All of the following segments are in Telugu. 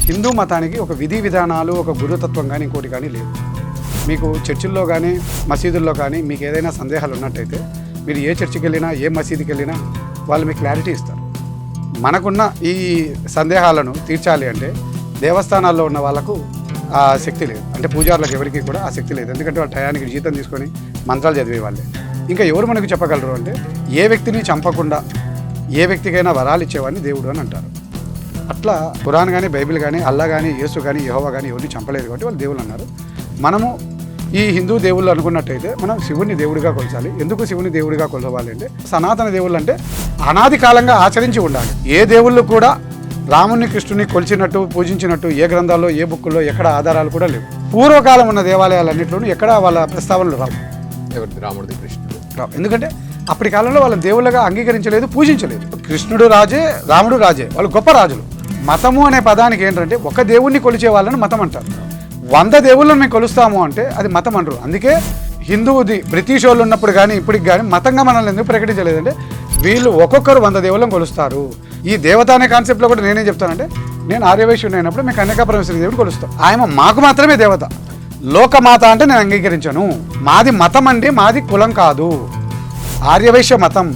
హిందూ మతానికి ఒక విధి విధానాలు, ఒక గురుతత్వం కానీ ఇంకోటి కానీ లేదు. మీకు చర్చిల్లో కానీ మసీదుల్లో కానీ మీకు ఏదైనా సందేహాలు ఉన్నట్టయితే మీరు ఏ చర్చికి వెళ్ళినా ఏ మసీదుకి వెళ్ళినా వాళ్ళు మీకు క్లారిటీ ఇస్తారు. మనకున్న ఈ సందేహాలను తీర్చాలి అంటే దేవస్థానాల్లో ఉన్న వాళ్ళకు ఆ శక్తి లేదు, అంటే పూజారులకు ఎవరికి కూడా ఆ శక్తి లేదు. ఎందుకంటే వాళ్ళు టయానికి జీతం తీసుకొని మంత్రాలు చదివే వాళ్ళే. ఇంకా ఎవరు మనకు చెప్పగలరు అంటే ఏ వ్యక్తిని చంపకుండా ఏ వ్యక్తికైనా వరాలు ఇచ్చేవాడిని దేవుడు అని అంటారు. అట్లా ఖురాన్ కానీ బైబిల్ కానీ అల్లా కానీ యేసు కానీ యెహోవా కానీ ఎవరిని చంపలేదు కాబట్టి వాళ్ళు దేవుళ్ళు అన్నారు. మనము ఈ హిందూ దేవుళ్ళు అనుకున్నట్టయితే మనం శివుని దేవుడిగా కొలచాలి. ఎందుకు శివుని దేవుడిగా కొలవాలి అంటే సనాతన దేవుళ్ళు అంటే అనాది కాలంగా ఆచరించి ఉండాలి. ఏ దేవుళ్ళు కూడా రాముని కృష్ణుని కొలిచినట్టు పూజించినట్టు ఏ గ్రంథాల్లో ఏ బుక్కుల్లో ఎక్కడ ఆధారాలు కూడా లేవు. పూర్వకాలం ఉన్న దేవాలయాలన్నింటిలోనూ ఎక్కడ వాళ్ళ ప్రస్తావనలు రావు. రాముడిది కృష్ణుడు రావు. ఎందుకంటే అప్పటి కాలంలో వాళ్ళ దేవుళ్ళగా అంగీకరించలేదు, పూజించలేదు. కృష్ణుడు రాజే, రాముడు రాజే, వాళ్ళు గొప్ప రాజులు. మతము అనే పదానికి ఏంటంటే ఒక దేవుణ్ణి కొలిచే వాళ్ళని మతం అంటారు. 100 దేవుళ్ళని మేము కొలుస్తాము అంటే అది మతం అంటారు. అందుకే హిందువుది బ్రిటిష్ వాళ్ళు ఉన్నప్పుడు కానీ ఇప్పటికి కానీ మతంగా మనల్ని ఎందుకు ప్రకటించలేదంటే వీళ్ళు ఒక్కొక్కరు 100 దేవుళ్ళని కొలుస్తారు. ఈ దేవత అనే కాన్సెప్ట్లో కూడా నేనేం చెప్తానంటే నేను ఆర్యవైశ్యుడు అయినప్పుడు మేము కన్యకాపరమేశ్వరి దేవుడు కొలుస్తాం. ఆయన మాకు మాత్రమే దేవత. లోకమాత అంటే నేను అంగీకరించను. మాది మతం అండి, మాది కులం కాదు. ఆర్యవైశ్య మతం.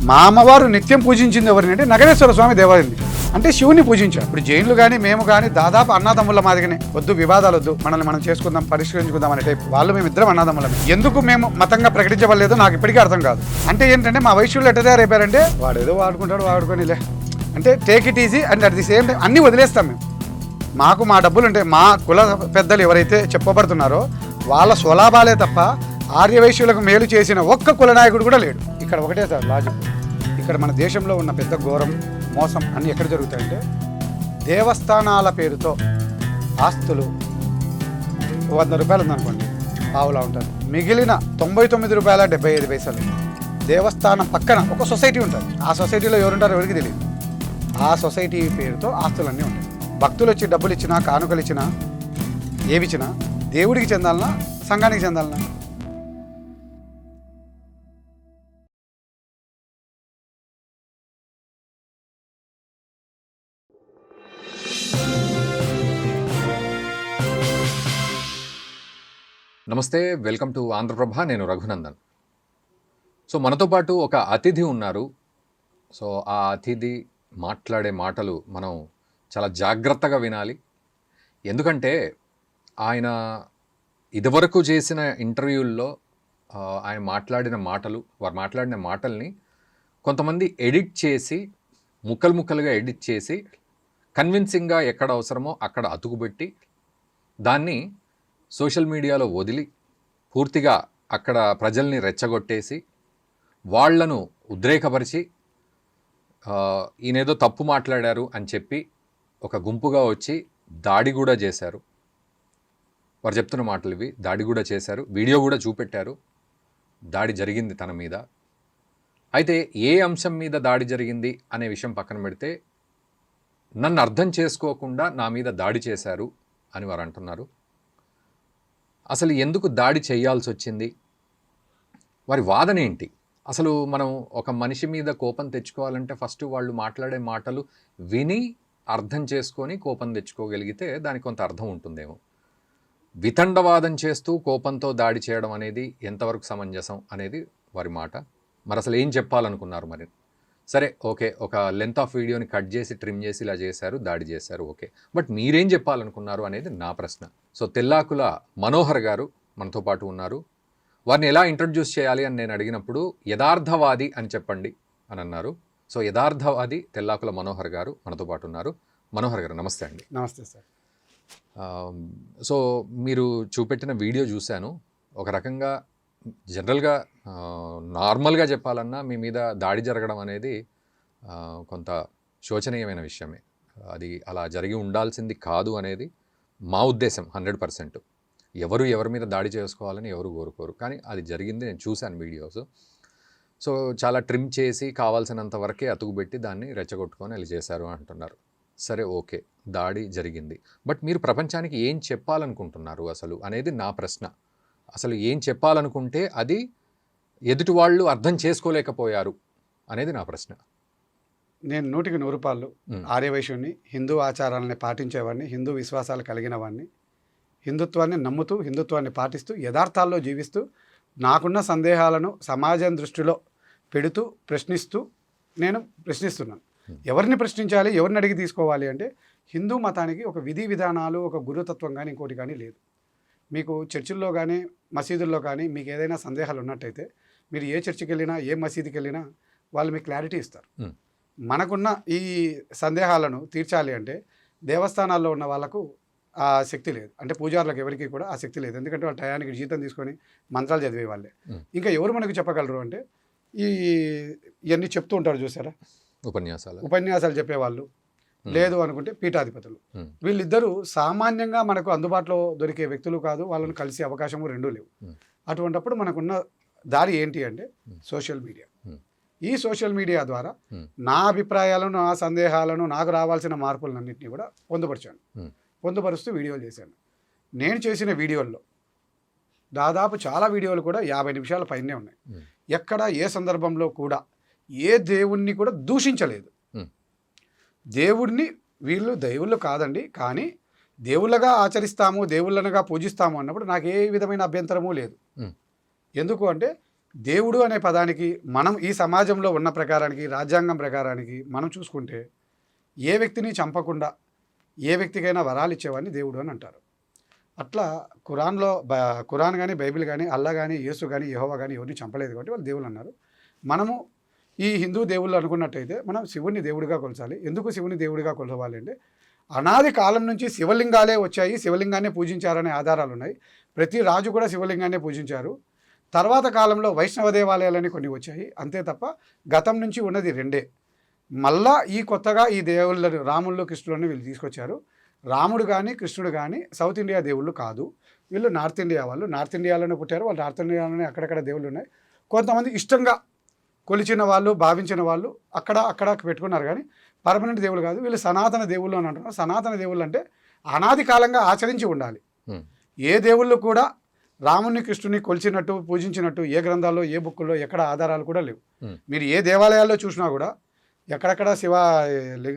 మా అమ్మవారు నిత్యం పూజించింది ఎవరిని అంటే నగరేశ్వర స్వామి దేవాలయం అంటే శివుని పూజించారు. ఇప్పుడు జైన్లు కానీ మేము కానీ దాదాపు అన్నదమ్ముల మాదిగానే, వద్దు వివాదాలు వద్దు, మనల్ని మనం చేసుకుందాం పరిష్కరించుకుందాం అనే టైప్. వాళ్ళు మేము ఇద్దరం అన్నదమ్ములమే. ఎందుకు మేము మతంగా ప్రకటించవలేదో నాకు ఇప్పటికీ అర్థం కాదు. అంటే ఏంటంటే మా వైశ్యులు ఎట్ట తయారైపోయారంటే వాడు ఏదో వాడుకుంటాడు వాడుకోనిలే అంటే take it easy and at the same time అన్నీ వదిలేస్తాం మేము. మాకు మా డబ్బులు ఉంటే మా కుల పెద్దలు ఎవరైతే చెప్పబడుతున్నారో వాళ్ళ స్వలాభాలే తప్ప ఆర్యవైశ్యులకు మేలు చేసిన ఒక్క కులనాయకుడు కూడా లేడు. ఇక్కడ ఒకటే సార్ లాజిక్. ఇక్కడ మన దేశంలో ఉన్న పెద్ద ఘోరం మోసం అన్నీ ఎక్కడ జరుగుతాయంటే దేవస్థానాల పేరుతో ఆస్తులు 100 రూపాయలు ఉందనుకోండి, పావులా ఉంటారు. మిగిలిన 99 రూపాయల 75 పైసలు దేవస్థానం పక్కన ఒక సొసైటీ ఉంటుంది. ఆ సొసైటీలో ఎవరుంటారో ఎవరికి తెలియదు. ఆ సొసైటీ పేరుతో ఆస్తులన్నీ ఉంటాయి. భక్తులు వచ్చి డబ్బులు ఇచ్చినా కానుకలు ఇచ్చినా ఏవిచ్చినా దేవుడికి చెందాలనా సంఘానికి చెందాలనా? నమస్తే, వెల్కమ్ టు ఆంధ్రప్రభ. నేను రఘునందన్. సో మనతో పాటు ఒక అతిథి ఉన్నారు. సో ఆ అతిథి మాట్లాడే మాటలు మనం చాలా జాగ్రత్తగా వినాలి. ఎందుకంటే ఆయన ఇదివరకు చేసిన ఇంటర్వ్యూల్లో ఆయన మాట్లాడిన మాటలు, వారు మాట్లాడిన మాటల్ని కొంతమంది ఎడిట్ చేసి ముక్కలు ముక్కలుగా ఎడిట్ చేసి కన్విన్సింగ్గా ఎక్కడ అవసరమో అక్కడ అతుకుబెట్టి దాన్ని సోషల్ మీడియాలో వదిలి పూర్తిగా అక్కడ ప్రజల్ని రెచ్చగొట్టేసి వాళ్లను ఉద్రేకపరిచి ఈయనేదో తప్పు మాట్లాడారు అని చెప్పి ఒక గుంపుగా వచ్చి దాడి కూడా చేశారు. వారు చెప్తున్న మాటలు ఇవి. దాడి కూడా చేశారు, వీడియో కూడా చూపెట్టారు. దాడి జరిగింది తన మీద. అయితే ఏ అంశం మీద దాడి జరిగింది అనే విషయం పక్కన పెడితే నన్ను అర్థం చేసుకోకుండా నా మీద దాడి చేశారు అని వారు అంటున్నారు. అసలు ఎందుకు దాడి చేయాల్సి వచ్చింది? వారి వాదన ఏంటి? అసలు మనం ఒక మనిషి మీద కోపం తెచ్చుకోవాలంటే ఫస్ట్ వాళ్ళు మాట్లాడే మాటలు విని అర్థం చేసుకొని కోపం తెచ్చుకోగలిగితే దానికి కొంత అర్థం ఉంటుందేమో. వితండవాదం చేస్తూ కోపంతో దాడి చేయడం అనేది ఎంతవరకు సమంజసం అనేది వారి మాట. మరి అసలు ఏం చెప్పాలనుకున్నారు? మరి సరే, ఓకే, ఒక లెంత్ ఆఫ్ వీడియోని కట్ చేసి ట్రిమ్ చేసి ఇలా చేశారు, దాడి చేశారు, ఓకే. బట్ మీరేం చెప్పాలనుకున్నారు అనేది నా ప్రశ్న. సో తెల్లాకుల మనోహర్ గారు మనతో పాటు ఉన్నారు. వారిని ఎలా ఇంట్రడ్యూస్ చేయాలి అని నేను అడిగినప్పుడు యథార్థవాది అని చెప్పండి అని అన్నారు. సో యథార్థవాది తెల్లాకుల మనోహర్ గారు మనతో పాటు ఉన్నారు. మనోహర్ గారు నమస్తే అండి. నమస్తే సార్. సో మీరు చూపెట్టిన వీడియో చూశాను. ఒక రకంగా జనరల్గా నార్మల్గా చెప్పాలన్నా మీ మీద దాడి జరగడం అనేది కొంత శోచనీయమైన విషయమే. అది అలా జరిగి ఉండాల్సింది కాదు అనేది మా ఉద్దేశం 100%. ఎవరి మీద దాడి చేసుకోవాలని ఎవరు కోరుకోరు, కానీ అది జరిగింది. నేను చూశాను వీడియోస్. సో చాలా ట్రిమ్ చేసి కావాల్సినంత వరకే అతుకుబెట్టి దాన్ని రెచ్చగొట్టుకొని అది చేశారు అంటున్నారు. సరే, ఓకే, దాడి జరిగింది. బట్ మీరు ప్రపంచానికి ఏం చెప్పాలనుకుంటున్నారు అసలు అనేది నా ప్రశ్న. అసలు ఏం చెప్పాలనుకుంటే అది ఎదుటి వాళ్ళు అర్థం చేసుకోలేకపోయారు అనేది నా ప్రశ్న. నేను 100కి 100 రూపాయలు ఆర్యవైశ్యుని, హిందూ ఆచారాలని పాటించేవాడిని, హిందూ విశ్వాసాలు కలిగిన వాడిని, హిందుత్వాన్ని నమ్ముతూ హిందుత్వాన్ని పాటిస్తూ యథార్థాల్లో జీవిస్తూ నాకున్న సందేహాలను సమాజం దృష్టిలో పెడుతూ ప్రశ్నిస్తూ నేను ప్రశ్నిస్తున్నాను. ఎవరిని ప్రశ్నించాలి, ఎవరిని అడిగి తీసుకోవాలి అంటే హిందూ మతానికి ఒక విధి విధానాలు, ఒక గురుతత్వం కానీ ఇంకోటి కానీ లేదు. మీకు చర్చిల్లో కానీ మసీదుల్లో కానీ మీకు ఏదైనా సందేహాలు ఉన్నట్టయితే మీరు ఏ చర్చికి వెళ్ళినా ఏ మసీదుకి వెళ్ళినా వాళ్ళు మీకు క్లారిటీ ఇస్తారు. మనకున్న ఈ సందేహాలను తీర్చాలి అంటే దేవస్థానాల్లో ఉన్న వాళ్ళకు ఆ శక్తి లేదు, అంటే పూజారులకు ఎవరికి కూడా ఆ శక్తి లేదు. ఎందుకంటే వాళ్ళ టయానికి జీతం తీసుకొని మంత్రాలు చదివే వాళ్ళే. ఇంకా ఎవరు మనకు చెప్పగలరు అంటే ఇవన్నీ చెప్తూ ఉంటారు చూసారా, ఉపన్యాసాలు చెప్పేవాళ్ళు, లేదు అనుకుంటే పీఠాధిపతులు. వీళ్ళిద్దరూ సామాన్యంగా మనకు అందుబాటులో దొరికే వ్యక్తులు కాదు, వాళ్ళని కలిసే అవకాశము రెండూ లేవు. అటువంటప్పుడు మనకున్న దారి ఏంటి అంటే సోషల్ మీడియా. ఈ సోషల్ మీడియా ద్వారా నా అభిప్రాయాలను, నా సందేహాలను, నాకు రావాల్సిన మార్పులన్నింటినీ కూడా పొందుపరుస్తూ వీడియోలు చేశాను. నేను చేసిన వీడియోల్లో దాదాపు చాలా వీడియోలు కూడా 50 నిమిషాల పైనే ఉన్నాయి. ఎక్కడ ఏ సందర్భంలో కూడా ఏ దేవుణ్ణి కూడా దూషించలేదు. దేవుడిని వీళ్ళు దేవుళ్ళు కాదండి, కానీ దేవుళ్ళగా ఆచరిస్తాము, దేవుళ్ళనుగా పూజిస్తాము అన్నప్పుడు నాకు ఏ విధమైన అభ్యంతరము లేదు. ఎందుకు అంటే దేవుడు అనే పదానికి మనం ఈ సమాజంలో ఉన్న ప్రకారానికి, రాజ్యాంగం ప్రకారానికి మనం చూసుకుంటే ఏ వ్యక్తిని చంపకుండా ఏ వ్యక్తికైనా వరాలు ఇచ్చేవాడిని దేవుడు అని అంటారు. అట్లా ఖురాన్ కానీ బైబిల్ కానీ అల్లా కానీ యేసు కానీ యెహోవా కానీ ఎవరిని చంపలేదు కాబట్టి వాళ్ళు దేవుళ్ళు అన్నారు. మనము ఈ హిందూ దేవుళ్ళు అనుకున్నట్టయితే మనం శివుని దేవుడిగా కొలచాలి. ఎందుకు శివుని దేవుడిగా కొలవాలి అంటే అనాది కాలం నుంచి శివలింగాలే వచ్చాయి, శివలింగాన్ని పూజించారనే ఆధారాలు ఉన్నాయి. ప్రతి రాజు కూడా శివలింగాన్ని పూజించారు. తర్వాత కాలంలో వైష్ణవ దేవాలయాలని కొన్ని వచ్చాయి, అంతే తప్ప గతం నుంచి ఉన్నది రెండే. మళ్ళా ఈ కొత్తగా ఈ దేవుళ్ళను రాముళ్ళు కృష్ణులని వీళ్ళు తీసుకొచ్చారు. రాముడు కానీ కృష్ణుడు కానీ సౌత్ ఇండియా దేవుళ్ళు కాదు, వీళ్ళు నార్త్ ఇండియా వాళ్ళు. నార్త్ ఇండియాలోనే పుట్టారు, వాళ్ళు నార్త్ ఇండియాలోనే అక్కడక్కడ దేవుళ్ళు ఉన్నాయి. కొంతమంది ఇష్టంగా కొలిచిన వాళ్ళు, భావించిన వాళ్ళు అక్కడ పెట్టుకున్నారు, కానీ పర్మనెంట్ దేవుళ్ళు కాదు. వీళ్ళు సనాతన దేవుళ్ళు అని అంటున్నారు. సనాతన దేవుళ్ళు అంటే అనాది కాలంగా ఆచరించి ఉండాలి. ఏ దేవుళ్ళు కూడా రాముని కృష్ణుని కొలిచినట్టు పూజించినట్టు ఏ గ్రంథాల్లో ఏ బుక్కుల్లో ఎక్కడ ఆధారాలు కూడా లేవు. మీరు ఏ దేవాలయాల్లో చూసినా కూడా ఎక్కడెక్కడ శివ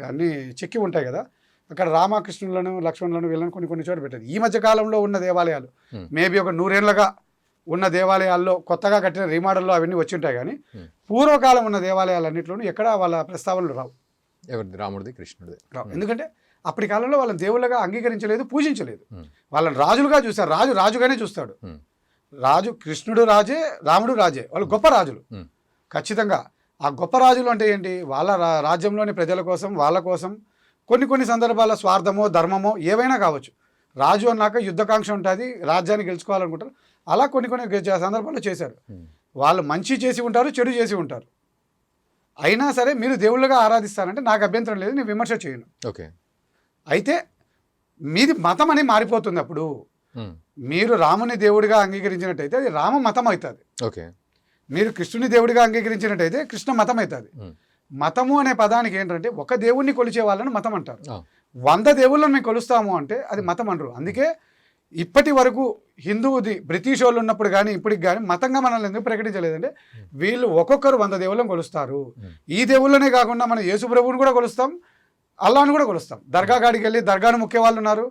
అన్నీ చెక్కి ఉంటాయి కదా, అక్కడ రామకృష్ణులను లక్ష్మణులను వీళ్ళని కొన్ని చోట్ల పెట్టారు. ఈ మధ్య కాలంలో ఉన్న దేవాలయాలు మేబీ ఒక 100 ఏళ్ళగా ఉన్న దేవాలయాల్లో కొత్తగా కట్టిన రీమాడల్లో అవన్నీ వచ్చి ఉంటాయి, కానీ పూర్వకాలం ఉన్న దేవాలయాలన్నింటిలోనూ ఎక్కడ వాళ్ళ ప్రస్తావనలు రావు. రాముడిది కృష్ణుడిది రావు. ఎందుకంటే అప్పటి కాలంలో వాళ్ళని దేవుళ్ళగా అంగీకరించలేదు, పూజించలేదు. వాళ్ళని రాజులుగా చూశారు. రాజుగానే చూస్తాడు. రాజు కృష్ణుడు రాజే, రాముడు రాజే. వాళ్ళు గొప్ప రాజులు. ఖచ్చితంగా ఆ గొప్ప రాజులు అంటే ఏంటి, వాళ్ళ రాజ్యంలోని ప్రజల కోసం, వాళ్ళ కోసం కొన్ని సందర్భాల స్వార్థమో ధర్మమో ఏవైనా కావచ్చు. రాజు అన్నాక యుద్ధకాంక్ష ఉంటుంది, రాజ్యాన్ని గెలుచుకోవాలనుకుంటారు. అలా కొన్ని సందర్భాల్లో చేశారు. వాళ్ళు మంచి చేసి ఉంటారు, చెడు చేసి ఉంటారు. అయినా సరే మీరు దేవుళ్ళగా ఆరాధిస్తారంటే నాకు అభ్యంతరం లేదు, నేను విమర్శ చేయను. ఓకే. అయితే మీది మతం అని మారిపోతుంది. అప్పుడు మీరు రాముని దేవుడిగా అంగీకరించినట్టయితే అది రామ మతం అవుతుంది. ఓకే. మీరు కృష్ణుని దేవుడిగా అంగీకరించినట్టయితే కృష్ణ మతం అవుతుంది. మతము అనే పదానికి ఏంటంటే ఒక దేవుణ్ణి కొలిచే వాళ్ళని మతం అంటారు. 100 దేవుళ్ళని మేము కొలుస్తాము అంటే అది మతం అంటారు. అందుకే ఇప్పటి వరకు హిందువుది బ్రిటిష్ వాళ్ళు ఉన్నప్పుడు కానీ ఇప్పటికి కానీ మతంగా మనల్ని ఎందుకు ప్రకటించలేదంటే వీళ్ళు ఒక్కొక్కరు 100 దేవుళ్ళని కొలుస్తారు. ఈ దేవుళ్ళనే కాకుండా మనం యేసు ప్రభువుని కూడా కొలుస్తాం, అల్లాను కూడా కొలుస్తాం. దర్గా కాడికి వెళ్ళి దర్గాను మొక్కే వాళ్ళు ఉన్నారు,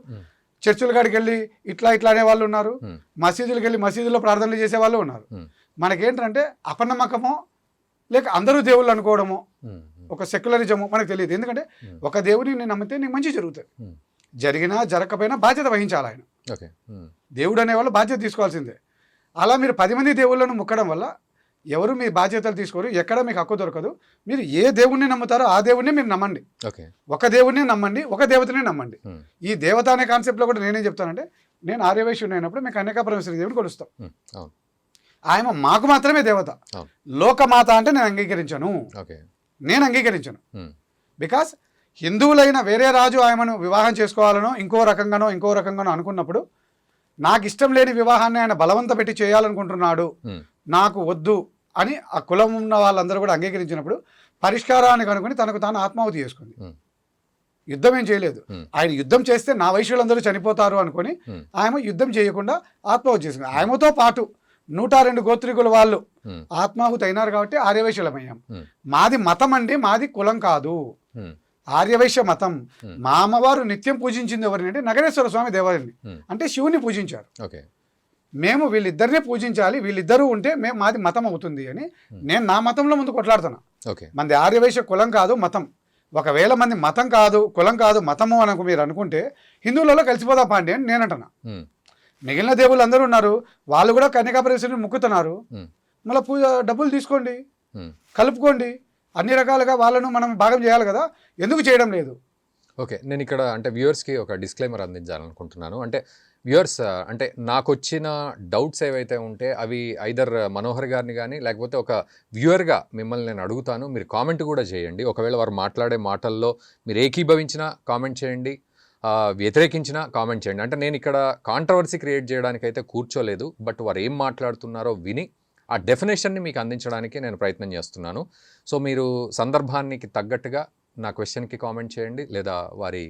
చర్చిల కాడికి వెళ్ళి ఇట్లా అనే వాళ్ళు ఉన్నారు, మసీదులకు వెళ్ళి మసీదులో ప్రార్థనలు చేసే వాళ్ళు ఉన్నారు. మనకేంటంటే అపనమ్మకమో లేక అందరూ దేవుళ్ళు అనుకోవడమో ఒక సెక్యులరిజమో మనకు తెలియదు. ఎందుకంటే ఒక దేవుడిని నేను నమ్మితే నీకు మంచి జరుగుతుంది, జరిగినా జరగకపోయినా బాధ్యత వహించాలి ఆయన. దేవుడు అనేవాళ్ళు బాధ్యత తీసుకోవాల్సిందే. అలా మీరు 10 మంది దేవుళ్ళను మొక్కడం వల్ల ఎవరు మీ బాధ్యతలు తీసుకోరు, ఎక్కడ మీకు హక్కు దొరకదు. మీరు ఏ దేవుణ్ణి నమ్ముతారో ఆ దేవుణ్ణి మీరు నమ్మండి. ఒక దేవుణ్ణి నమ్మండి, ఒక దేవతని నమ్మండి. ఈ దేవత అనే కాన్సెప్ట్లో కూడా నేనేం చెప్తానంటే, నేను ఆర్యవైశ్యుని అయినప్పుడు మేము కన్యకాపరమేశ్వరి దేవుడిని కొలుస్తాం. ఆయన మాకు మాత్రమే దేవత. లోకమాత అంటే నేను అంగీకరించను. బికాస్ హిందువులైన వేరే రాజు ఆయనను వివాహం చేసుకోవాలనో ఇంకో రకంగానో అనుకున్నప్పుడు నాకు ఇష్టం లేని వివాహాన్ని ఆయన బలవంత పెట్టి చేయాలనుకుంటున్నాడు, నాకు వద్దు అని ఆ కులం ఉన్న వాళ్ళందరూ కూడా అంగీకరించినప్పుడు పరిష్కారాన్ని కనుక్కొని తనకు తాను ఆత్మాహుతి చేసుకుంది. యుద్ధం ఏం చేయలేదు. ఆయన యుద్ధం చేస్తే నా వైశ్యులందరూ చనిపోతారు అనుకొని ఆయన యుద్ధం చేయకుండా ఆత్మాహుతి చేసుకుంది. ఆయనతో పాటు 102 గోత్రికుల వాళ్ళు ఉమ్, ఆత్మాహుతి అయినారు కాబట్టి ఆర్యవైశ్యులమయ్యాం. ఉమ్, మాది మతం అండి, మాది కులం కాదు. ఉమ్, ఆర్యవైశ్య మతం. Hmm. మా అమ్మవారు నిత్యం పూజించింది ఎవరిని అంటే నగరేశ్వర స్వామి దేవాలయాన్ని, Hmm. అంటే శివుని పూజించారు. ఓకే. మేము వీళ్ళిద్దరినే పూజించాలి, వీళ్ళిద్దరూ ఉంటే మేము మాది మతం అవుతుంది అని నేను నా మతంలో ముందు కొట్లాడుతున్నా. ఓకే. మంది ఆర్యవైశ్య కులం కాదు మతం. ఒకవేళ మంది మతం కాదు కులం కాదు మతము అని మీరు అనుకుంటే హిందువులలో కలిసిపోదా పాండి అని నేను అంటున్నా. ఉమ్, మిగిలిన దేవుళ్ళు అందరూ ఉన్నారు, వాళ్ళు కూడా కన్యకాపరేశ్వరుని మొక్కుతున్నారు. ఉమ్, మళ్ళీ పూజ డబ్బులు తీసుకోండి, ఉమ్. కలుపుకోండి, అన్ని రకాలుగా వాళ్ళను మనం భాగం చేయాలి కదా, ఎందుకు చేయడం లేదు? ఓకే. నేను ఇక్కడ అంటే వ్యూవర్స్కి ఒక డిస్క్లైమర్ అందించాలనుకుంటున్నాను. అంటే వ్యూవర్స్, అంటే నాకు వచ్చిన డౌట్స్ ఏవైతే ఉంటే అవి ఐదర్ మనోహర్ గారిని కానీ లేకపోతే ఒక వ్యూవర్గా మిమ్మల్ని నేను అడుగుతాను, మీరు కామెంట్ కూడా చేయండి. ఒకవేళ వారు మాట్లాడే మాటల్లో మీరు ఏకీభవించినా కామెంట్ చేయండి, వ్యతిరేకించినా కామెంట్ చేయండి. అంటే నేను ఇక్కడ కాంట్రవర్సీ క్రియేట్ చేయడానికి అయితే కూర్చోలేదు, బట్ వారు ఏం మాట్లాడుతున్నారో విని ఆ డెఫినేషన్ని మీకు అందించడానికి నేను ప్రయత్నం చేస్తున్నాను. సో మీరు సందర్భానికి తగ్గట్టుగా నా క్వశ్చన్కి కామెంట్ చేయండి, లేదా వారి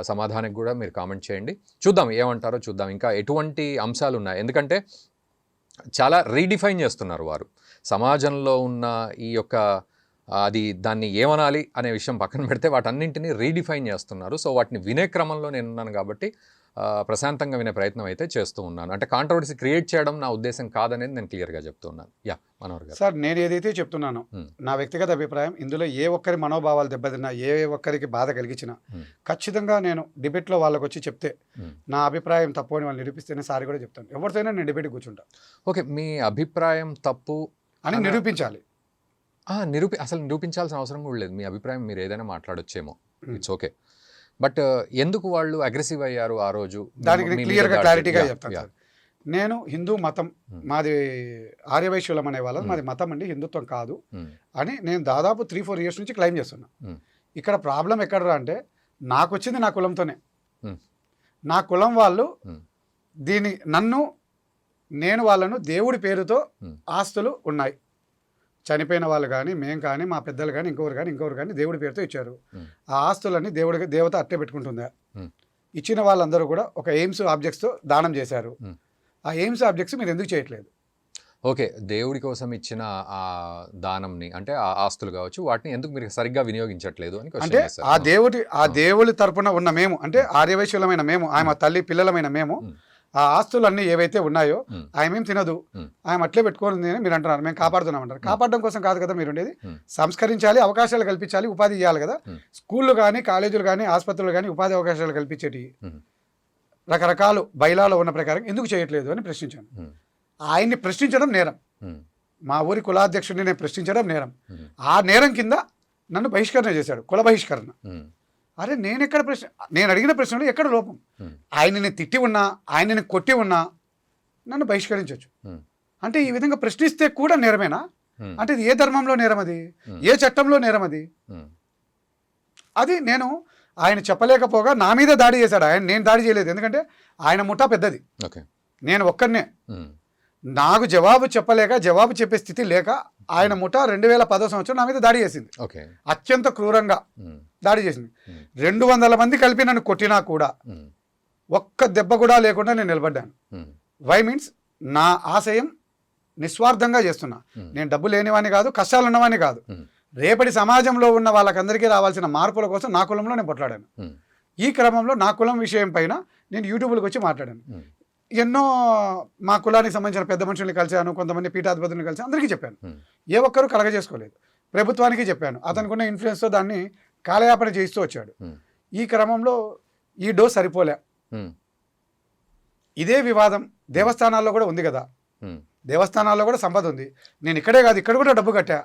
సమాధానానికి కూడా మీరు కామెంట్ చేయండి. చూద్దాం ఏమంటారో చూద్దాం. ఇంకా ఎటువంటి అంశాలు ఉన్నాయి, ఎందుకంటే చాలా రీడిఫైన్ చేస్తున్నారు వారు సమాజంలో ఉన్న ఈ యొక్క అది దాన్ని ఏమనాలి అనే విషయం పక్కన పెడితే వాటన్నింటినీ రీడిఫైన్ చేస్తున్నారు. సో వాటిని వినే క్రమంలో నేను ఉన్నాను కాబట్టి ప్రశాంతంగా వినే ప్రయత్నం అయితే చేస్తూ ఉన్నాను. అంటే కాంట్రవర్సీ క్రియేట్ చేయడం నా ఉద్దేశం కాదనేది నేను క్లియర్గా చెప్తూ ఉన్నాను. యా మనోహర్ గారు. సార్, నేను ఏదైతే చెప్తున్నానో నా వ్యక్తిగత అభిప్రాయం, ఇందులో ఏ ఒక్కరి మనోభావాలు దెబ్బతిన్నా, ఏ ఒక్కరికి బాధ కలిగించినా ఖచ్చితంగా నేను డిబేట్లో వాళ్ళకి వచ్చి చెప్తే నా అభిప్రాయం తప్పు అని వాళ్ళు నిరూపిస్తేనే సారి కూడా చెప్తాను. ఎవరితోనైనా నేను డిబేట్ కూర్చుంటా. ఓకే, మీ అభిప్రాయం తప్పు అని నిరూపించాలి. అసలు నిరూపించాల్సిన అవసరం కూడా లేదు. మీ అభిప్రాయం మీరు ఏదైనా మాట్లాడొచ్చేమో, ఇట్స్ ఓకే. బట్ ఎందుకు వాళ్ళు అగ్రెసివ్ అయ్యారు ఆ రోజు? దానికి నేను క్లియర్గా క్లారిటీగా చెప్తాను సార్. నేను హిందూ మతం, మాది ఆర్యవైశ్యులం అనే వాళ్ళది, మాది మతం అండి, హిందుత్వం కాదు అని నేను దాదాపు 3-4 ఇయర్స్ నుంచి క్లెయిమ్ చేస్తున్నా. ఇక్కడ ప్రాబ్లం ఎక్కడరా అంటే, నాకు వచ్చింది నా కులంతోనే. నా కులం వాళ్ళు నేను వాళ్ళను దేవుడి పేరుతో ఆస్తులు ఉన్నాయి, చనిపోయిన వాళ్ళు కానీ మేము కానీ మా పెద్దలు కానీ ఇంకొకరు కానీ దేవుడి పేరుతో ఇచ్చారు. ఆ ఆస్తులన్నీ దేవత అట్టే పెట్టుకుంటుందా? ఇచ్చిన వాళ్ళందరూ కూడా ఒక ఎయిమ్స్ ఆబ్జెక్ట్స్తో దానం చేశారు. ఆ ఎయిమ్స్ ఆబ్జెక్ట్స్ మీరు ఎందుకు చేయట్లేదు? ఓకే, దేవుడి కోసం ఇచ్చిన ఆ దానంని అంటే ఆ ఆస్తులు కావచ్చు, వాటిని ఎందుకు మీరు సరిగ్గా వినియోగించట్లేదు అని అంటే ఆ దేవుడి తరపున ఉన్న మేము, అంటే ఆర్యవైశ్యులమైన మేము, ఆమె తల్లి పిల్లలమైన మేము, ఆ ఆస్తులన్నీ ఏవైతే ఉన్నాయో ఆమె తినదు, ఆమె అట్లే పెట్టుకోండి అని మీరు అంటున్నారు. మేము కాపాడుతున్నామంటారు. కాపాడడం కోసం కాదు కదా మీరు ఉండేది. సంస్కరించాలి, అవకాశాలు కల్పించాలి, ఉపాధి ఇవ్వాలి కదా. స్కూళ్ళు కానీ కాలేజీలు కానీ ఆసుపత్రులు కానీ ఉపాధి అవకాశాలు కల్పించేటి రకరకాల బయలాలో ఉన్న ప్రకారం ఎందుకు చేయట్లేదు అని ప్రశ్నించాను. ఆయన్ని ప్రశ్నించడం నేరం. మా ఊరి కులాధ్యక్షుడిని నేను ప్రశ్నించడం నేరం. ఆ నేరం కింద నన్ను బహిష్కరణ చేశాడు, కుల బహిష్కరణ. అరే నేను అడిగిన ప్రశ్నలో ఎక్కడ లోపం? ఆయనని తిట్టి ఉన్నా, ఆయనని కొట్టి ఉన్నా నన్ను బహిష్కరించవచ్చు. అంటే ఈ విధంగా ప్రశ్నిస్తే కూడా నేరమేనా? అంటే ఇది ఏ ధర్మంలో నేరం, అది ఏ చట్టంలో నేరం? అది నేను ఆయన చెప్పలేకపోగా నా మీద దాడి చేశాడు. నేను దాడి చేయలేదు, ఎందుకంటే ఆయన ముఠా పెద్దది, నేను ఒక్కరినే. నాకు జవాబు చెప్పలేక, జవాబు చెప్పే స్థితి లేక ఆయన ముఠా 2010 సంవత్సరం నా మీద దాడి చేసింది. అత్యంత క్రూరంగా దాడి చేసింది. 200 మంది కలిపి నన్ను కొట్టినా కూడా ఒక్క దెబ్బ కూడా లేకుండా నేను నిలబడ్డాను. వై మీన్స్ నా ఆశయం నిస్వార్థంగా చేస్తున్నా. నేను డబ్బు లేనివాని కాదు, కష్టాలు ఉన్నవాని కాదు. రేపటి సమాజంలో ఉన్న వాళ్ళకందరికీ రావాల్సిన మార్పుల కోసం నా కులంలో నేను పొట్లాడాను. ఈ క్రమంలో నా కులం విషయం పైన నేను యూట్యూబ్లోకి వచ్చి మాట్లాడాను. ఎన్నో మా కులానికి సంబంధించిన పెద్ద మనుషుల్ని కలిశాను, కొంతమంది పీఠాధిపతులను కలిసి అందరికీ చెప్పాను. ఏ ఒక్కరూ కలగజేసుకోలేదు. ప్రభుత్వానికి చెప్పాను. అతనుకున్న ఇన్ఫ్లుయెన్స్తో దాన్ని కాలయాపన చేయిస్తూ వచ్చాడు. ఈ క్రమంలో ఈ డోస్ సరిపోలే. ఇదే వివాదం దేవస్థానాల్లో కూడా ఉంది కదా. దేవస్థానాల్లో కూడా సంపద ఉంది. నేను ఇక్కడే కాదు, ఇక్కడ కూడా డబ్బు కట్టా,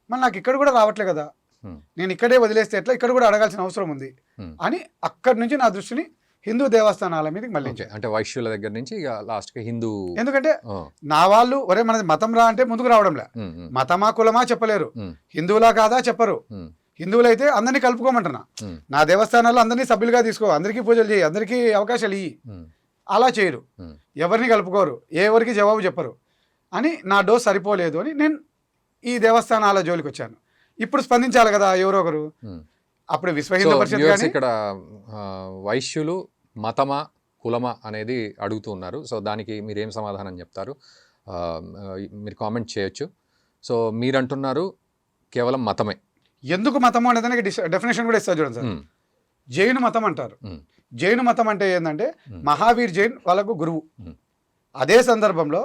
మళ్ళీ నాకు ఇక్కడ కూడా రావట్లే కదా, నేను ఇక్కడే వదిలేస్తే ఎట్లా, ఇక్కడ కూడా అడగాల్సిన అవసరం ఉంది అని అక్కడి నుంచి నా దృష్టిని హిందూ దేవస్థానాల మీదకి మళ్ళీ, అంటే వైశ్యుల దగ్గర నుంచి లాస్ట్కి హిందూ. ఎందుకంటే నా వాళ్ళు ఒరే మనది మతం రా అంటే ముందుకు రావడంలే. మతమా కులమా చెప్పలేరు, హిందువులా కాదా చెప్పరు. హిందువులైతే అందరినీ కలుపుకోమంటున్నా. నా దేవస్థానాల్లో అందరినీ సభ్యులుగా తీసుకో, అందరికీ పూజలు చేయి, అందరికీ అవకాశాలు ఇయ్యి. అలా చేయరు, ఎవరిని కలుపుకోరు, ఎవరికి జవాబు చెప్పరు అని నా డోస్ సరిపోలేదు అని నేను ఈ దేవస్థానాల జోలికి వచ్చాను. ఇప్పుడు స్పందించాలి కదా ఎవరో ఒకరు. అప్పుడు విశ్వ హిందూ పరిషత్ కానీ ఇక్కడ వైశ్యులు మతమా కులమా అనేది అడుగుతూ ఉన్నారు. సో దానికి మీరేం సమాధానం చెప్తారు? మీరు కామెంట్ చేయొచ్చు. సో మీరు అంటున్నారు కేవలం మతమే. ఎందుకు మతము అనేది దానికి డెఫినేషన్ కూడా ఇస్తారు చూడండి సార్. జైను మతం అంటారు. జైను మతం అంటే ఏంటంటే మహావీర్ జైన్ వాళ్ళకు గురువు. అదే సందర్భంలో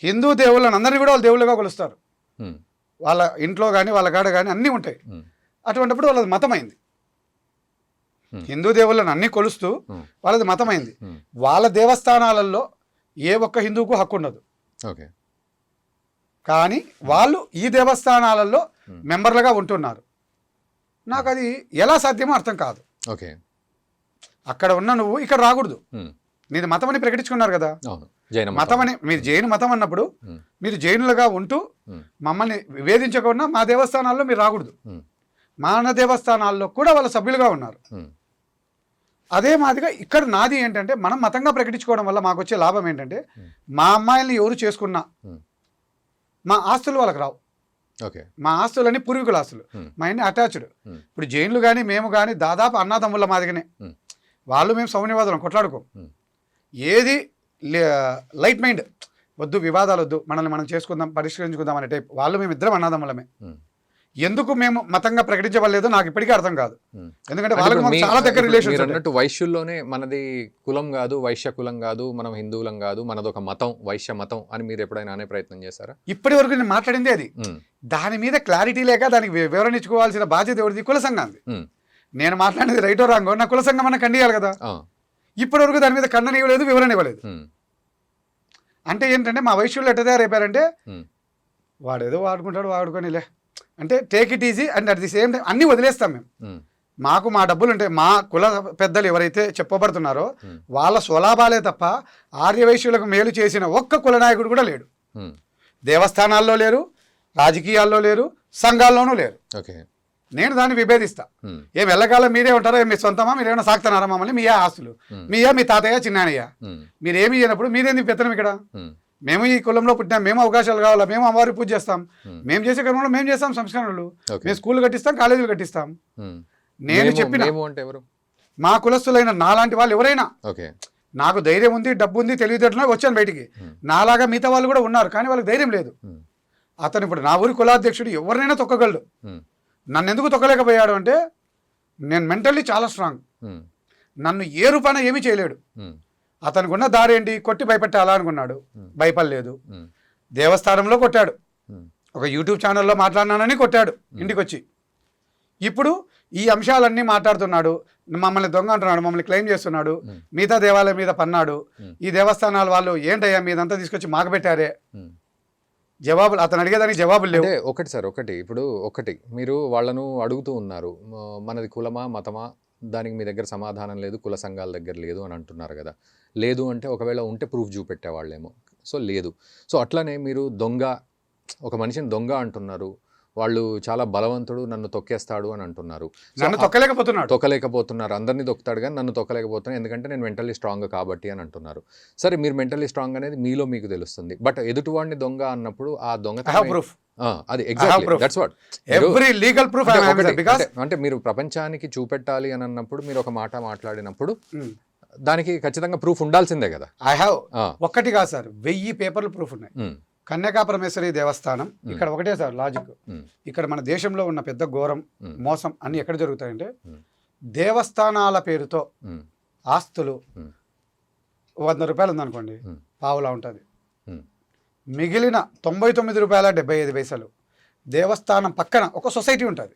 హిందూ దేవుళ్ళని అందరినీ కూడా వాళ్ళు దేవుళ్ళుగా కొలుస్తారు. వాళ్ళ ఇంట్లో కానీ వాళ్ళ కాడ కానీ అన్నీ ఉంటాయి. అటువంటిప్పుడు వాళ్ళది మతమైంది. హిందూ దేవుళ్ళని అన్నీ కొలుస్తూ వాళ్ళది మతమైంది. వాళ్ళ దేవస్థానాలలో ఏ ఒక్క హిందువుకు హక్కు ఉండదు. ఓకే. కానీ వాళ్ళు ఈ దేవస్థానాలలో మెంబర్లుగా ఉంటున్నారు. నాకు అది ఎలా సాధ్యమో అర్థం కాదు. ఓకే. అక్కడ ఉన్న నువ్వు ఇక్కడ రాకూడదు. నీది మతం అని ప్రకటించుకున్నారు కదా. మతం అని మీరు జైను మతం అన్నప్పుడు మీరు జైనులుగా ఉంటూ మమ్మల్ని వివేదించకుండా మా దేవస్థానాల్లో మీరు రాకూడదు. మన దేవస్థానాల్లో కూడా వాళ్ళ సభ్యులుగా ఉన్నారు. అదే మాదిగా ఇక్కడ నాది ఏంటంటే మనం మతంగా ప్రకటించుకోవడం వల్ల మాకు వచ్చే లాభం ఏంటంటే మా అమ్మాయిల్ని ఎవరు చేసుకున్నా మా ఆస్తులు వాళ్ళకి రావు. ఓకే. మా ఆస్తులన్నీ పూర్వీకుల ఆస్తులు, మా అన్ని అటాచ్డ్. ఇప్పుడు జైన్లు కానీ మేము కానీ దాదాపు అన్నాదమ్ముల మాదిగానే. వాళ్ళు మేము సౌమ్యవాదులం, కొట్లాడుకోం. ఏది లైట్ మైండ్, వద్దు వివాదాలు వద్దు, మనల్ని మనం చేసుకుందాం, పరిష్కరించుకుందాం అనే టైప్. వాళ్ళు మేము ఇద్దరం అన్నాదమ్ములమే. ఎందుకు మేము మతంగా ప్రకటించవలేదో నాకు ఇప్పటికీ అర్థం కాదు. ఎందుకంటే వాళ్ళకి మాకు చాలా దగ్గర రిలేషన్. అన్నట్టు వైశ్యుల్లోనే మనది కులం కాదు, వైశ్య కులం కాదు, మనం హిందువులం కాదు, మనది ఒక మతం, వైశ్య మతం అని మీరు ఎప్పుడైనా అనే ప్రయత్నం చేశారా? ఇప్పటి వరకు నేను మాట్లాడింది అది. దాని మీద క్లారిటీ లేక దానికి వివరణ ఇచ్చుకోవాల్సిన బాధ్యత ఎవరిది? కుల సంఘాన్ని. నేను మాట్లాడేది రైటో రాంగో నా కుల సంఘం అన్న ఖండియాలి కదా. ఇప్పటి వరకు దాని మీద ఖండన ఇవ్వలేదు, వివరణ ఇవ్వలేదు. అంటే ఏంటంటే మా వైశ్యులు ఎట్ట తయారైపోయారంటే వాడేదో వాడుకుంటాడు, వాడుకొనిలే అంటే take it easy and at the same time అన్నీ వదిలేస్తాం మేము. మాకు మా డబ్బులు ఉంటాయి. మా కుల పెద్దలు ఎవరైతే చెప్పబడుతున్నారో వాళ్ళ స్వలాభాలే తప్ప ఆర్యవైశ్యులకు మేలు చేసిన ఒక్క కుల నాయకుడు కూడా లేడు. దేవస్థానాల్లో లేరు, రాజకీయాల్లో లేరు, సంఘాల్లోనూ లేరు. నేను దాన్ని విభేదిస్తా. ఏం ఎల్లకాలం మీరే ఉంటారో, మీ సొంతమా, మీరేమైనా సాగుతున్నారా మమ్మల్ని? మీయా ఆస్తులు, మీయా మీ తాతయ్య చిన్నానయ్య, మీరేమి ఇవ్వనప్పుడు మీరేంది పెత్తనం ఇక్కడ? మేము ఈ కులంలో పుట్టినాం, మేము అవకాశాలు కావాలా, మేము అమ్మవారి పూజ చేస్తాం, మేము చేసే క్రమంలో మేము చేస్తాం సంస్కరణలు, మేము స్కూల్ కట్టిస్తాం, కాలేజీలు కట్టిస్తాం. నేను చెప్పిన మా కులస్తులైన నాలాంటి వాళ్ళు ఎవరైనా, నాకు ధైర్యం ఉంది, డబ్బు ఉంది, తెలివితేటలు వచ్చాను బయటికి. నాలాగా మిగతా వాళ్ళు కూడా ఉన్నారు, కానీ వాళ్ళకి ధైర్యం లేదు. అతను ఇప్పుడు నా ఊరి కులాధ్యక్షుడు ఎవరినైనా తొక్కగలడు. నన్ను ఎందుకు తొక్కలేకపోయాడు అంటే నేను మెంటల్లీ చాలా స్ట్రాంగ్. నన్ను ఏ రూపాన ఏమీ చేయలేడు. అతనికి ఉన్న దారి ఏంటి? కొట్టి భయపెట్టాలా అనుకున్నాడు, భయపడలేదు. దేవస్థానంలో కొట్టాడు, ఒక యూట్యూబ్ ఛానల్లో మాట్లాడినానని కొట్టాడు ఇంటికి వచ్చి. ఇప్పుడు ఈ అంశాలన్నీ మాట్లాడుతున్నాడు, మమ్మల్ని దొంగ అంటున్నాడు, మమ్మల్ని క్లెయిమ్ చేస్తున్నాడు, మిగతా దేవాలయం మీద పన్నాడు. ఈ దేవస్థానాల వాళ్ళు ఏంటయ్యా మీదంతా తీసుకొచ్చి మాకు పెట్టారే, జవాబులు అతను అడిగేదానికి జవాబులు లేవు. ఒకటి సార్, ఒకటి మీరు వాళ్ళను అడుగుతూ ఉన్నారు, మనది కులమా మతమా, దానికి మీ దగ్గర సమాధానం లేదు, కుల సంఘాల దగ్గర లేదు అని అంటున్నారు కదా. లేదు అంటే ఒకవేళ ఉంటే ప్రూఫ్ చూపెట్టేవాళ్ళేమో. సో లేదు. సో అట్లానే మీరు దొంగ, ఒక మనిషిని దొంగ అంటున్నారు, వాళ్ళు చాలా బలవంతుడు, నన్ను తొక్కేస్తాడు అని అంటున్నారు. నన్ను తొక్కలేకపోతున్నారు, అందరినీ తొక్కుతాడు కానీ నన్ను తొక్కలేకపోతున్నాను ఎందుకంటే నేను మెంటల్లీ స్ట్రాంగ్ కాబట్టి అని అంటున్నారు. సరే, మీరు మెంటల్లీ స్ట్రాంగ్ అనేది మీలో మీకు తెలుస్తుంది, బట్ ఎదుటివాడిని దొంగ అన్నప్పుడు ఆ దొంగ అది exactly that's what every legal proof. అంటే మీరు ప్రపంచానికి చూపెట్టాలి అని అన్నప్పుడు, మీరు ఒక మాట మాట్లాడినప్పుడు దానికి ఖచ్చితంగా ప్రూఫ్ ఉండాల్సిందే కదా. ఐ హావ్ ఒక్కటి కాదు సార్, 1000 పేపర్లు ప్రూఫ్ ఉన్నాయి. కన్యకా పరమేశ్వరి దేవస్థానం ఇక్కడ ఒకటే సార్ లాజిక్. ఇక్కడ మన దేశంలో ఉన్న పెద్ద ఘోరం, మోసం అన్ని ఎక్కడ జరుగుతాయంటే దేవస్థానాల పేరుతో ఆస్తులు 100 రూపాయలు ఉందనుకోండి, పావులా ఉంటుంది. మిగిలిన 99 రూపాయల 75 పైసలు దేవస్థానం పక్కన ఒక సొసైటీ ఉంటుంది.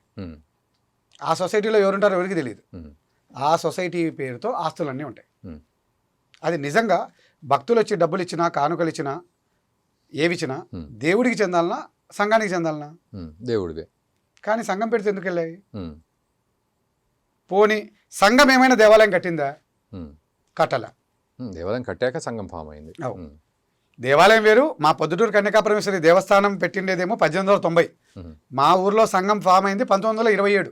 ఆ సొసైటీలో ఎవరుంటారో ఎవరికి తెలియదు. ఆ సొసైటీ పేరుతో ఆస్తులన్నీ ఉంటాయి. అది నిజంగా భక్తులు వచ్చి డబ్బులు ఇచ్చినా, కానుకలు ఇచ్చినా, ఏవిచ్చినా దేవుడికి చెందాలనా, సంఘానికి చెందాలనా? దేవుడిదే. కానీ సంఘం పెడితే ఎందుకు వెళ్ళాయి? పోనీ సంఘం ఏమైనా దేవాలయం కట్టిందా? కట్టలా. దేవాలయం కట్టాక సంఘం ఫామ్ అయింది. దేవాలయం వేరు. మా పొద్దుటూరు కన్యకా పరమేశ్వరి దేవస్థానం పెట్టిండేదేమో 1890. మా ఊర్లో సంఘం ఫామ్ అయింది 1927.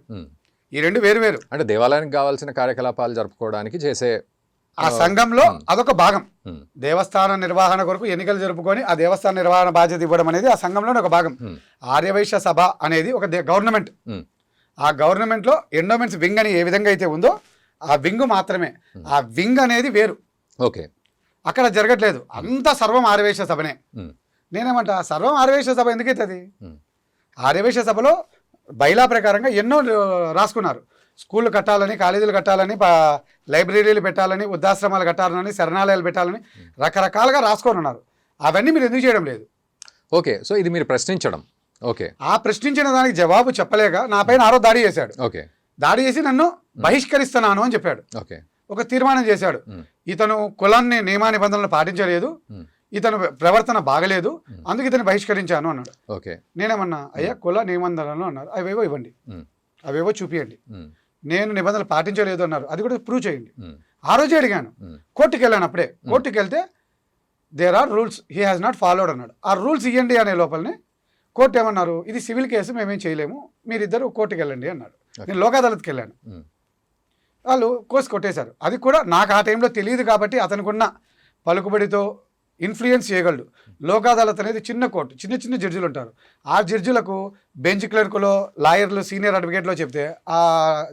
ఈ రెండు వేరు వేరు. అంటే దేవాలయానికి కావాల్సిన కార్యకలాపాలు జరుపుకోవడానికి చేసే ఆ సంఘంలో అదొక భాగం. దేవస్థాన నిర్వహణ కొరకు ఎన్నికలు జరుపుకొని ఆ దేవస్థాన నిర్వహణ బాధ్యత ఇవ్వడం అనేది ఆ సంఘంలోనే ఒక భాగం. ఆర్యవైశ్య సభ అనేది ఒక గవర్నమెంట్. ఆ గవర్నమెంట్లో ఎండోమెంట్స్ వింగ్ అని ఏ విధంగా అయితే ఉందో ఆ వింగ్ మాత్రమే. ఆ వింగ్ అనేది వేరు. ఓకే. అక్కడ జరగట్లేదు, అంతా సర్వం ఆర్యవైశ్య సభనే. నేనేమంటా సర్వం ఆర్యవేశ సభ ఎందుకైతుంది? ఉమ్, ఆర్యవేశ సభలో బైలా ప్రకారంగా ఎన్నో రాసుకున్నారు. స్కూళ్ళు కట్టాలని, కాలేజీలు కట్టాలని, లైబ్రరీలు పెట్టాలని, వృద్ధాశ్రమాలు కట్టాలని, శరణాలయాలు పెట్టాలని రకరకాలుగా రాసుకొని ఉన్నారు. అవన్నీ మీరు ఎందుకు చేయడం లేదు? ఓకే, సో ఇది మీరు ప్రశ్నించడం. ఓకే, ఆ ప్రశ్నించిన దానికి జవాబు చెప్పలేక నా పైన ఆరో దాడి చేశాడు. ఓకే, దాడి చేసి నన్ను బహిష్కరిస్తున్నాను అని చెప్పాడు. ఓకే, ఒక తీర్మానం చేశాడు. ఇతను కులాన్ని నియమ నిబంధనలు పాటించలేదు, ఇతను ప్రవర్తన బాగలేదు, అందుకు ఇతను బహిష్కరించాను అన్నాడు. ఓకే, నేనేమన్నా అయ్యా కుల నిబంధనలు అన్నారు, అవేవో ఇవ్వండి, అవేవో చూపియండి. నేను నిబంధనలు పాటించలేదు అన్నారు, అది కూడా ప్రూవ్ చేయండి. ఆ రోజే అడిగాను. కోర్టుకి వెళ్ళాను. అప్పుడే కోర్టుకి వెళ్తే there are rules he has not followed అన్నాడు. ఆ రూల్స్ ఇవ్వండి అనే లోపలనే కోర్టు ఏమన్నారు, ఇది సివిల్ కేసు, మేమేం చేయలేము, మీరిద్దరు కోర్టుకి వెళ్ళండి అన్నాడు. నేను లోక్ అదాలత్కి వెళ్ళాను. వాళ్ళు కోర్సు కొట్టేశారు. అది కూడా నాకు ఆ టైంలో తెలియదు కాబట్టి అతనుకున్న పలుకుబడితో ఇన్ఫ్లుయెన్స్ చేయగలడు. లోక్ అదాలత్ అనేది చిన్న కోర్టు, చిన్న చిన్న జడ్జిలు ఉంటారు. ఆ జడ్జిలకు బెంచ్ క్లర్కులో, లాయర్లు, సీనియర్ అడ్వకేట్లో చెప్తే ఆ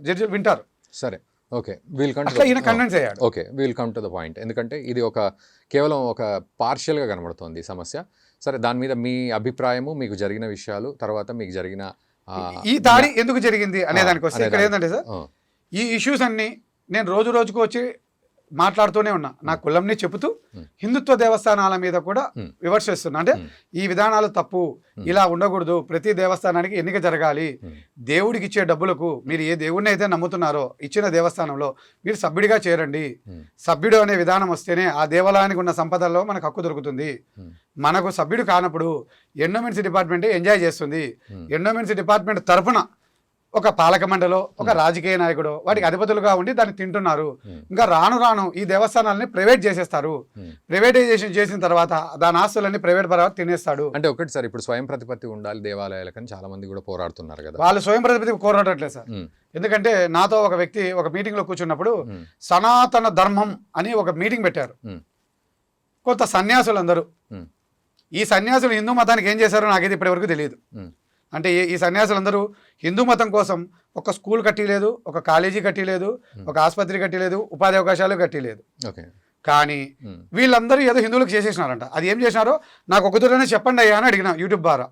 జడ్జిలు వింటారు. సరే, ఓకే, వీల్ కమ్ అట్లా ఈయన కన్విన్స్ అయ్యాడు. Okay, we'll come to the point. ఎందుకంటే ఇది కేవలం ఒక పార్షియల్గా కనబడుతోంది ఈ సమస్య. సరే, దాని మీద మీ అభిప్రాయము, మీకు జరిగిన విషయాలు, తర్వాత మీకు జరిగిన ఈ దాడి ఎందుకు జరిగింది అనే దానికి వస్తే ఇక్కడ ఏంటంటే సార్, ఈ ఇష్యూస్ అన్ని నేను రోజు రోజుకు వచ్చి మాట్లాడుతూనే ఉన్నా. నా కులంని చెబుతూ హిందుత్వ దేవస్థానాల మీద కూడా విమర్శిస్తున్నా. అంటే ఈ విధానాలు తప్పు, ఇలా ఉండకూడదు, ప్రతి దేవస్థానానికి ఎన్నిక జరగాలి, దేవుడికి ఇచ్చే డబ్బులకు మీరు ఏ దేవుడిని అయితే నమ్ముతున్నారో ఇచ్చిన దేవస్థానంలో మీరు సభ్యుడిగా చేరండి. సభ్యుడు అనే విధానం వస్తేనే ఆ దేవాలయానికి ఉన్న సంపదల్లో మనకు హక్కు దొరుకుతుంది. మనకు సభ్యుడు కానప్పుడు ఎండోమెంట్స్ డిపార్ట్మెంటే ఎంజాయ్ చేస్తుంది. ఎండోమెంట్స్ డిపార్ట్మెంట్ తరఫున ఒక పాలక మండలో, ఒక రాజకీయ నాయకుడు వాటికి అధిపతులుగా ఉండి దాన్ని తింటున్నారు. ఇంకా రాను రాను ఈ దేవస్థానాలని ప్రైవేట్ చేసేస్తారు. ప్రైవేటైజేషన్ చేసిన తర్వాత దాని ఆస్తులన్నీ ప్రైవేట్ పరంగా తినేస్తాడు. అంటే ఒకటి సార్, ఇప్పుడు స్వయం ప్రతిపత్తి ఉండాలి దేవాలయాలకని చాలా మంది కూడా పోరాడుతున్నారు కదా. వాళ్ళు స్వయం ప్రతిపత్తి కోరట్లేదు సార్. ఎందుకంటే నాతో ఒక వ్యక్తి ఒక మీటింగ్ లో కూర్చున్నప్పుడు సనాతన ధర్మం అని ఒక మీటింగ్ పెట్టారు. కొంత సన్యాసులందరూ, ఈ సన్యాసులు హిందూ మతానికి ఏం చేశారో నాకైతే ఇప్పటివరకు తెలియదు. అంటే ఈ సన్యాసులందరూ హిందూ మతం కోసం ఒక స్కూల్ కట్టిలేదు, ఒక కాలేజీ కట్టిలేదు, ఒక ఆసుపత్రి కట్టిలేదు, ఉపాధి అవకాశాలు కట్టిలేదు. కానీ వీళ్ళందరూ ఏదో హిందువులకు చేసేసినారంట. అది ఏం చేసినారో నాకు ఒకరితోనే చెప్పండి అయ్యా అని అడిగిన యూట్యూబ్ ద్వారా.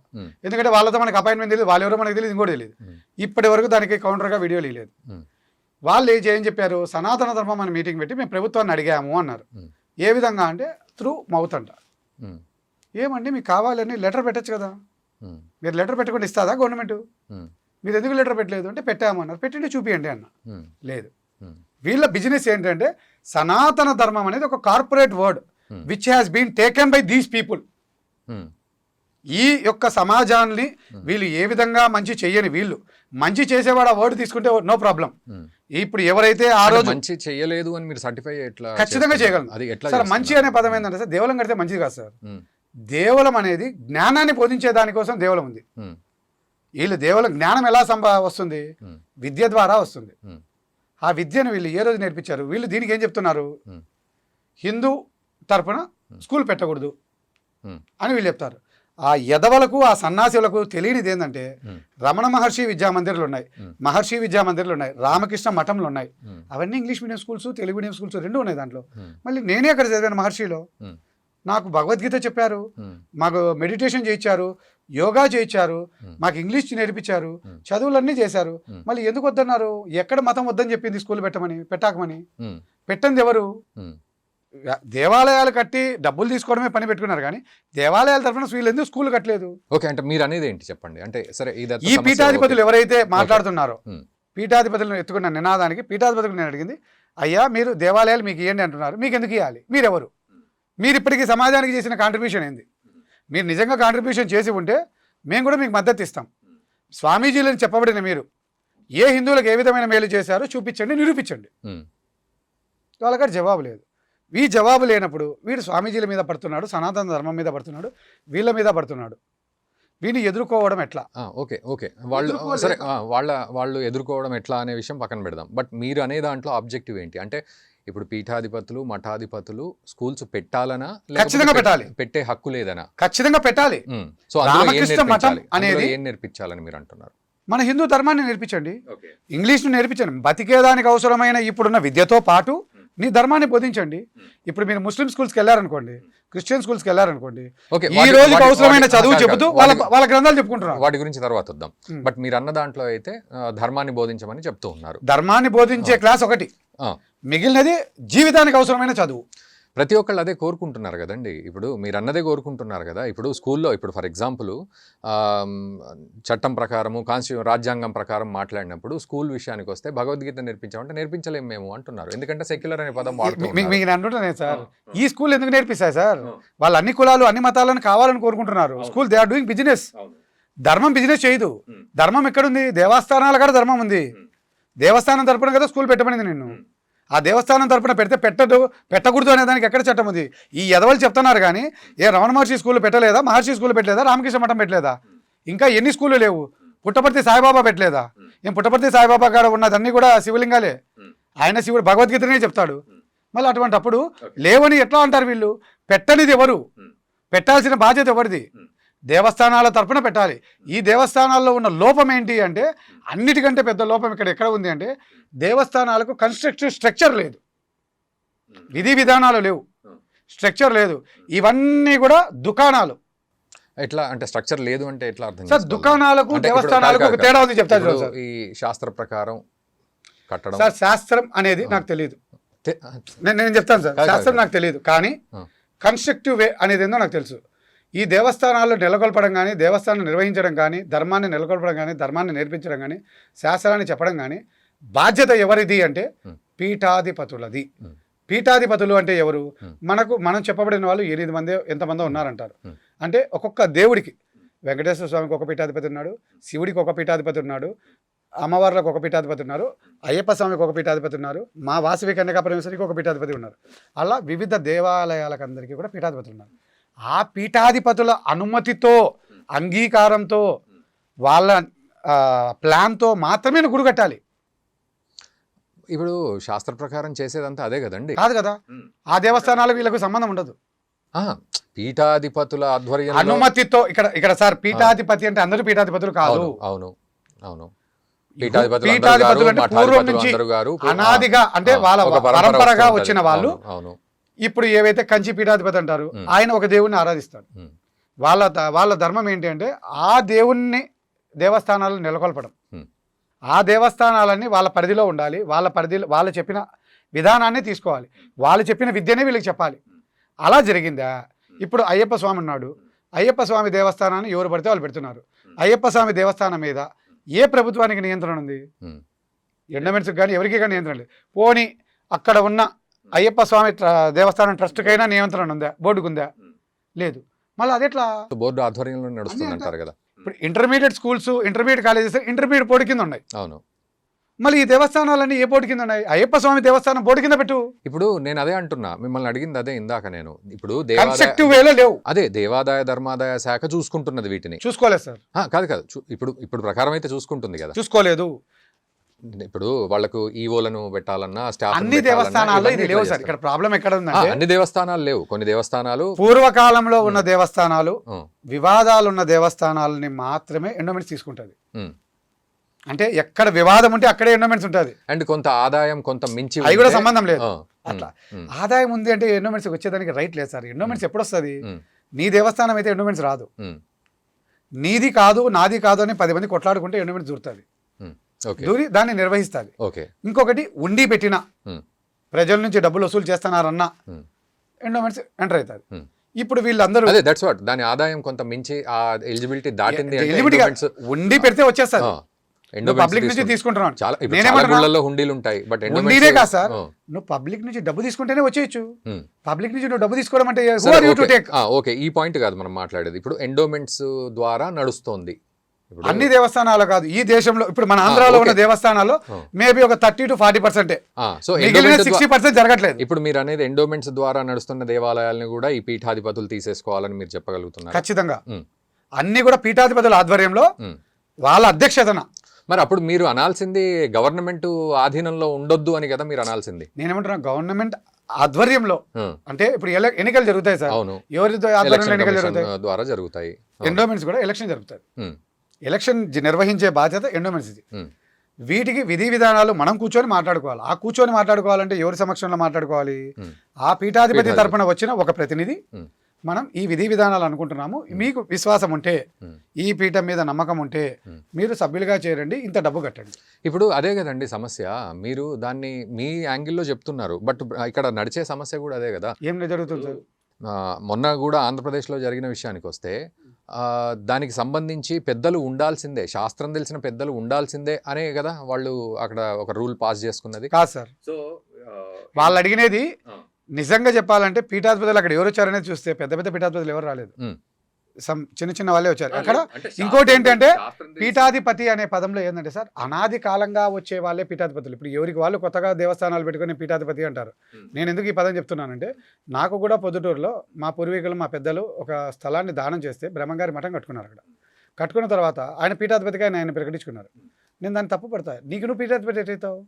ఎందుకంటే వాళ్ళతో మనకి అపాయింట్మెంట్ తెలియదు, వాళ్ళు ఎవరో మనకి తెలియదు, ఇంకోటి తెలియదు. ఇప్పటి వరకు దానికి కౌంటర్గా వీడియో లేదు. వాళ్ళు ఏం చెప్పారు, సనాతన ధర్మం అని మీటింగ్ పెట్టి మేము ప్రభుత్వాన్ని అడిగాము అన్నారు. ఏ విధంగా అంటే త్రూ మౌత్ అంట. ఏమండి మీకు కావాలని లెటర్ పెట్టచ్చు కదా, మీరు లెటర్ పెట్టకుండా ఇస్తుందా గవర్నమెంట్? మీరు ఎందుకు లెటర్ పెట్టలేదు అంటే పెట్టాము అన్నారు. పెట్టండి చూపియండి అన్న. లేదు. వీళ్ళ బిజినెస్ ఏంటంటే సనాతన ధర్మం అనేది ఒక corporate word which has been taken by these people. ఈ యొక్క సమాజాన్ని వీళ్ళు ఏ విధంగా మంచి చెయ్యని వీళ్ళు మంచి చేసేవాడు ఆ వర్డ్ తీసుకుంటే నో ప్రాబ్లం. ఇప్పుడు ఎవరైతే ఆ రోజు మంచి చేయలేదు అని మీరు సర్టిఫై ఎట్లా? ఖచ్చితంగా చేయగలను సార్. మంచి అనే పదం ఏంటంటే సార్, దేవలం కడితే మంచిది కాదు సార్. దేవలం అనేది జ్ఞానాన్ని బోధించే దానికోసం దేవలం ఉంది. వీళ్ళు దేవలం జ్ఞానం ఎలా వస్తుంది? విద్య ద్వారా వస్తుంది. ఆ విద్యను వీళ్ళు ఏ రోజు నేర్పించారు? వీళ్ళు దీనికి ఏం చెప్తున్నారు, హిందూ తరపున స్కూల్ పెట్టకూడదు అని వీళ్ళు చెప్తారు. ఆ యదవలకు, ఆ సన్యాసులకు తెలియనిది ఏంటంటే రమణ మహర్షి విద్యామందిర్లు ఉన్నాయి, మహర్షి విద్యామందిర్లు ఉన్నాయి, రామకృష్ణ మఠంలు ఉన్నాయి. అవన్నీ English medium schools, Telugu medium schools రెండు ఉన్నాయి దాంట్లో. మళ్ళీ నేనే అక్కడ చదివాను మహర్షిలో. నాకు భగవద్గీత చెప్పారు, మాకు మెడిటేషన్ చేయించారు, యోగా చేయించారు, మాకు ఇంగ్లీష్ నేర్పించారు, చదువులన్నీ చేశారు. మళ్ళీ ఎందుకు వద్దన్నారు? ఎక్కడ మతం వద్దని చెప్పింది స్కూల్ పెట్టాకమని? పెట్టంది ఎవరు? దేవాలయాలు కట్టి డబ్బులు తీసుకోవడమే పని పెట్టుకున్నారు. కానీ దేవాలయాల తరఫున వీళ్ళు ఎందుకు స్కూల్ కట్టలేదు? ఓకే, అంటే మీరు అనేది ఏంటి చెప్పండి. అంటే సరే, ఈ పీఠాధిపతులు ఎవరైతే మాట్లాడుతున్నారో, పీఠాధిపతులను ఎత్తుకున్న నినాదానికి పీఠాధిపతులు నేను అడిగింది, అయ్యా మీరు దేవాలయాలు మీకు ఇవ్వండి అంటున్నారు, మీకు ఎందుకు ఇవ్వాలి? మీరెవరు? మీరు ఇప్పటికీ సమాజానికి చేసిన కాంట్రిబ్యూషన్ ఏంది? మీరు నిజంగా కాంట్రిబ్యూషన్ చేసి ఉంటే మేము కూడా మీకు మద్దతు ఇస్తాం. స్వామీజీలని చెప్పబడిన మీరు ఏ హిందువులకు ఏ విధమైన మేలు చేశారో చూపించండి, నిరూపించండి. వాళ్ళకి జవాబు లేదు. ఈ జవాబు లేనప్పుడు వీడు స్వామీజీల మీద పడుతున్నాడు, సనాతన ధర్మం మీద పడుతున్నాడు, వీళ్ళ మీద పడుతున్నాడు. వీడిని ఎదుర్కోవడం ఎట్లా? ఓకే, వాళ్ళు సరే, వాళ్ళు ఎదుర్కోవడం ఎట్లా అనే విషయం పక్కన పెడదాం. బట్ మీరు అనే దాంట్లో ఆబ్జెక్టివ్ ఏంటి అంటే, ఇప్పుడు పీఠాధిపతులు, మఠాధిపతులు స్కూల్స్ పెట్టాలనా? ఖచ్చితంగా పెట్టాలి. పెట్టే హక్కు లేదనా? ఖచ్చితంగా పెట్టాలి. సో రామకృష్ణ మఠం అనేది ఏం నేర్పించాలని మీరు అంటున్నారు? మన హిందూ ధర్మాన్ని నేర్పించండి, ఇంగ్లీష్ను నేర్పించండి. బతికేదానికి అవసరమైన ఇప్పుడున్న విద్యతో పాటు నీ ధర్మాన్ని బోధించండి. ఇప్పుడు మీరు ముస్లిం స్కూల్స్కి వెళ్ళారనుకోండి, క్రిస్టియన్ స్కూల్స్కి వెళ్ళారనుకోండి, ఓకే, ఈ రోజుకి అవసరమైన చదువు చెబుతూ వాళ్ళ గ్రంథాలు చెప్పుకుంటున్నారు. వాటి గురించి తర్వాత వద్దాం. బట్ మీరు అన్న దాంట్లో అయితే ధర్మాన్ని బోధించమని చెప్తూ ఉన్నారు. ధర్మాన్ని బోధించే క్లాస్ ఒకటి, మిగిలినది జీవితానికి అవసరమైన చదువు. ప్రతి ఒక్కళ్ళు అదే కోరుకుంటున్నారు కదండి. ఇప్పుడు మీరు అన్నదే కోరుకుంటున్నారు కదా. ఇప్పుడు స్కూల్లో ఇప్పుడు ఫర్ ఎగ్జాంపుల్ చట్టం ప్రకారము రాజ్యాంగం ప్రకారం మాట్లాడినప్పుడు స్కూల్ విషయానికి వస్తే భగవద్గీత నేర్పించామంటే నేర్పించలేము మేము అంటున్నారు. ఎందుకంటే సెక్యులర్ అనే పదం వాడుతున్నారు. మీకు అంటుంటానే సార్, ఈ స్కూల్ ఎందుకు నేర్పిస్తాయి సార్? వాళ్ళు అన్ని కులాలు అన్ని మతాలను కావాలని కోరుకుంటున్నారు. School they are doing business. ధర్మం బిజినెస్ చేయదు. ధర్మం ఎక్కడుంది? దేవస్థానాల కూడా ధర్మం ఉంది. దేవస్థానం తరపున కదా స్కూల్ పెట్టమనింది నిన్ను. ఆ దేవస్థానం తరపున పెడితే పెట్టకూడదు అనే దానికి ఎక్కడ చట్టం ఉంది? ఈ ఎదవలు చెప్తున్నారు కానీ రమణ మహర్షి స్కూల్లో పెట్టలేదా? మహర్షి స్కూల్లో పెట్టలేదా? రామకృష్ణ మఠం పెట్టలేదా? ఇంకా ఎన్ని స్కూళ్ళు లేవు? పుట్టపర్తి సాయిబాబా పెట్టలేదా? పుట్టపర్తి సాయిబాబా కాడ ఉన్నదన్నీ కూడా శివలింగాలే. ఆయన శివుడు భగవద్గీతనే చెప్తాడు. మళ్ళీ అటువంటి అప్పుడు లేవని ఎట్లా అంటారు వీళ్ళు? పెట్టనిది ఎవరు? పెట్టాల్సిన బాధ్యత ఎవరిది? దేవస్థానాల తరపున పెట్టాలి. ఈ దేవస్థానాల్లో ఉన్న లోపం ఏంటి అంటే, అన్నిటికంటే పెద్ద లోపం ఎక్కడ ఉంది అంటే, దేవస్థానాలకు కన్స్ట్రక్టివ్ స్ట్రక్చర్ లేదు, విధి విధానాలు లేవు, స్ట్రక్చర్ లేదు. ఇవన్నీ కూడా దుకాణాలు. ఎట్లా అంటే స్ట్రక్చర్ లేదు అంటే ఎట్లా అర్థం సార్? దుకాణాలకు దేవస్థానాలకు ఒక తేడా ఉంది, చెప్తాను సార్. ఈ శాస్త్ర ప్రకారం కట్టడం సార్, శాస్త్రం అనేది నాకు తెలియదు. నేను చెప్తాను సార్, శాస్త్రం నాకు తెలియదు, కానీ కన్స్ట్రక్టివ్ వే అనేది ఏందో నాకు తెలుసు. ఈ దేవస్థానాల్లో నెలకొల్పడం కానీ, దేవస్థానం నిర్వహించడం కానీ, ధర్మాన్ని నెలకొల్పడం కానీ, ధర్మాన్ని నేర్పించడం కానీ, శాస్త్రాన్ని చెప్పడం కానీ బాధ్యత ఎవరిది అంటే పీఠాధిపతులది. పీఠాధిపతులు అంటే ఎవరు? మనం చెప్పబడిన వాళ్ళు 8 మంది ఎంతమందో ఉన్నారంటారు. అంటే ఒక్కొక్క దేవుడికి, వెంకటేశ్వర స్వామికి ఒక పీఠాధిపతి ఉన్నాడు, శివుడికి ఒక పీఠాధిపతి ఉన్నాడు, అమ్మవార్లకు ఒక పీఠాధిపతి ఉన్నారు, అయ్యప్ప స్వామికి ఒక పీఠాధిపతి ఉన్నారు, మా వాసవి కన్యకా పరమేశ్వరికి ఒక పీఠాధిపతి ఉన్నారు. అలా వివిధ దేవాలయాలకు అందరికీ కూడా పీఠాధిపతులు ఉన్నారు. ఆ పీఠాధిపతుల అనుమతితో, అంగీకారంతో, వాళ్ళ ప్లాన్తో మాత్రమే గుడి కట్టాలి. ఇప్పుడు శాస్త్ర ప్రకారం చేసేదంతా అదే కదండి. కాదు కదా, ఆ దేవస్థానాలకు వీళ్ళకు సంబంధం ఉండదు. పీఠాధిపతుల ఆధ్వర్యం అనుమతితో. ఇక్కడ సార్, పీఠాధిపతి అంటే అందరూ పీఠాధిపతులు కాదు. అవును. పీఠాధిపతులు అంటే పూర్వం నుంచి అనాదిగా, అంటే వాళ్ళ పరంపరగా వచ్చిన వాళ్ళు. ఇప్పుడు ఏవైతే కంచి పీఠాధిపతి అంటారు, ఆయన ఒక దేవుణ్ణి ఆరాధిస్తాడు. వాళ్ళ ధర్మం ఏంటి అంటే, ఆ దేవుణ్ణి దేవస్థానాలు నెలకొల్పడం. ఆ దేవస్థానాలన్నీ వాళ్ళ పరిధిలో ఉండాలి. వాళ్ళు చెప్పిన విధానాన్ని తీసుకోవాలి. వాళ్ళు చెప్పిన విద్యనే వీళ్ళకి చెప్పాలి. అలా జరిగిందా? ఇప్పుడు అయ్యప్ప స్వామి ఉన్నాడు. అయ్యప్ప స్వామి దేవస్థానాన్ని ఎవరు పడితే వాళ్ళు పెడుతున్నారు. అయ్యప్ప స్వామి దేవస్థానం మీద ఏ ప్రభుత్వానికి నియంత్రణ ఉంది? ఎండోమెంట్స్కి కానీ ఎవరికి కానీ నియంత్రణ లేదు. పోనీ అక్కడ ఉన్న అయ్యప్ప స్వామి దేవస్థానం ట్రస్ట్కైనా నియంత్రణ ఉందా? బోర్డుకు ఉందా? లేదు. మళ్ళీ అదెట్లా? బోర్డు ఆధ్వర్యంలో నడుస్తుందంటారు కదా. ఇప్పుడు intermediate schools, intermediate colleges intermediate board కింద ఉన్నాయి. అవును. మళ్ళీ ఈ దేవస్థానాలన్నీ ఏ బోర్డు కింద ఉన్నాయి? అయ్యప్ప స్వామి దేవస్థానం బోర్డు కింద పెట్టు. ఇప్పుడు నేను అదే అంటున్నా, మిమ్మల్ని అడిగింది అదే ఇందాక. నేను ఇప్పుడు కన్స్ట్రక్టివ్ వేలో లేవు. అదే దేవాదాయ ధర్మాదాయ శాఖ చూసుకుంటున్నది వీటిని. చూసుకోలేదు సార్. కాదు ఇప్పుడు ప్రకారం అయితే చూసుకుంటుంది కదా. చూసుకోలేదు. ఇప్పుడు వాళ్ళకు ఈవోలను పెట్టాలన్నా స్టాఫ్ అన్ని దేవస్థానాల్లో ఇది లేవు సార్. ఇక్కడ ప్రాబ్లం ఎక్కడ ఉందంటే, అన్ని దేవస్థానాలు లేవు. కొన్ని దేవస్థానాలు పూర్వకాలంలో ఉన్న దేవస్థానాలు, వివాదాలు ఉన్న దేవస్థానాలని మాత్రమే ఎండోమెంట్స్ తీసుకుంటది. అంటే ఎక్కడ వివాదం ఉంటే అక్కడే ఎండోమెంట్స్ ఉంటుంది. అండ్ కొంత ఆదాయం కొంత మించి అవి కూడా సంబంధం లేదు. అట్లా ఆదాయం ఉంది అంటే ఎండోమెంట్స్ వచ్చేదానికి రైట్ లేదు సార్. ఎండోమెంట్స్ ఎప్పుడు వస్తుంది? నీ దేవస్థానం అయితే ఎండోమెంట్స్ రాదు. నీది కాదు నాది కాదు అని 10 మంది కొట్లాడుకుంటే ఎండోమెంట్స్ దూరుతుంది. దూరి దాన్ని నిర్వహిస్తుంది. ఇంకొకటి ఉండి పెట్టిన ప్రజల నుంచి డబ్బులు వసూలు చేస్తున్నారన్న ఎండోమెంట్స్ ఎంటర్ అవుతుంది. ఇప్పుడు వీళ్ళందరూ దాని ఆదాయం కొంత మించి ఆ ఎలిజిబిలిటీ దాటింది. ఉండి పెడితే వచ్చేస్తారు. పబ్లిక్ నుంచి తీసుకుంటున్నాను. ఉండినే కాదు సార్, నువ్వు పబ్లిక్ నుంచి డబ్బు తీసుకుంటేనే వచ్చేయచ్చు. పబ్లిక్ నుంచి నువ్వు డబ్బు తీసుకోవడం అంటే ఓకే, ఈ పాయింట్ కాదు మనం మాట్లాడేది. ఇప్పుడు ఎండోమెంట్స్ ద్వారా నడుస్తోంది అన్ని దేవస్థానాలు కాదు ఈ దేశంలో. ఇప్పుడు మన ఆంధ్రాలో ఉన్న దేవస్థానాల్లో మేబీ ఒక 30 to 40%. సో 60% జరగట్లేదు. ఇప్పుడు మీరు అనేది ఎండోమెంట్స్ ద్వారా నడుస్తున్న దేవాలయాలను కూడా ఈ పీఠాధిపతులు తీసేసుకోవాలని మీరు చెప్పగలుగుతున్నారు? ఖచ్చితంగా. అన్ని కూడా పీఠాధిపతుల ఆధ్వర్యంలో, వాళ్ళ అధ్యక్షతన. మరి అప్పుడు మీరు అనాల్సింది గవర్నమెంట్ ఆధీనంలో ఉండొద్దు అని కదా మీరు అనాల్సింది. నేనేమంటున్నా, గవర్నమెంట్ ఆధ్వర్యంలో. అంటే ఇప్పుడు ఎన్నికలు జరుగుతాయి సార్. అవును. ఎవరితో ఆధ్వర్యంలో ఎన్నికలు జరుగుతాయి? ద్వారా జరుగుతాయి. ఎండోమెంట్స్ కూడా ఎలక్షన్ జరుగుతాయి. ఎలక్షన్ నిర్వహించే బాధ్యత ఎండోమెంట్స్ ఇది. వీటికి విధి విధానాలు మనం కూర్చొని మాట్లాడుకోవాలి. ఆ కూర్చొని మాట్లాడుకోవాలంటే ఎవరి సమక్షంలో మాట్లాడుకోవాలి? ఆ పీఠాధిపతి తరపున వచ్చిన ఒక ప్రతినిధి మనం ఈ విధి విధానాలు అనుకుంటున్నాము, మీకు విశ్వాసం ఉంటే, ఈ పీఠం మీద నమ్మకం ఉంటే మీరు సభ్యులుగా చేరండి, ఇంత డబ్బు కట్టండి. ఇప్పుడు అదే కదండి సమస్య. మీరు దాన్ని మీ యాంగిల్లో చెప్తున్నారు, బట్ ఇక్కడ నడిచే సమస్య కూడా అదే కదా. ఏం జరుగుతుంది సార్? మొన్న కూడా ఆంధ్రప్రదేశ్లో జరిగిన విషయానికి వస్తే దానికి సంబంధించి పెద్దలు ఉండాల్సిందే, శాస్త్రం తెలిసిన పెద్దలు ఉండాల్సిందే అనే కదా వాళ్ళు అక్కడ ఒక రూల్ పాస్ చేసుకున్నది. కాదు సార్, సో వాళ్ళు అడిగినది నిజంగా చెప్పాలంటే పీఠాధిపతులు అక్కడ ఎవరు వచ్చారనేది చూస్తే పెద్ద పెద్ద పీఠాధిపతులు ఎవరు రాలేదు, చిన్న చిన్న వాళ్ళే వచ్చారు అక్కడ. ఇంకోటి ఏంటంటే పీఠాధిపతి అనే పదంలో ఏంటంటే సార్, అనాది కాలంగా వచ్చే వాళ్ళే పీఠాధిపతులు. ఇప్పుడు ఎవరికి వాళ్ళు కొత్తగా దేవస్థానాలు పెట్టుకుని పీఠాధిపతి అంటారు. నేను ఎందుకు ఈ పదం చెప్తున్నానంటే, నాకు కూడా పొద్దుటూరులో మా పూర్వీకులు మా పెద్దలు ఒక స్థలాన్ని దానం చేస్తే బ్రహ్మంగారి మఠం కట్టుకున్నారు. అక్కడ కట్టుకున్న తర్వాత ఆయన పీఠాధిపతిగా ఆయన ప్రకటించుకున్నారు. నేను దాన్ని తప్పు పడతా, నీకు నువ్వు పీఠాధిపతి ఎట్లయితావు?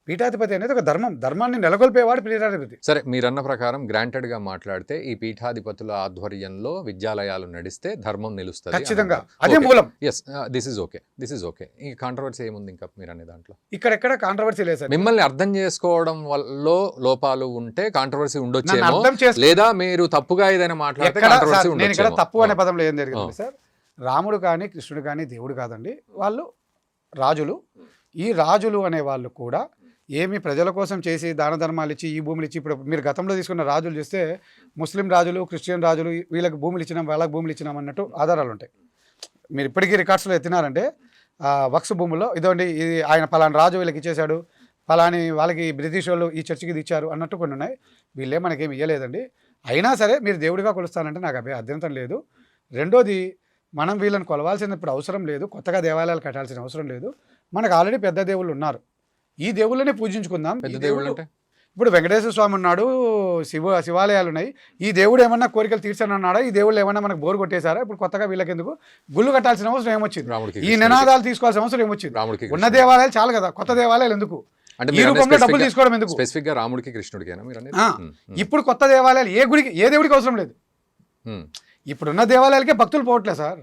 పీఠాధిపతి అనేది ఒక ధర్మం, ధర్మాన్ని నెలకొల్పేవాడు పీఠాధిపతి. సరే, మీరన్న ప్రకారం గ్రాంటెడ్ గా మాట్లాడితే ఈ పీఠాధిపతుల ఆధ్వర్యంలో విద్యాలయాలు నడిస్తే ధర్మం నిలుస్తుంది ఖచ్చితంగా, అదే మూలం. Yes, this is okay. ఈ కాంట్రవర్సీ ఏముంది ఇంకా మీరు అనే దాంట్లో? ఇక్కడ కాంట్రవర్సీ లేదు సార్. మిమ్మల్ని అర్థం చేసుకోవడం వల్ల లోపాలు ఉంటే కాంట్రవర్సీ ఉండొచ్చేమో, లేదా మీరు తప్పుగా ఏదైనా మాట్లాడితే కాంట్రవర్సీ ఉండొచ్చు. నేను ఇక్కడ తప్పు అనే పదంలో ఏం జరిగింది సార్, రాముడు కానీ కృష్ణుడు కానీ దేవుడు కాదండి, వాళ్ళు రాజులు. ఈ రాజులు అనే వాళ్ళు కూడా ఏమి ప్రజల కోసం చేసి దాన ధర్మాలు ఇచ్చి, ఈ భూములు ఇచ్చి, ఇప్పుడు మీరు గతంలో తీసుకున్న రాజులు చూస్తే ముస్లిం రాజులు, క్రిస్టియన్ రాజులు, వీళ్ళకి భూములు ఇచ్చినాం, వాళ్ళకి భూములు ఇచ్చినాం అన్నట్టు ఆధారాలు ఉంటాయి. మీరు ఇప్పటికీ రికార్డ్స్లో ఎత్తినారంటే వక్స్ భూముల్లో ఇదోండి, ఇది ఆయన పలానా రాజు వీళ్ళకి ఇచ్చేశాడు, పలాని వాళ్ళకి బ్రిటిష్ వాళ్ళు ఈ చర్చికి ఇది ఇచ్చారు అన్నట్టు కొన్ని ఉన్నాయి. వీళ్ళే మనకేమి ఇవ్వలేదండి. అయినా సరే మీరు దేవుడిగా కొలుస్తానంటే నాకు అభ్యంతరం లేదు. రెండోది, మనం వీళ్ళని కొలవాల్సిన ఇప్పుడు అవసరం లేదు, కొత్తగా దేవాలయాలు కట్టాల్సిన అవసరం లేదు. మనకు ఆల్రెడీ పెద్ద దేవుళ్ళు ఉన్నారు, ఈ దేవుళ్ళని పూజించుకుందాం. పెద్ద దేవుళ్ళు ఇప్పుడు వెంకటేశ్వర స్వామి ఉన్నాడు, శివాలయాలు ఉన్నాయి. ఈ దేవుడు ఏమన్నా కోరికలు తీర్చనన్నాడా? ఈ దేవుళ్ళు ఏమన్నా మనకు బోరు కొట్టేశారా? ఇప్పుడు కొత్తగా వీళ్ళకి ఎందుకు గుళ్ళు కట్టాల్సిన అవసరం ఏమొచ్చింది? ఈ నినాదాలు తీసుకోవాల్సిన అవసరం ఏమొచ్చింది? ఉన్న దేవాలయాలు చాలు కదా, కొత్త దేవాలయాలు ఎందుకు? ఈ రూపంలో డబ్బులు తీసుకోవడం ఎందుకు? స్పెసిఫిక్ గా రాముడికి కృష్ణుడికేనా మీరు అనేది? ఇప్పుడు కొత్త దేవాలయాలు ఏ గుడికి, ఏ దేవుడికి అవసరం లేదు. ఇప్పుడున్న దేవాలయాలకే భక్తులు పోవట్లే సార్.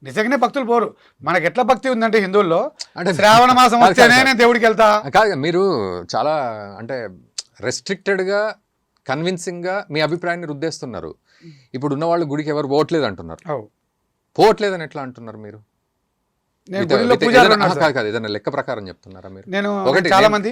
నిజంగానే భక్తులు పోరు. మనకి ఎట్లా భక్తి ఉందంటే హిందువుల్లో, అంటే శ్రావణ మాసం వస్తేనే నేను దేవుడికి వెళ్తా కాదు. మీరు చాలా అంటే రెస్ట్రిక్టెడ్ గా, కన్విన్సింగ్ గా మీ అభిప్రాయాన్ని రుద్దేస్తున్నారు. ఇప్పుడు ఉన్న వాళ్ళు గుడికి ఎవరు పోవట్లేదు అంటున్నారు. పోవట్లేదని ఎట్లా అంటున్నారు మీరు? ఏదైనా లెక్క ప్రకారం చెప్తున్నారా మీరు? ఒకటి, చాలా మంది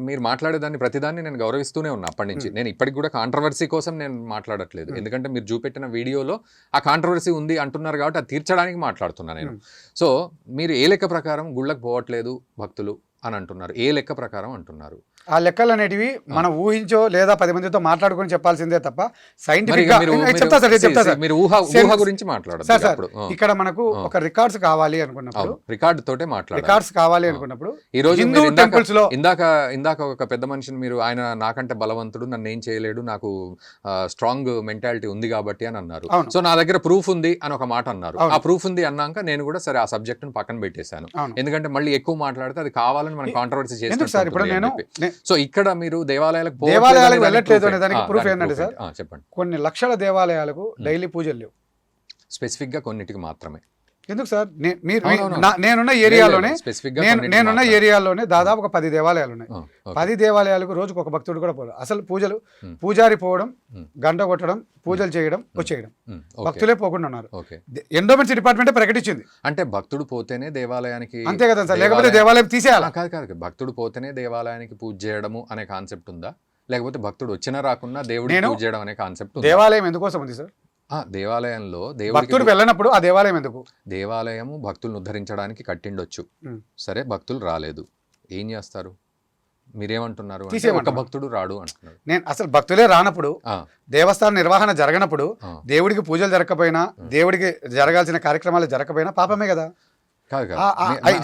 మీరు మాట్లాడేదాన్ని ప్రతిదాన్ని నేను గౌరవిస్తూనే ఉన్నా అప్పటి నుంచి. నేను ఇప్పటికి కూడా కాంట్రవర్సీ కోసం నేను మాట్లాడట్లేదు, ఎందుకంటే మీరు చూపెట్టిన వీడియోలో ఆ కాంట్రవర్సీ ఉంది అంటున్నారు కాబట్టి అది తీర్చడానికి మాట్లాడుతున్నా నేను. సో మీరు ఏ లెక్క ప్రకారం గుళ్ళకి పోవట్లేదు భక్తులు అని అంటున్నారు? ఏ లెక్క ప్రకారం అంటున్నారు? ఆ లెక్కలు అనేటివి మనం ఊహించో లేదా 10 మందితో మాట్లాడుకొని చెప్పాల్సిందే తప్ప సైంటిఫిక్ గా గురించి మాట్లాడారు. ఇక్కడ మనకు ఒక రికార్డ్స్ కావాలి అనుకున్నప్పుడు, రికార్డ్ తోటే మాట్లాడారు. రికార్డ్స్ కావాలి అనుకున్నప్పుడు ఈ రోజు ఇందాక ఒక పెద్ద మనిషిని మీరు, ఆయన నాకంటే బలవంతుడు, నన్ను ఏం చేయలేడు, నాకు స్ట్రాంగ్ మెంటాలిటీ ఉంది కాబట్టి అని అన్నారు. సో నా దగ్గర ప్రూఫ్ ఉంది అని ఒక మాట అన్నారు. ఆ ప్రూఫ్ ఉంది అన్నాక నేను కూడా సరే ఆ సబ్జెక్ట్ ని పక్కన పెట్టేశాను, ఎందుకంటే మళ్ళీ ఎక్కువ మాట్లాడితే అది కావాలని మనం కాంట్రవర్సీ చేస్తాం. సో ఇక్కడ మీరు దేవాలయాలకు వెళ్ళట్లేదు అనే దానికి ప్రూఫ్ ఏంటంటే సార్, చెప్పండి. కొన్ని లక్షల దేవాలయాలకు డైలీ పూజలు లేవు, స్పెసిఫిక్ గా కొన్నిటికి మాత్రమే. ఎందుకు సార్? నేనున్న ఏరియాలోనే దాదాపు ఒక 10 దేవాలయాలు ఉన్నాయి. 10 దేవాలయాలకు రోజుకు ఒక భక్తుడు కూడా పోరు. అసలు పూజలు, పూజారి పోవడం, గంట కొట్టడం, పూజలు చేయడం, వచ్చేయడం, భక్తులే పోకుండా ఉన్నారు. ఎండోమెంట్స్ డిపార్ట్మెంట్ ప్రకటించింది. అంటే భక్తుడు పోతేనే దేవాలయానికి, అంతే కదా సార్, లేకపోతే దేవాలయం తీసేయాలి. కాదు, భక్తుడు పోతేనే దేవాలయానికి పూజ చేయడము అనే కాన్సెప్ట్ ఉందా? లేకపోతే భక్తుడు వచ్చినా రాకున్నా దేవుడికి పూజ చేయడం అనే కాన్సెప్ట్? దేవాలయం ఎందుకోసం ఉంది సార్? దేవాలయంలో భక్తుడు వెళ్ళినప్పుడు ఆ దేవాలయం ఎందుకు? దేవాలయము భక్తులను ఉద్ధరించడానికి కట్టిండొచ్చు, సరే భక్తులు రాలేదు, ఏం చేస్తారు? మీరేమంటున్నారు? ఒక భక్తుడు రాడు అంటున్నారు. నేను అసలు భక్తులే రానప్పుడు, దేవస్థాన నిర్వహణ జరగనప్పుడు, దేవుడికి పూజలు జరగకపోయినా, దేవుడికి జరగాల్సిన కార్యక్రమాలు జరగకపోయినా పాపమే కదా.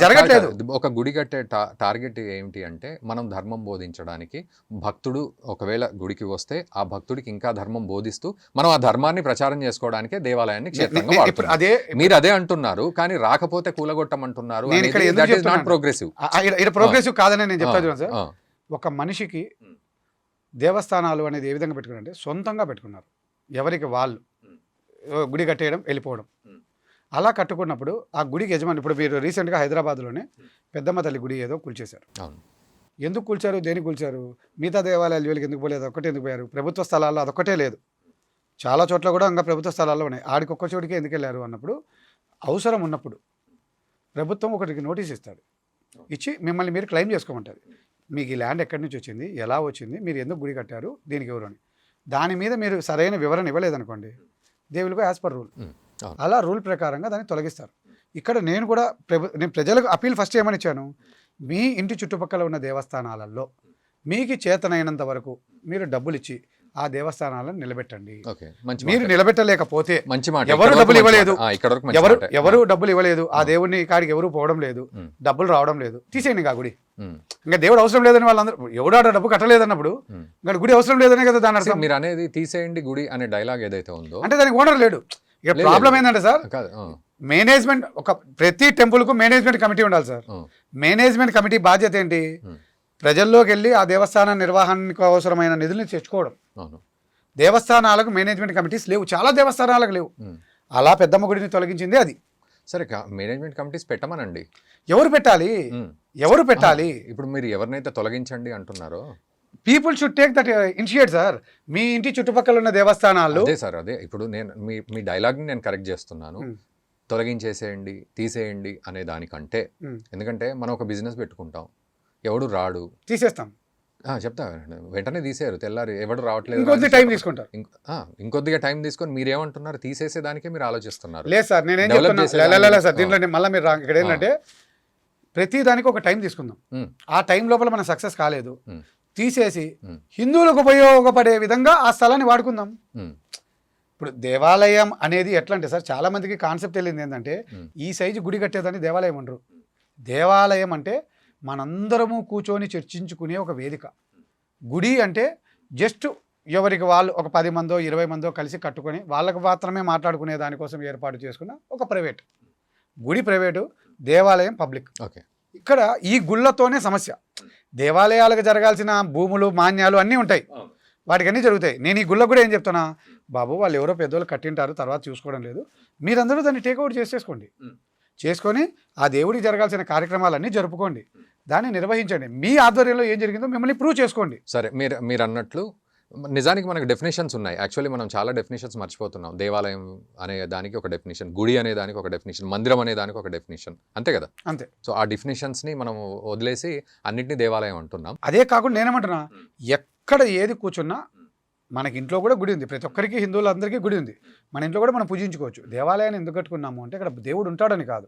జరగట్లేదు. ఒక గుడి కట్టే టార్గెట్ ఏమిటి అంటే, మనం ధర్మం బోధించడానికి, భక్తుడు ఒకవేళ గుడికి వస్తే ఆ భక్తుడికి ఇంకా ధర్మం బోధిస్తూ మనం ఆ ధర్మాన్ని ప్రచారం చేసుకోవడానికే దేవాలయాన్ని క్షేత్రంగా వాడుతున్నారు. మీరు అదే అంటున్నారు, కానీ రాకపోతే కూలగొట్టమంటున్నారు. ప్రోగ్రెసివ్ కాదని నేను చెప్తాను సార్. ఒక మనిషికి దేవస్థానాలు అనేది ఏ విధంగా పెట్టుకున్నారంటే, సొంతంగా పెట్టుకున్నారు, ఎవరికి వాళ్ళు గుడి కట్టేయడం, వెళ్ళిపోవడం. అలా కట్టుకున్నప్పుడు ఆ గుడికి యజమాని, ఇప్పుడు మీరు రీసెంట్గా హైదరాబాద్లోనే పెద్దమ్మ తల్లి గుడి ఏదో కూల్చేశారు. అవును. ఎందుకు కూల్చారు, దేనికి కూల్చారు? మిగతా దేవాలయాలు వీళ్ళకి ఎందుకు పోలేదు, ఒక్కటే ఎందుకు పోయారు? ప్రభుత్వ స్థలాల్లో అదొక్కటే లేదు, చాలా చోట్ల కూడా ఇంకా ప్రభుత్వ స్థలాల్లో ఉన్నాయి. ఆడికి ఒక్క చోటికే ఎందుకు వెళ్ళారు అన్నప్పుడు, అవసరం ఉన్నప్పుడు ప్రభుత్వం ఒకటికి నోటీస్ ఇస్తాడు, ఇచ్చి మిమ్మల్ని మీరు క్లెయిమ్ చేసుకోమంటుంది. మీకు ఈ ల్యాండ్ ఎక్కడి నుంచి వచ్చింది, ఎలా వచ్చింది, మీరు ఎందుకు గుడి కట్టారు, దీనికి ఎవరు అని. దాని మీద మీరు సరైన వివరణ ఇవ్వలేదనుకోండి, they will go as per rule. అలా రూల్ ప్రకారంగా దాన్ని తొలగిస్తారు. ఇక్కడ నేను కూడా నేను ప్రజలకు అపీల్ ఫస్ట్ ఏమని ఇచ్చాను, మీ ఇంటి చుట్టుపక్కల ఉన్న దేవస్థానాలలో మీకు చేతనైనంత వరకు మీరు డబ్బులు ఇచ్చి ఆ దేవస్థానాలను నిలబెట్టండి. మీరు నిలబెట్టలేకపోతే, ఎవరు డబ్బులు ఇవ్వలేదు, ఎవరు డబ్బులు ఇవ్వలేదు, ఆ దేవుడిని కాడికి ఎవరు పోవడం లేదు, డబ్బులు రావడం లేదు, తీసేయండి ఆ గుడి. ఇంకా దేవుడు అవసరం లేదని వాళ్ళందరూ, ఎవడో డబ్బు కట్టలేదన్నప్పుడు ఇంకా గుడి అవసరం లేదనే కదా దాని అర్థం. మీరు అనేది తీసేయండి గుడి అనే డైలాగ్ ఏదైతే ఉందో, అంటే దానికి ఓనర్ లేడు. ఇక ప్రాబ్లం ఏంటంటే సార్, మేనేజ్మెంట్, ఒక ప్రతి టెంపుల్కు మేనేజ్మెంట్ కమిటీ ఉండాలి సార్. మేనేజ్మెంట్ కమిటీ బాధ్యత ఏంటి, ప్రజల్లోకి వెళ్ళి ఆ దేవస్థాన నిర్వహణకు అవసరమైన నిధుల్ని తెచ్చుకోవడం. దేవస్థానాలకు మేనేజ్మెంట్ కమిటీస్ లేవు, చాలా దేవస్థానాలకు లేవు. అలా పెద్దమ్మ గుడిని తొలగించింది అది. సరే, మేనేజ్మెంట్ కమిటీస్ పెట్టమనండి. ఎవరు పెట్టాలి, ఎవరు పెట్టాలి? ఇప్పుడు మీరు ఎవరినైతే తొలగించండి అంటున్నారో, people should take that initiate sir. మీ ఇంటి చుట్టుపక్కల ఉన్న దేవస్థానాలు, అదే సార్, అదే ఇప్పుడు నేను మీ డైలాగ్ని నేను కరెక్ట్ చేస్తున్నాను. తొలగించేసేయండి, తీసేయండి అనే దానికంటే, ఎందుకంటే మనం ఒక బిజినెస్ పెట్టుకుంటాం, ఎవడు రాడు, తీసేస్తాం, చెప్తా వెంటనే తీసేయరు, తెల్లారి ఎవడు రావట్లేదు, ఇంకొద్ది టైం తీసుకుంటారు. ఇంకొద్దిగా టైం తీసుకొని మీరేమంటున్నారు, తీసేసేదానికే మీరు ఆలోచిస్తున్నారు. లేదు సార్, నేనేం చెప్తున్నా సార్, దీంట్లో మళ్ళీ మీరు ఇక్కడ ఏంటంటే, ప్రతి దానికి ఒక టైం తీసుకుందాం. ఆ టైం లోపల మనం సక్సెస్ కాలేదు, తీసేసి హిందువులకు ఉపయోగపడే విధంగా ఆ స్థలాన్ని వాడుకుందాం. ఇప్పుడు దేవాలయం అనేది ఎట్లా అంటే సార్, చాలా మందికి కాన్సెప్ట్ తెలియదు ఏంటంటే, ఈ సైజు గుడి కట్టేదని దేవాలయం అంటారు. దేవాలయం అంటే మనందరము కూర్చొని చర్చించుకునే ఒక వేదిక. గుడి అంటే జస్ట్ ఎవరికి వాళ్ళు ఒక 10 మందో 20 మందో కలిసి కట్టుకొని వాళ్ళకు మాత్రమే మాట్లాడుకునే దానికోసం ఏర్పాటు చేసుకున్న ఒక ప్రైవేట్ గుడి. ప్రైవేటు, దేవాలయం పబ్లిక్. ఓకే, ఇక్కడ ఈ గుళ్ళతోనే సమస్య. దేవాలయాలకు జరగాల్సిన భూములు, మాన్యాలు అన్నీ ఉంటాయి, వాటికి అన్నీ జరుగుతాయి. నేను ఈ గుళ్ళకు కూడా ఏం చెప్తున్నా, బాబు వాళ్ళు ఎవరో పెద్దోళ్ళు కట్టింటారు, తర్వాత చూసుకోవడం లేదు, మీరందరూ దాన్ని టేక్అవుట్ చేసేసుకోండి, చేసుకొని ఆ దేవుడికి జరగాల్సిన కార్యక్రమాలన్నీ జరుపుకోండి, దాన్ని నిర్వహించండి. మీ ఆధ్వర్యంలో ఏం జరిగిందో మిమ్మల్ని ప్రూవ్ చేసుకోండి. సరే, మీరు అన్నట్లు నిజానికి మనకు డెఫినేషన్స్ ఉన్నాయి. యాక్చువల్లీ మనం చాలా డెఫినేషన్స్ మర్చిపోతున్నాం. దేవాలయం అనే దానికి ఒక డెఫినేషన్, గుడి అనే దానికి ఒక డెఫినేషన్, మందిరం అనే దానికి ఒక డెఫినేషన్, అంతే కదా? అంతే. సో ఆ డెఫినేషన్స్ని మనం వదిలేసి అన్నింటినీ దేవాలయం అంటున్నాం. అదే కాకుండా నేనేమంటున్నా, ఎక్కడ ఏది కూర్చున్నా మనకి ఇంట్లో కూడా గుడి ఉంది, ప్రతి ఒక్కరికి, హిందువులందరికీ గుడి ఉంది, మన ఇంట్లో కూడా మనం పూజించుకోవచ్చు. దేవాలయాన్ని ఎందుకు కట్టుకున్నాము అంటే, ఇక్కడ దేవుడు ఉంటాడని కాదు,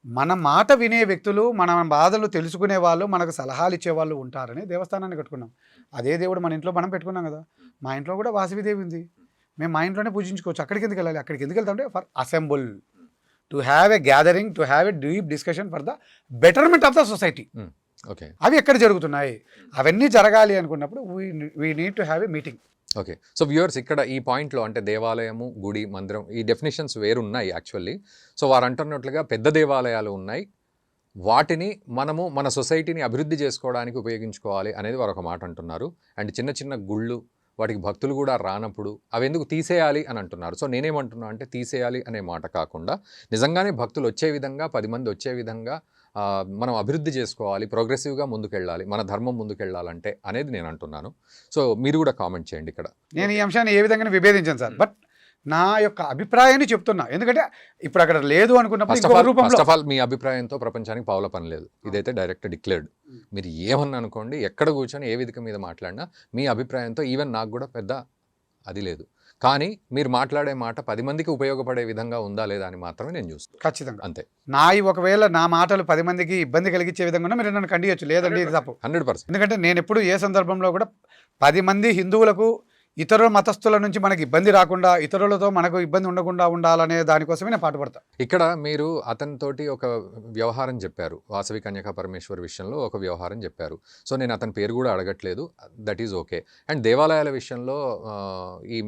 మన మాట వినే వ్యక్తులు, మన బాధలు తెలుసుకునే వాళ్ళు, మనకు సలహాలు ఇచ్చేవాళ్ళు ఉంటారని దేవస్థానాన్ని కట్టుకున్నాం. అదే దేవుడు మన ఇంట్లో మనం పెట్టుకున్నాం కదా. మా ఇంట్లో కూడా వాసవిదేవి ఉంది, మేము మా ఇంట్లోనే పూజించుకోవచ్చు. అక్కడికి ఎందుకు వెళ్ళాలి? అక్కడికి ఎందుకు వెళ్తామంటే, for assemble, to have a gathering, to have a deep discussion for the betterment of the society. Okay, అవి ఎక్కడ జరుగుతున్నాయి, అవన్నీ జరగాలి అనుకున్నప్పుడు we need to have a meeting. Okay, so viewers, ఇక్కడ ఈ పాయింట్లో అంటే దేవాలయము, గుడి, మందిరం, ఈ డెఫినేషన్స్ వేరున్నాయి యాక్చువల్లీ. సో వారు అంటున్నట్లుగా పెద్ద దేవాలయాలు ఉన్నాయి, వాటిని మనము మన సొసైటీని అభివృద్ధి చేసుకోవడానికి ఉపయోగించుకోవాలి అనేది వారు ఒక మాట అంటున్నారు. అండ్ చిన్న చిన్న గుళ్ళు, వాటికి భక్తులు కూడా రానప్పుడు అవి ఎందుకు తీసేయాలి అని అంటున్నారు. సో నేనేమంటున్నా అంటే, తీసేయాలి అనే మాట కాకుండా నిజంగానే భక్తులు వచ్చే విధంగా, 10 మంది వచ్చే విధంగా మనం అభివృద్ధి చేసుకోవాలి, ప్రోగ్రెసివ్గా ముందుకెళ్ళాలి, మన ధర్మం ముందుకెళ్ళాలంటే అనేది నేను అంటున్నాను. సో మీరు కూడా కామెంట్ చేయండి. ఇక్కడ నేను ఈ అంశాన్ని ఏ విధంగా విభేదించాను సార్, బట్ నా యొక్క అభిప్రాయాన్ని చెప్తున్నా. ఎందుకంటే ఇప్పుడు అక్కడ లేదు అనుకున్నప్పుడు, ఫస్ట్ ఆఫ్ ఆల్ మీ అభిప్రాయంతో ప్రపంచానికి పావుల పని లేదు, ఇదైతే డైరెక్ట్ డిక్లేర్డ్. మీరు ఏమన్నా అనుకోండి, ఎక్కడ కూర్చొని ఏ వేదిక మీద మాట్లాడినా మీ అభిప్రాయంతో, ఈవెన్ నాకు కూడా పెద్ద అది లేదు, కానీ మీరు మాట్లాడే మాట 10 మందికి ఉపయోగపడే విధంగా ఉందా లేదా అని మాత్రమే నేను చూస్తాను. ఖచ్చితంగా అంతే. ఒకవేళ నా మాటలు 10 మందికి ఇబ్బంది కలిగించే విధంగా మీరు నన్ను ఖండించచ్చు, లేదండి ఇది తప్పు 100%. ఎందుకంటే నేను ఎప్పుడు ఏ సందర్భంలో కూడా 10 మంది హిందువులకు, ఇతర మతస్థుల నుంచి మనకి ఇబ్బంది రాకుండా, ఇతరులతో మనకు ఇబ్బంది ఉండకుండా ఉండాలనే దానికోసమే నేను పాటుపడతా. ఇక్కడ మీరు అతనితోటి ఒక వ్యవహారం చెప్పారు, వాసవి కన్యకా పరమేశ్వర్ విషయంలో ఒక వ్యవహారం చెప్పారు. సో నేను అతని పేరు కూడా అడగట్లేదు, దట్ ఈజ్ ఓకే. అండ్ దేవాలయాల విషయంలో ఈ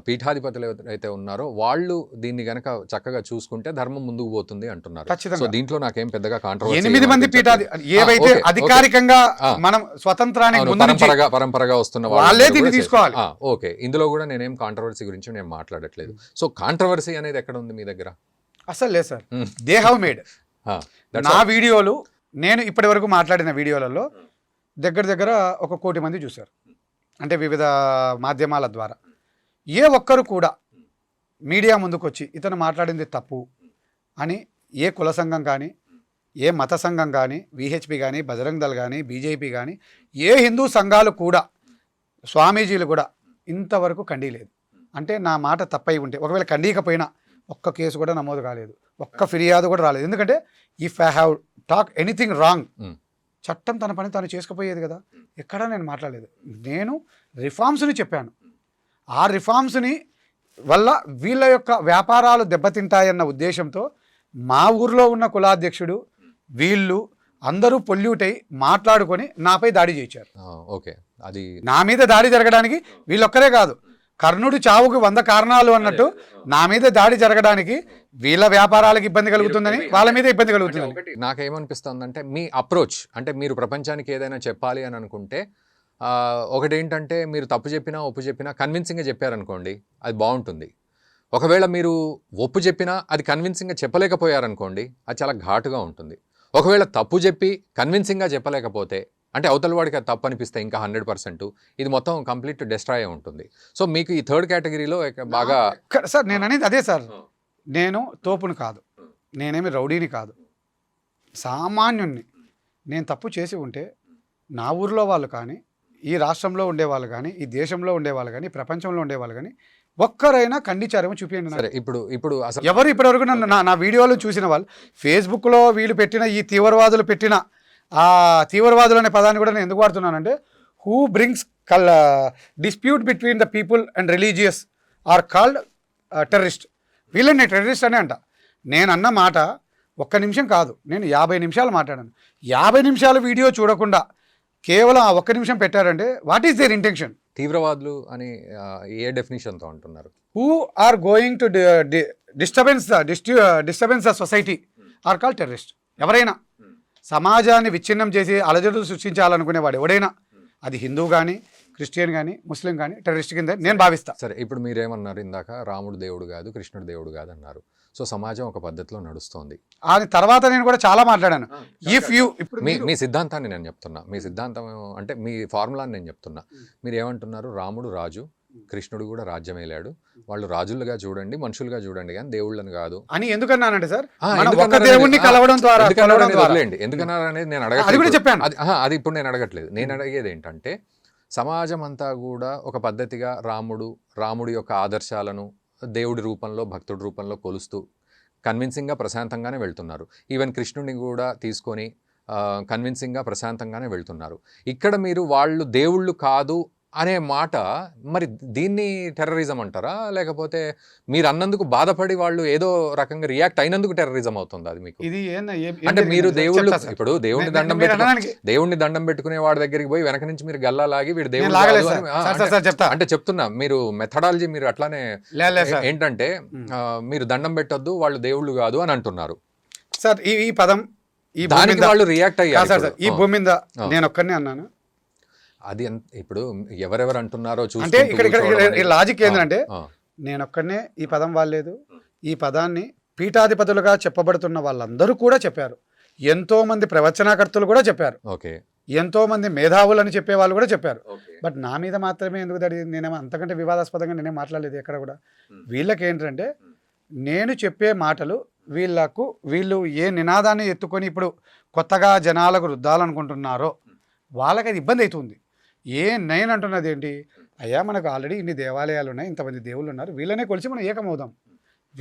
పీఠాధిపతులు అయితే ఉన్నారో వాళ్ళు దీన్ని గనక చక్కగా చూసుకుంటే ధర్మం ముందుకు పోతుంది అంటున్నారు. సో దీంట్లో నాకేం పెద్దగా కాంట్రవర్సీ, 8 మంది ఏవైతే అధికారికంగా మనం స్వతంత్రానికి పరంపరగా వస్తున్న వాళ్ళే దీన్ని తీసుకోవాలి. ఓకే, ఇందులో కూడా నేనేం కాంట్రవర్సీ గురించి నేను మాట్లాడట్లేదు. సో కాంట్రవర్సీ అనేది ఎక్కడ ఉంది మీ దగ్గర? అసలు లేదు సార్, దే హ్యావ్ మేడ్. నా వీడియోలు నేను ఇప్పటి వరకు మాట్లాడిన వీడియోలలో దగ్గర దగ్గర 1 కోటి మంది చూశారు, అంటే వివిధ మాధ్యమాల ద్వారా. ఏ ఒక్కరు కూడా మీడియా ముందుకు వచ్చి ఇతను మాట్లాడింది తప్పు అని ఏ కుల సంఘం కానీ, ఏ మత సంఘం కానీ, విహెచ్పి కానీ, బజరంగ్ దళ్ కానీ, బీజేపీ కానీ, ఏ హిందూ సంఘాలు కూడా, స్వామీజీలు కూడా ఇంతవరకు ఖండీలేదు. అంటే నా మాట తప్పై ఉంటే, ఒకవేళ ఖండీకపోయినా ఒక్క కేసు కూడా నమోదు కాలేదు, ఒక్క ఫిర్యాదు కూడా రాలేదు. ఎందుకంటే if I have talk anything wrong, చట్టం తన పని తాను చేసుకుపోయేది కదా. ఎక్కడా నేను మాట్లాడలేదు. నేను రిఫార్మ్స్ని చెప్పాను. ఆ రిఫార్మ్స్ని వల్ల వీళ్ళ యొక్క వ్యాపారాలు దెబ్బతింటాయన్న ఉద్దేశంతో మా ఊర్లో ఉన్న కులాధ్యక్షుడు వీళ్ళు అందరూ పొల్యూట్ అయి మాట్లాడుకొని నాపై దాడి చేయించారు. ఓకే, అది నా మీద దాడి జరగడానికి వీళ్ళొక్కరే కాదు, కర్ణుడు చావుకు 100 కారణాలు అన్నట్టు నా మీద దాడి జరగడానికి వీళ్ళ వ్యాపారాలకు ఇబ్బంది కలుగుతుందని, వాళ్ళ మీద ఇబ్బంది కలుగుతుందని. నాకేమనిపిస్తుందంటే మీ అప్రోచ్, అంటే మీరు ప్రపంచానికి ఏదైనా చెప్పాలి అని అనుకుంటే ఒకటేంటంటే మీరు తప్పు చెప్పినా ఒప్పు చెప్పినా కన్విన్సింగ్గా చెప్పారనుకోండి, అది బాగుంటుంది. ఒకవేళ మీరు ఒప్పు చెప్పినా అది కన్విన్సింగ్గా చెప్పలేకపోయారనుకోండి, అది చాలా ఘాటుగా ఉంటుంది. ఒకవేళ తప్పు చెప్పి కన్విన్సింగ్గా చెప్పలేకపోతే, అంటే అవతల వాడికి అది తప్పు అనిపిస్తే ఇంకా 100% ఇది మొత్తం కంప్లీట్ డిస్ట్రాయ్ ఉంటుంది. సో మీకు ఈ 3rd కేటగిరీలో బాగా సార్ నేను అనేది అదే సార్, నేను తోపుని కాదు, నేనేమి రౌడీని కాదు, సామాన్యుణ్ణి. నేను తప్పు చేసి ఉంటే నా ఊర్లో వాళ్ళు కానీ, ఈ రాష్ట్రంలో ఉండేవాళ్ళు కానీ, ఈ దేశంలో ఉండేవాళ్ళు కానీ, ప్రపంచంలో ఉండేవాళ్ళు కానీ ఒక్కరైనా ఖండించారేమో చూపించండి. సరే, ఇప్పుడు అసలు ఎవరు ఇప్పటివరకు నన్ను నా వీడియోలు చూసిన వాళ్ళు, ఫేస్బుక్లో వీళ్ళు పెట్టిన ఈ తీవ్రవాదులు పెట్టిన ఆ తీవ్రవాదులు అనే పదాన్ని కూడా నేను ఎందుకు వాడుతున్నానంటే, who brings dispute between the people and religious are called terrorist. వీళ్ళని నేను టెర్రరిస్ట్ అనే అంట. నేను అన్న మాట 1 నిమిషం కాదు, నేను 50 నిమిషాలు మాట్లాడాను. 50 నిమిషాలు వీడియో చూడకుండా కేవలం ఆ 1 నిమిషం పెట్టారంటే వాట్ ఈస్ దేర్ ఇంటెన్షన్? తీవ్రవాదులు అని ఏ డెఫినేషన్తో అంటున్నారు? Who are going to disturbance the society are called terrorist. ఎవరైనా సమాజాన్ని విచ్ఛిన్నం చేసి అలజడులు సృష్టించాలనుకునేవాడు ఎవడైనా, అది హిందూ కానీ, క్రిస్టియన్ కానీ, ముస్లిం కానీ టెర్రరిస్ట్ కింద నేను భావిస్తా. సరే, ఇప్పుడు మీరేమన్నారు ఇందాక, రాముడు దేవుడు కాదు, కృష్ణుడు దేవుడు కాదు అన్నారు. సో సమాజం ఒక పద్ధతిలో నడుస్తోంది. అని తర్వాత నేను కూడా చాలా మాట్లాడాను. ఇఫ్ యూ మీ సిద్ధాంతాన్ని నేను చెప్తున్నా, మీ సిద్ధాంతం అంటే మీ ఫార్ములాని నేను చెప్తున్నా. మీరు ఏమంటున్నారు? రాముడు రాజు, కృష్ణుడు కూడా రాజ్యం వెళ్ళాడు, వాళ్ళు రాజులుగా చూడండి, మనుషులుగా చూడండి, కానీ దేవుళ్ళని కాదు అని ఎందుకన్నానంటే సార్, ఒక దేవుణ్ణి కలవడం ద్వారా ఎందుకన్నారు అనేది నేను అడగట్లేదు. అది ఇప్పుడు నేను అడగట్లేదు. నేను అడిగేది ఏంటంటే, సమాజం అంతా కూడా ఒక పద్ధతిగా రాముడి యొక్క ఆదర్శాలను దేవుడి రూపంలో, భక్తుడి రూపంలో కొలుస్తూ కన్విన్సింగ్గా ప్రశాంతంగానే వెళ్తున్నారు. ఈవెన్ కృష్ణుడిని కూడా తీసుకొని కన్విన్సింగ్గా ప్రశాంతంగానే వెళ్తున్నారు. ఇక్కడ మీరు వాళ్ళు దేవుళ్ళు కాదు అనే మాట, మరి దీన్ని టెర్రరిజం అంటారా, లేకపోతే మీరు అన్నందుకు బాధపడి వాళ్ళు ఏదో రకంగా రియాక్ట్ అయినందుకు టెర్రరిజం అవుతుంది? అది మీకు ఇది అంటే మీరు దేవుళ్ళు, ఇప్పుడు దేవుడిని దండం పెట్టుకునే వాడి దగ్గరికి పోయి వెనక నుంచి మీరు గల్లాలాగి వీడు దేవుడు అంటే చెప్తున్నా, మీరు మెథడాలజీ మీరు అట్లానే ఏంటంటే మీరు దండం పెట్టొద్దు, వాళ్ళు దేవుళ్ళు కాదు అని అంటున్నారు సార్. ఈ పదం దానికి వాళ్ళు రియాక్ట్ అయ్యారు. ఈ భూమి మీద నేను ఒక్కనే అన్నాను. అది ఇప్పుడు ఎవరెవరు అంటున్నారో అంటే ఇక్కడ లాజిక్ ఏంటంటే, నేను ఒక్కడనే ఈ పదం వాడలేదు. ఈ పదాన్ని పీఠాధిపతులుగా చెప్పబడుతున్న వాళ్ళందరూ కూడా చెప్పారు. ఎంతో మంది ప్రవచనకర్తలు కూడా చెప్పారు. ఎంతో మంది మేధావులని చెప్పే వాళ్ళు కూడా చెప్పారు. బట్ నా మీద మాత్రమే ఎందుకు నేనేమో అంతకంటే వివాదాస్పదంగా నేనే మాట్లాడలేదు ఎక్కడ కూడా. వీళ్ళకి ఏంటంటే, నేను చెప్పే మాటలు వీళ్ళు ఏ నినాదాన్ని ఎత్తుకొని ఇప్పుడు కొత్తగా జనాలకు రుద్దాలనుకుంటున్నారో వాళ్ళకి అది ఇబ్బంది అవుతుంది. నేను అంటున్నది ఏంటి, అయ్యా మనకు ఆల్రెడీ ఇన్ని దేవాలయాలు ఉన్నాయి, ఇంతమంది దేవుళ్ళు ఉన్నారు, వీళ్ళనే కొలిచి మనం ఏకమవుదాం.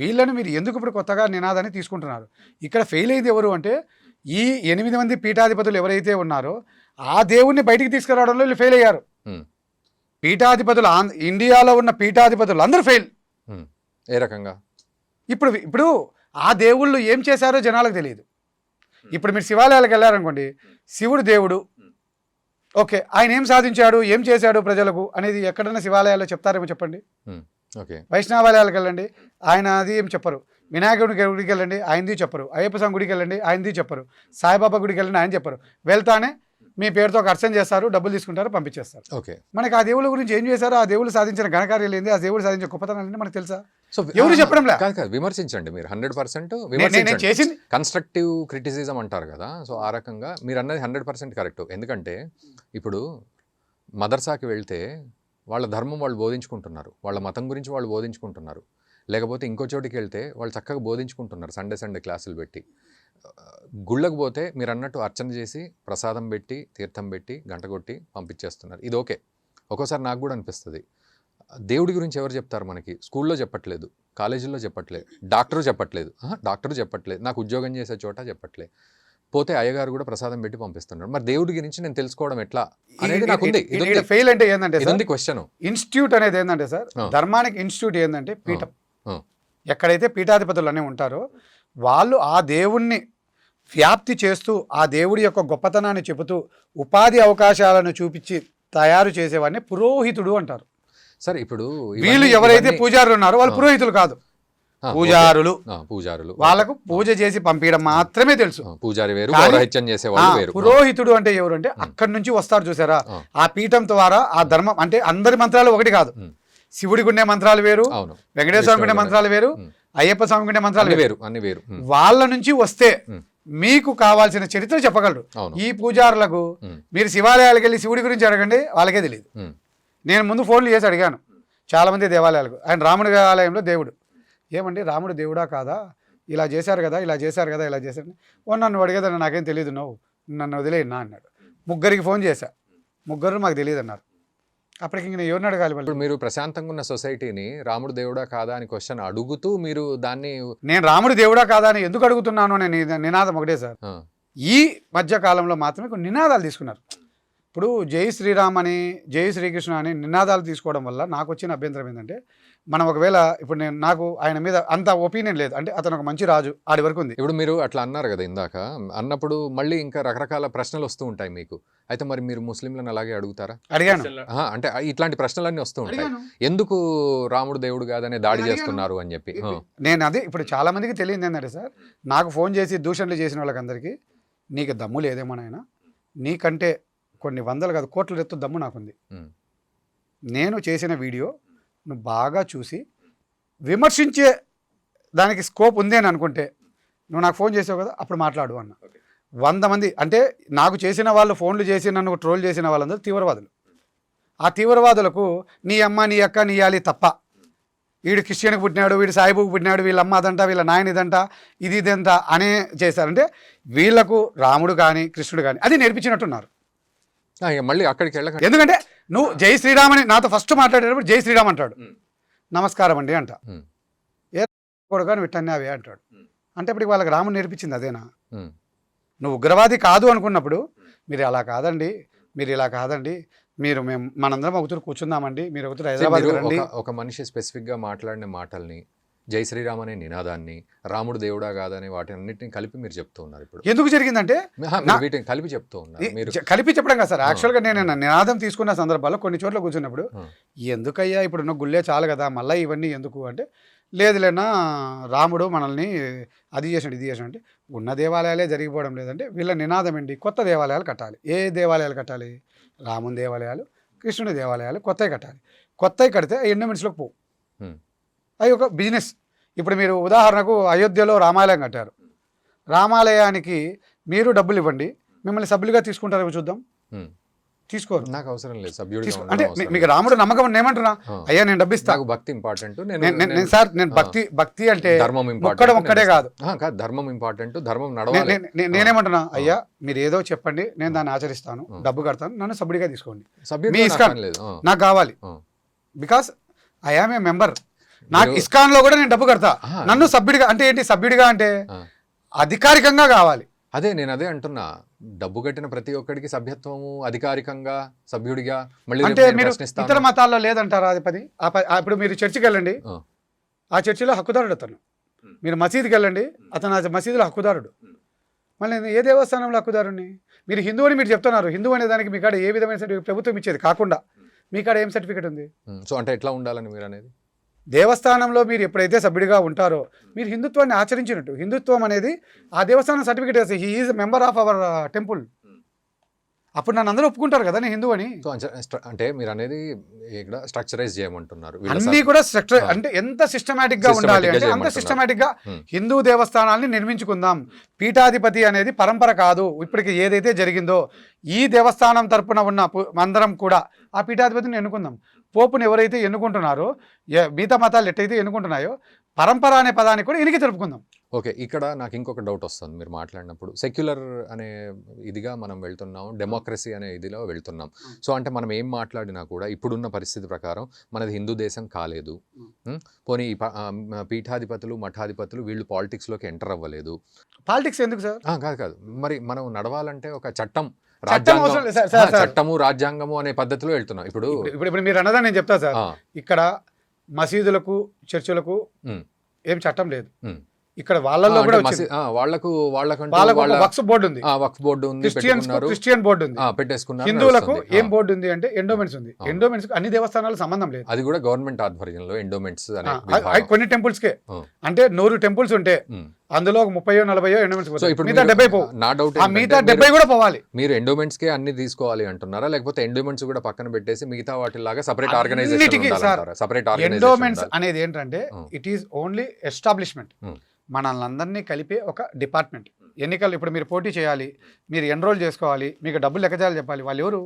వీళ్ళని మీరు ఎందుకు ఇప్పుడు కొత్తగా నినాదాన్ని తీసుకుంటున్నారు? ఇక్కడ ఫెయిల్ అయింది ఎవరు అంటే, ఈ 8 మంది పీఠాధిపతులు ఎవరైతే ఉన్నారో ఆ దేవుణ్ణి బయటికి తీసుకురావడంలో వీళ్ళు ఫెయిల్ అయ్యారు. పీఠాధిపతులు ఇండియాలో ఉన్న పీఠాధిపతులు అందరూ ఫెయిల్. ఏ రకంగా? ఇప్పుడు ఆ దేవుళ్ళు ఏం చేశారో జనాలకు తెలియదు. ఇప్పుడు మీరు శివాలయాలకు వెళ్ళారనుకోండి, శివుడు దేవుడు, ఓకే, ఆయన ఏం సాధించాడు, ఏం చేశాడు ప్రజలకు అనేది ఎక్కడైనా శివాలయాల్లో చెప్తారేమో చెప్పండి. వైష్ణవాలయాలకు వెళ్ళండి, ఆయన అది ఏం చెప్పరు. వినాయకుడి గుడికి వెళ్ళండి, ఆయనది చెప్పరు. అయ్యప్ప స్వామి గుడికి వెళ్ళండి, ఆయనది చెప్పరు. సాయిబాబా గుడికి వెళ్ళండి, ఆయన చెప్పరు. వెళ్తానే మీ పేరుతో ఒక అర్చన చేస్తారు, డబ్బులు తీసుకుంటారు, పంపించేస్తారు. ఓకే. మనకి ఆ దేవుళ్ళ గురించి ఏం చేశారో, ఆ దేవుళ్ళు సాధించిన ఘనకార్యాలు ఏంది, ఆ దేవుళ్ళు సాధించిన గొప్పతనాలు ఏంది మనకు తెలుసా? సో ఎవరు చెప్పడం లే. కాదు విమర్శించండి మీరు 100% నేను విమర్శించండి. చేసింది కన్స్ట్రక్టివ్ క్రిటిసిజం అంటారు కదా, సో ఆ రకంగా మీరు అన్నది 100% కరెక్ట్. ఎందుకంటే ఇప్పుడు మదర్సాకి వెళ్తే వాళ్ళ ధర్మం వాళ్ళు బోధించుకుంటున్నారు, వాళ్ళ మతం గురించి వాళ్ళు బోధించుకుంటున్నారు. లేకపోతే ఇంకో చోటికి వెళ్తే వాళ్ళు చక్కగా బోధించుకుంటున్నారు సండే క్లాసులు పెట్టి. గుళ్ళకు పోతే మీరు అన్నట్టు అర్చన చేసి ప్రసాదం పెట్టి తీర్థం పెట్టి గంట కొట్టి పంపించేస్తున్నారు. ఇది ఓకే. ఒక్కోసారి నాకు కూడా అనిపిస్తుంది, దేవుడి గురించి ఎవరు చెప్తారు మనకి? స్కూల్లో చెప్పట్లేదు, కాలేజీల్లో చెప్పట్లేదు, డాక్టరు చెప్పట్లేదు, నాకు ఉద్యోగం చేసే చోట చెప్పట్లేదు. పోతే అయ్యగారు కూడా ప్రసాదం పెట్టి పంపిస్తున్నారు. మరి దేవుడి గురించి నేను తెలుసుకోవడం ఎట్లా అనేది నాకు ఉంది. ఫెయిల్ అంటే ఏంటంటే ఇది క్వశ్చన్. ఇన్స్టిట్యూట్ అనేది ఏంటంటే సార్, ధర్మానికి ఇన్స్టిట్యూట్ ఏంటంటే పీఠం. ఎక్కడైతే పీఠాధిపతులు అన్నీ ఉంటారో వాళ్ళు ఆ దేవుణ్ణి వ్యాప్తి చేస్తూ, ఆ దేవుడి యొక్క గొప్పతనాన్ని చెబుతూ, ఉపాధి అవకాశాలను చూపించి తయారు చేసేవాడిని పురోహితుడు అంటారు. సరే, ఇప్పుడు వీళ్ళు ఎవరైతే పూజారులు ఉన్నారో వాళ్ళు పురోహితులు కాదు, పూజారులు. వాళ్ళకు పూజ చేసి పంపించడం మాత్రమే తెలుసు. పూజారి వేరు, పౌరోహిత్యం చేసేవాళ్ళు వేరు. పురోహితుడు అంటే ఎవరు అంటే అక్కడి నుంచి వస్తారు చూసారా, ఆ పీఠం ద్వారా ఆ ధర్మం అంటే అందరి మంత్రాలు ఒకటి కాదు. శివుడికి ఉండే మంత్రాలు వేరు, వెంకటేశ్వర స్వామికి ఉండే మంత్రాలు వేరు, అయ్యప్ప స్వామికి ఉండే మంత్రాలు వేరు, అన్ని వేరు. వాళ్ళ నుంచి వస్తే మీకు కావాల్సిన చరిత్ర చెప్పగలరు. ఈ పూజారులకు మీరు శివాలయాలకు వెళ్ళి శివుడి గురించి అడగండి, వాళ్ళకే తెలియదు. నేను ముందు ఫోన్లు చేసి అడిగాను చాలా మంది దేవాలయాలకు, ఆయన రాముడి ఆలయంలో దేవుడు, ఏమండి రాముడు దేవుడా కాదా, ఇలా చేశారు కదా, ఇలా చేశారు కదా, ఇలా చేశారు. నన్ను అడిగేదని నాకేం తెలియదు, నన్ను వదిలేయన్నా అన్నాడు. ముగ్గురికి ఫోన్ చేశా, ముగ్గురు మాకు తెలియదు అన్నారు. అప్పటికి నేను ఎవరిని అడగాలి? ఇప్పుడు మీరు ప్రశాంతంగా ఉన్న సొసైటీని రాముడు దేవుడా కాదా అని క్వశ్చన్ అడుగుతూ మీరు దాన్ని, నేను రాముడు దేవుడా కాదా అని ఎందుకు అడుగుతున్నాను అనే నినాదం ఒకటే సార్. ఈ మధ్య కాలంలో మాత్రమే కొన్ని నినాదాలు తీసుకున్నారు. ఇప్పుడు జై శ్రీరామ్ అని, జై శ్రీకృష్ణ అని నినాదాలు తీసుకోవడం వల్ల నాకు వచ్చిన అభ్యంతరం ఏంటంటే, మనం ఒకవేళ ఇప్పుడు నాకు ఆయన మీద అంత ఒపీనియన్ లేదు, అంటే అతను ఒక మంచి రాజు ఆడి వరకు ఉంది. ఇప్పుడు మీరు అట్లా అన్నారు కదా ఇందాక, అన్నప్పుడు మళ్ళీ ఇంకా రకరకాల ప్రశ్నలు వస్తూ ఉంటాయి మీకు. అయితే మరి మీరు ముస్లింలను అలాగే అడుగుతారా? అడిగాను. అంటే ఇట్లాంటి ప్రశ్నలన్నీ వస్తూ ఉంటాయి, ఎందుకు రాముడు దేవుడు కాదనే దాడి చేస్తున్నారు అని చెప్పి. నేను అదే ఇప్పుడు చాలా మందికి తెలియదు ఏంటంటే సార్, నాకు ఫోన్ చేసి దూషణలు చేసిన వాళ్ళకందరికీ, నీకు దమ్ము లేదేమో నాయనా, నీకంటే కొన్ని వందలు కాదు కోట్ల రెత్తు దమ్ము నాకుంది. నేను చేసిన వీడియో నువ్వు బాగా చూసి విమర్శించే దానికి స్కోప్ ఉంది అని అనుకుంటే నువ్వు నాకు ఫోన్ చేసావు కదా, అప్పుడు మాట్లాడు అన్న. 100 మంది అంటే నాకు చేసిన వాళ్ళు ఫోన్లు చేసి నన్ను ట్రోల్ చేసిన వాళ్ళందరూ తీవ్రవాదులు. ఆ తీవ్రవాదులకు నీ అమ్మ నీ అక్క నీ యాలి తప్ప, వీడు క్రిస్టియన్కి పుట్టినాడు, వీడు సాయిబుకి పుట్టినాడు, వీళ్ళ అమ్మ అదంట, వీళ్ళ నాయన ఇదంట, ఇది ఇదంట అనే చేశారంటే వీళ్లకు రాముడు కానీ కృష్ణుడు కానీ అది నేర్పించినట్టున్నారు. మళ్ళీ అక్కడికి వెళ్ళక, ఎందుకంటే నువ్వు జై శ్రీరామ్ అని నాతో ఫస్ట్ మాట్లాడేటప్పుడు జై శ్రీరామ్ అంటాడు, నమస్కారం అండి అంట, ఏ కొడుకు అని విట్టన్నావే అంటాడు. అంటే ఇప్పుడు వాళ్ళకి రాముడు నేర్పించింది అదేనా? నువ్వు ఉగ్రవాది కాదు అనుకున్నప్పుడు మీరు అలా కాదండి, మీరు ఇలా కాదండి, మీరు మేము మనందరం ఒకరు కూర్చుందామండి, మీరు ఒకరు హైదరాబాద్ రండి. ఒక మనిషి స్పెసిఫిక్గా మాట్లాడిన మాటల్ని, జై శ్రీరామ్ అనే నినాదాన్ని, రాముడు దేవుడా కాదని వాటిని కలిపి మీరు చెప్తూ ఉన్నారు. ఇప్పుడు ఎందుకు జరిగిందంటే వీటిని కలిపి చెప్తూ ఉన్నారు. మీరు కలిపి చెప్పడం కదా సార్. యాక్చువల్గా నేను నినాదం తీసుకున్న సందర్భాల్లో కొన్ని చోట్ల కూర్చున్నప్పుడు, ఎందుకయ్యా ఇప్పుడు ఉన్న గుళ్ళే చాలు కదా మళ్ళీ ఇవన్నీ ఎందుకు అంటే, లేదులేనా రాముడు మనల్ని అది చేసాడు ఇది చేసాడు అంటే, ఉన్న దేవాలయాలే జరిగిపోవడం లేదంటే వీళ్ళ నినాదం ఏంటి, కొత్త దేవాలయాలు కట్టాలి. ఏ దేవాలయాలు కట్టాలి? రాముని దేవాలయాలు, కృష్ణుని దేవాలయాలు కొత్తవి కట్టాలి. కొత్తవి కడితే ఎండోమెంట్స్లోకి పోవు, అవి ఒక బిజినెస్. ఇప్పుడు మీరు ఉదాహరణకు అయోధ్యలో రామాలయం కట్టారు, రామాలయానికి మీరు డబ్బులు ఇవ్వండి, మిమ్మల్ని సభ్యులుగా తీసుకుంటారు చూద్దాం. తీసుకోరు, నాకు అవసరం లేదు సభ్యుడు. అంటే మీకు రాముడు నమ్మకం ఏమంటున్నా, అయ్యా నేను డబ్బు ఇస్తాను, భక్తి ఇంపార్టెంట్. సార్ నేను భక్తి అంటే ధర్మం ఒక్కడం ఒక్కడే కాదు, ధర్మం ఇంపార్టెంట్, ధర్మం నడవాలి. నేనేమంటున్నా, అయ్యా మీరు ఏదో చెప్పండి, నేను దాన్ని ఆచరిస్తాను, డబ్బు కడతాను, నన్ను సభ్యుడిగా తీసుకోండి. సభ్యుడు నాకు కావాలి, because I am a member. నాకు ఇస్కాన్ లో కూడా నేను డబ్బు కడతా, నన్ను సభ్యుడిగా అంటే ఏంటి, సభ్యుడిగా అంటే అధికారికంగా కావాలి. అదే నేను అదే అంటున్నా, డబ్బు కట్టిన ప్రతి ఒక్కడికి సభ్యత్వము అధికారికంగా సభ్యుడిగా. మళ్ళీ అంటే మీరు ఇతర మతాల్లో లేదంటారా అది పది? ఇప్పుడు మీరు చర్చికి వెళ్ళండి, ఆ చర్చిలో హక్కుదారుడు అతను. మీరు మసీదుకి వెళ్ళండి, అతను ఆ మసీదులో హక్కుదారుడు. మళ్ళీ ఏ దేవస్థానంలో హక్కుదారుని? మీరు హిందూ అని మీరు చెప్తున్నారు, హిందూ అనే దానికి మీ కాడ ఏ విధమైన సర్టిఫికేట్ ప్రభుత్వం ఇచ్చేది కాకుండా మీ కాడ ఏం సర్టిఫికేట్ ఉంది? సో అంటే ఎట్లా ఉండాలని మీరు అనేది, దేవస్థానంలో మీరు ఎప్పుడైతే సభ్యుడిగా ఉంటారో మీరు హిందుత్వాన్ని ఆచరించినట్టు. హిందుత్వం అనేది ఆ దేవస్థానం సర్టిఫికేట్ వేస్తే he is member of our temple. అప్పుడు నన్ను అందరూ ఒప్పుకుంటారు కదా నేను హిందూ అని. సో అంటే మీరు అనేది ఇక్కడ స్ట్రక్చరైజ్ చేయమంటున్నారు. అన్ని కూడా స్ట్రక్చర్ అంటే ఎంత సిస్టమేటిక్ గా ఉండాలి అంటే అంత సిస్టమేటిక్ గా హిందూ దేవస్థానాల్ని నిర్మించుకుందాం. పీఠాధిపతి అనేది పరంపర కాదు. ఇప్పటికి ఏదైతే జరిగిందో ఈ దేవస్థానం తరపున ఉన్న అందరం కూడా ఆ పీఠాధిపతిని ఎన్నుకుందాం. పోపుని ఎవరైతే ఎన్నుకుంటున్నారో మిగతా మతాలు ఎట్టయితే ఎన్నుకుంటున్నాయో పరంపర అనే పదాన్ని కూడా ఎన్నిక జరుపుకుందాం. ఓకే, ఇక్కడ నాకు ఇంకొక డౌట్ వస్తుంది మీరు మాట్లాడినప్పుడు. సెక్యులర్ అనే ఇదిగా మనం వెళ్తున్నాం, డెమోక్రసీ అనే ఇదిలో వెళ్తున్నాం. సో అంటే మనం ఏం మాట్లాడినా కూడా ఇప్పుడున్న పరిస్థితి ప్రకారం మనది హిందూ దేశం కాలేదు. పోనీ పీఠాధిపతులు మఠాధిపతులు వీళ్ళు పాలిటిక్స్లోకి ఎంటర్ అవ్వలేదు. పాలిటిక్స్ ఎందుకు సార్? కాదు మరి మనం నడవాలంటే ఒక చట్టము రాజ్యాంగము అనే పద్ధతిలో వెళ్తున్నాం. ఇప్పుడు మీరు అన్నదా నేను చెప్తా సార్. ఇక్కడ మసీదులకు చర్చిలకు ఏం చట్టం లేదు. ఇక్కడ వాళ్ళలో కూడా వాళ్ళకు వక్ఫ్ బోర్డు ఉంది, క్రిస్టియన్ బోర్డు ఉంది, పెట్టేసుకున్నారు. హిందువులకు ఏం బోర్డు ఉంది అంటే ఎండోమెంట్స్ ఉంది. ఎండోమెంట్స్ అన్ని దేవస్థానాలకు సంబంధం లేదు. అది కూడా గవర్నమెంట్ ఆధ్వర్యంలో ఎండోమెంట్స్ కొన్ని టెంపుల్స్ కే అంటే 100 టెంపుల్స్ ఉంటే అందులో 30-40 ఎండోమెంట్స్. మిగతా 70 నా డౌట్ మిగతా 70 కూడా పోవాలి. మీరు ఎండోమెంట్స్ కే అన్ని తీసుకోవాలి అంటున్నారా, లేకపోతే ఎండోమెంట్స్ కూడా పక్కన పెట్టేసి మిగతా వాటిలాగా సపరేట్ ఆర్గనైజేషన్? ఎండోమెంట్స్ అనేది ఏంటంటే ఇట్ ఈస్ ఓన్లీ ఎస్టాబ్లిష్మెంట్, మనల్ని అందరినీ కలిపే ఒక డిపార్ట్మెంట్. ఎన్నికలు ఇప్పుడు మీరు పోటీ చేయాలి, మీరు ఎన్రోల్ చేసుకోవాలి, మీకు డబ్బులు లెక్కచాలు చెప్పాలి. వాళ్ళు ఎవరు?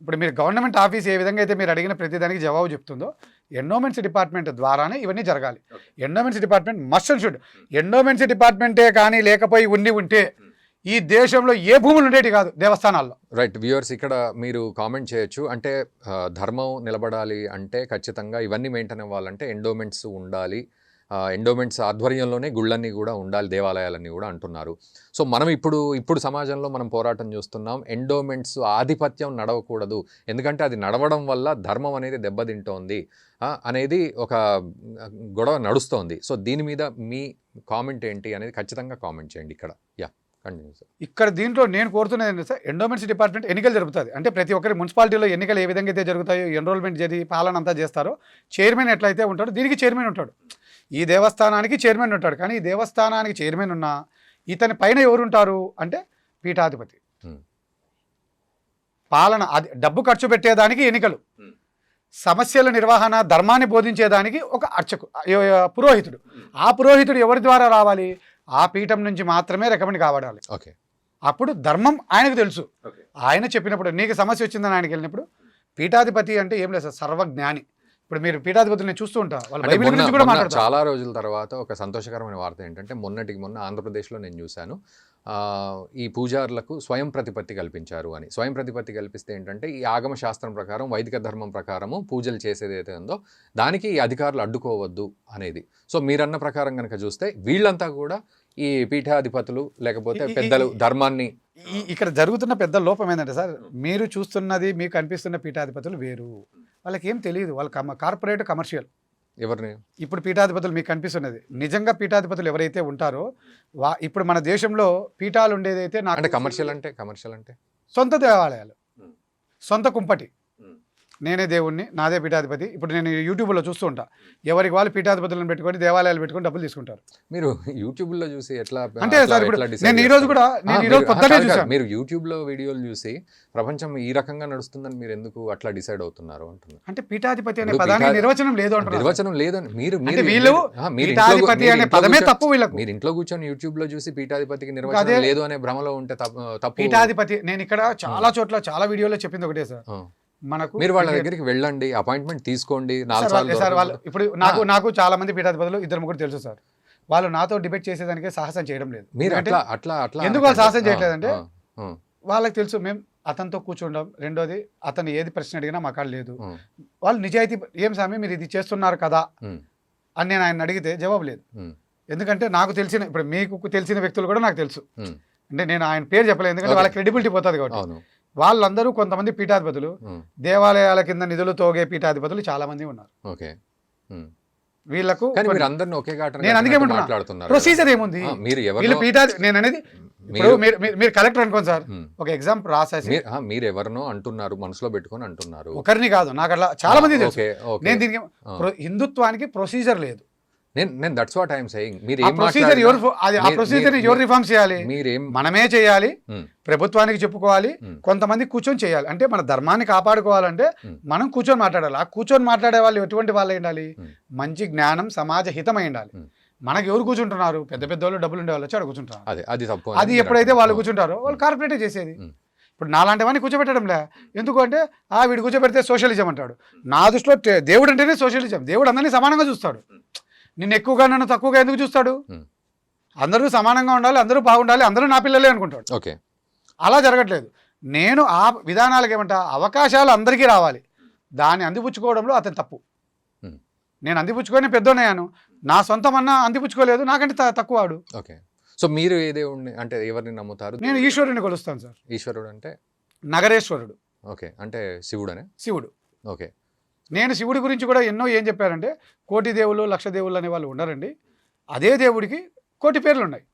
ఇప్పుడు మీరు గవర్నమెంట్ ఆఫీస్ ఏ విధంగా అయితే మీరు అడిగిన ప్రతిదానికి జవాబు చెప్తుందో ఎండోమెంట్స్ డిపార్ట్మెంట్ ద్వారానే ఇవన్నీ జరగాలి. Endowments department must and should. Endowments డిపార్ట్మెంటే కానీ లేకపోయి ఉంటే ఈ దేశంలో ఏ భూములు ఉండేవి కాదు దేవస్థానాల్లో. రైట్ వ్యూవర్స్, ఇక్కడ మీరు కామెంట్ చేయొచ్చు. అంటే ధర్మం నిలబడాలి అంటే ఖచ్చితంగా ఇవన్నీ మెయింటైన్ అవ్వాలంటే ఎండోమెంట్స్ ఉండాలి, ఎండోమెంట్స్ ఆధ్వర్యంలోనే గుళ్ళన్నీ కూడా ఉండాలి, దేవాలయాలన్నీ కూడా అంటున్నారు. సో మనం ఇప్పుడు సమాజంలో మనం పోరాటం చూస్తున్నాం. ఎండోమెంట్స్ ఆధిపత్యం నడవకూడదు, ఎందుకంటే అది నడవడం వల్ల ధర్మం అనేది దెబ్బతింటోంది అనేది ఒక గొడవ నడుస్తోంది. సో దీని మీద మీ కామెంట్ ఏంటి అనేది ఖచ్చితంగా కామెంట్ చేయండి. ఇక్కడ కంటిన్యూ సార్. ఇక్కడ దీంట్లో నేను కోరుతున్నది ఏంటంటే సార్, ఎండోమెంట్స్ డిపార్ట్మెంట్ ఎన్నికలు జరుపుతుంది. అంటే ప్రతి ఒక్కరి మున్సిపాలిటీలో ఎన్నికలు ఏ విధంగా అయితే జరుగుతాయో, ఎన్రోల్మెంట్ జరిగి పాలన అంతా చేస్తారో, చైర్మన్ ఎట్లయితే ఉంటాడో దీనికి చైర్మన్ ఉంటాడు. ఈ దేవస్థానానికి చైర్మన్ ఉంటాడు. కానీ ఈ దేవస్థానానికి చైర్మన్ ఉన్నా ఇతని పైన ఎవరు ఉంటారు అంటే పీఠాధిపతి. పాలన అది డబ్బు ఖర్చు పెట్టేదానికి ఎన్నికలు, సమస్యల నిర్వహణ ధర్మాన్ని బోధించేదానికి ఒక పురోహితుడు. ఆ పురోహితుడు ఎవరి ద్వారా రావాలి? ఆ పీఠం నుంచి మాత్రమే రికమెండ్ కావడాలి. ఓకే, అప్పుడు ధర్మం ఆయనకు తెలుసు. ఆయన చెప్పినప్పుడు నీకు సమస్య వచ్చిందని ఆయనకి వెళ్ళినప్పుడు పీఠాధిపతి అంటే ఏం లేదు సార్, సర్వజ్ఞాని. ఇప్పుడు మీరు పీఠాధిపతులను చూస్తూ ఉంటారు, వాళ్ళు బైబిల్ గురించి కూడా మాట్లాడతారు. చాలా రోజుల తర్వాత ఒక సంతోషకరమైన వార్త ఏంటంటే మొన్న ఆంధ్రప్రదేశ్లో నేను చూశాను, ఈ పూజారులకు స్వయం ప్రతిపత్తి కల్పించారు అని. స్వయం ప్రతిపత్తి కల్పిస్తే ఏంటంటే ఈ ఆగమ శాస్త్రం ప్రకారం, వైదిక ధర్మం ప్రకారము పూజలు చేసేది ఏదైతే ఉందో దానికి ఈ అధికారులు అడ్డుకోవద్దు అనేది. సో మీరన్న ప్రకారం కనుక చూస్తే వీళ్ళంతా కూడా ఈ పీఠాధిపతులు లేకపోతే పెద్దలు ధర్మాన్ని. ఇక్కడ జరుగుతున్న పెద్ద లోపం ఏంటంటే సార్, మీరు చూస్తున్నది మీకు అనిపిస్తున్న పీఠాధిపతులు వేరు, వాళ్ళకి ఏం తెలియదు. వాళ్ళ కార్పొరేట్ కమర్షియల్. ఎవరిని ఇప్పుడు పీఠాధిపతులు మీకు కనిపిస్తున్నది నిజంగా పీఠాధిపతులు ఎవరైతే ఉంటారో ఇప్పుడు మన దేశంలో పీఠాలు ఉండేదైతే అంటే కమర్షియల్ అంటే సొంత దేవాలయాలు, సొంత కుంపటి, నేనే దేవుణ్ణి, నాదే పీఠాధిపతి. ఇప్పుడు నేను యూట్యూబ్లో చూస్తూ ఉంటా, ఎవరికి వాళ్ళు పీఠాధిపతులను పెట్టుకొని దేవాలయాలు పెట్టుకొని డబ్బులు తీసుకుంటారు. మీరు యూట్యూబ్లో చూసి ఎట్లా అంటే సార్, ఇప్పుడు నేను ఈరోజు పొద్దున్నే చూసాను. మీరు యూట్యూబ్లో వీడియోలు చూసి ప్రపంచం ఈ రకంగా నడుస్తుందని మీరు ఎందుకు అట్లా డిసైడ్ అవుతున్నారు అంటున్నారు? అంటే పీఠాధిపతి అనే పదానికి నిర్వచనం లేదు అంటారు. నిర్వచనం లేదని పీఠాధిపతి అనే పదమే తప్పు. వీళ్ళకు మీరు ఇంట్లో కూర్చొని యూట్యూబ్లో చూసి పీఠాధిపతికి నిర్వచనం లేదు అనే భ్రమలో ఉంటే తప్పు. పీఠాధిపతి నేను ఇక్కడ చాలా చోట్ల చాలా వీడియోలో చెప్పింది ఒకటే సార్, మీరు వాళ్ళ దగ్గరికి వెళ్ళండి, అపాయింట్మెంట్ తీసుకోండి. సార్ వాళ్ళు ఇప్పుడు నాకు చాలా మంది పీఠాధిపతులు 2-3 తెలుసు సార్, వాళ్ళు నాతో డిబేట్ చేసేదానికి సాహసం చేయడం లేదు. ఎందుకు వాళ్ళు సాహసం చేయట్లేదంటే వాళ్ళకి తెలుసు మేము అతనితో కూర్చుంటాం. రెండోది అతను ఏది ప్రశ్న అడిగినా మా కాడ లేదు. వాళ్ళు నిజాయితీ, ఏం స్వామి మీరు ఇది చేస్తున్నారు కదా అని నేను ఆయన అడిగితే జవాబు లేదు. ఎందుకంటే నాకు తెలిసిన, ఇప్పుడు మీకు తెలిసిన వ్యక్తులు కూడా నాకు తెలుసు. అంటే నేను ఆయన పేరు చెప్పలేదు, ఎందుకంటే వాళ్ళ క్రెడిబిలిటీ పోతుంది కాబట్టి. వాళ్ళందరూ కొంతమంది పీఠాధిపతులు, దేవాలయాల కింద నిధులు తోగే పీఠాధిపతులు చాలా మంది ఉన్నారు. వీళ్ళకు నేను అందుకే ప్రొసీజర్ ఏముంది? నేను అనేది మీరు కలెక్టర్ అనుకోండి సార్, ఒక ఎగ్జామ్ రాసేసి మీరు ఎవరినో అంటున్నారు, మనసులో పెట్టుకొని అంటున్నారు. ఒకరిని కాదు, నాకు అట్లా చాలా మంది తెలుసు. నేను దీనికి హిందుత్వానికి ప్రొసీజర్ లేదు. నేను దట్స్ వాట్ ఐఎమ్ సేయింగ్. మీరు ఆ ఏం ప్రొసీజర్ ఎవరు ఆ ప్రొసీజర్ ఎవరు రిఫార్మ్ చేయాలి? మీరేం మనమే చేయాలి, ఉమ్, ప్రభుత్వానికి చెప్పుకోవాలి, కొంతమంది కూర్చొని చేయాలి. అంటే మన ధర్మాన్ని కాపాడుకోవాలంటే మనం కూర్చొని మాట్లాడాలి. ఆ కూర్చొని మాట్లాడే వాళ్ళు ఎటువంటి వాళ్ళు ఉండాలి? మంచి జ్ఞానం, సమాజ హితమై ఉండాలి. మనకి ఎవరు కూర్చుంటున్నారు? పెద్ద పెద్ద వాళ్ళు, డబ్బులు ఉండే వాళ్ళు వచ్చి అక్కడ కూర్చుంటారు. అది తప్పు. అది ఎప్పుడైతే వాళ్ళు కూర్చుంటారో వాళ్ళు కార్పొరేటే చేసేది. ఇప్పుడు నాలాంటి వాడిని కూర్చోబెట్టడంలే. ఎందుకు అంటే వీడు కూర్చోబెడితే సోషలిజం అంటాడు. నా దృష్టిలో దేవుడు అంటేనే సోషలిజం. దేవుడు అందరినీ సమానంగా చూస్తాడు. నిన్ను ఎక్కువగా నన్ను తక్కువగా ఎందుకు చూస్తాడు? అందరూ సమానంగా ఉండాలి, అందరూ బాగుండాలి, అందరూ నా పిల్లలే అనుకుంటాడు. ఓకే, అలా జరగట్లేదు. నేను ఆ విధానాలకు ఏమంటా, అవకాశాలు అందరికీ రావాలి, దాన్ని అందిపుచ్చుకోవడంలో అతను తప్పు. నేను అందిపుచ్చుకొని పెద్దోనయ్యాను, నా సొంతం అన్న అందిపుచ్చుకోలేదు, నాకంటే తక్కువ వాడు. ఓకే. సో మీరు ఏ దేవుడిని అంటే ఎవరిని నమ్ముతారు? నేను ఈశ్వరుని కొలుస్తాను సార్. ఈశ్వరుడు అంటే నగరేశ్వరుడు. ఓకే, అంటే శివుడనే? శివుడు. ఓకే. నేను శివుడి గురించి కూడా ఎన్నో ఏం చెప్పారంటే, కోటి దేవుళ్ళు, లక్ష దేవుళ్ళు అనే వాళ్ళు ఉండరండి. అదే దేవుడికి కోటి పేర్లు ఉన్నాయి.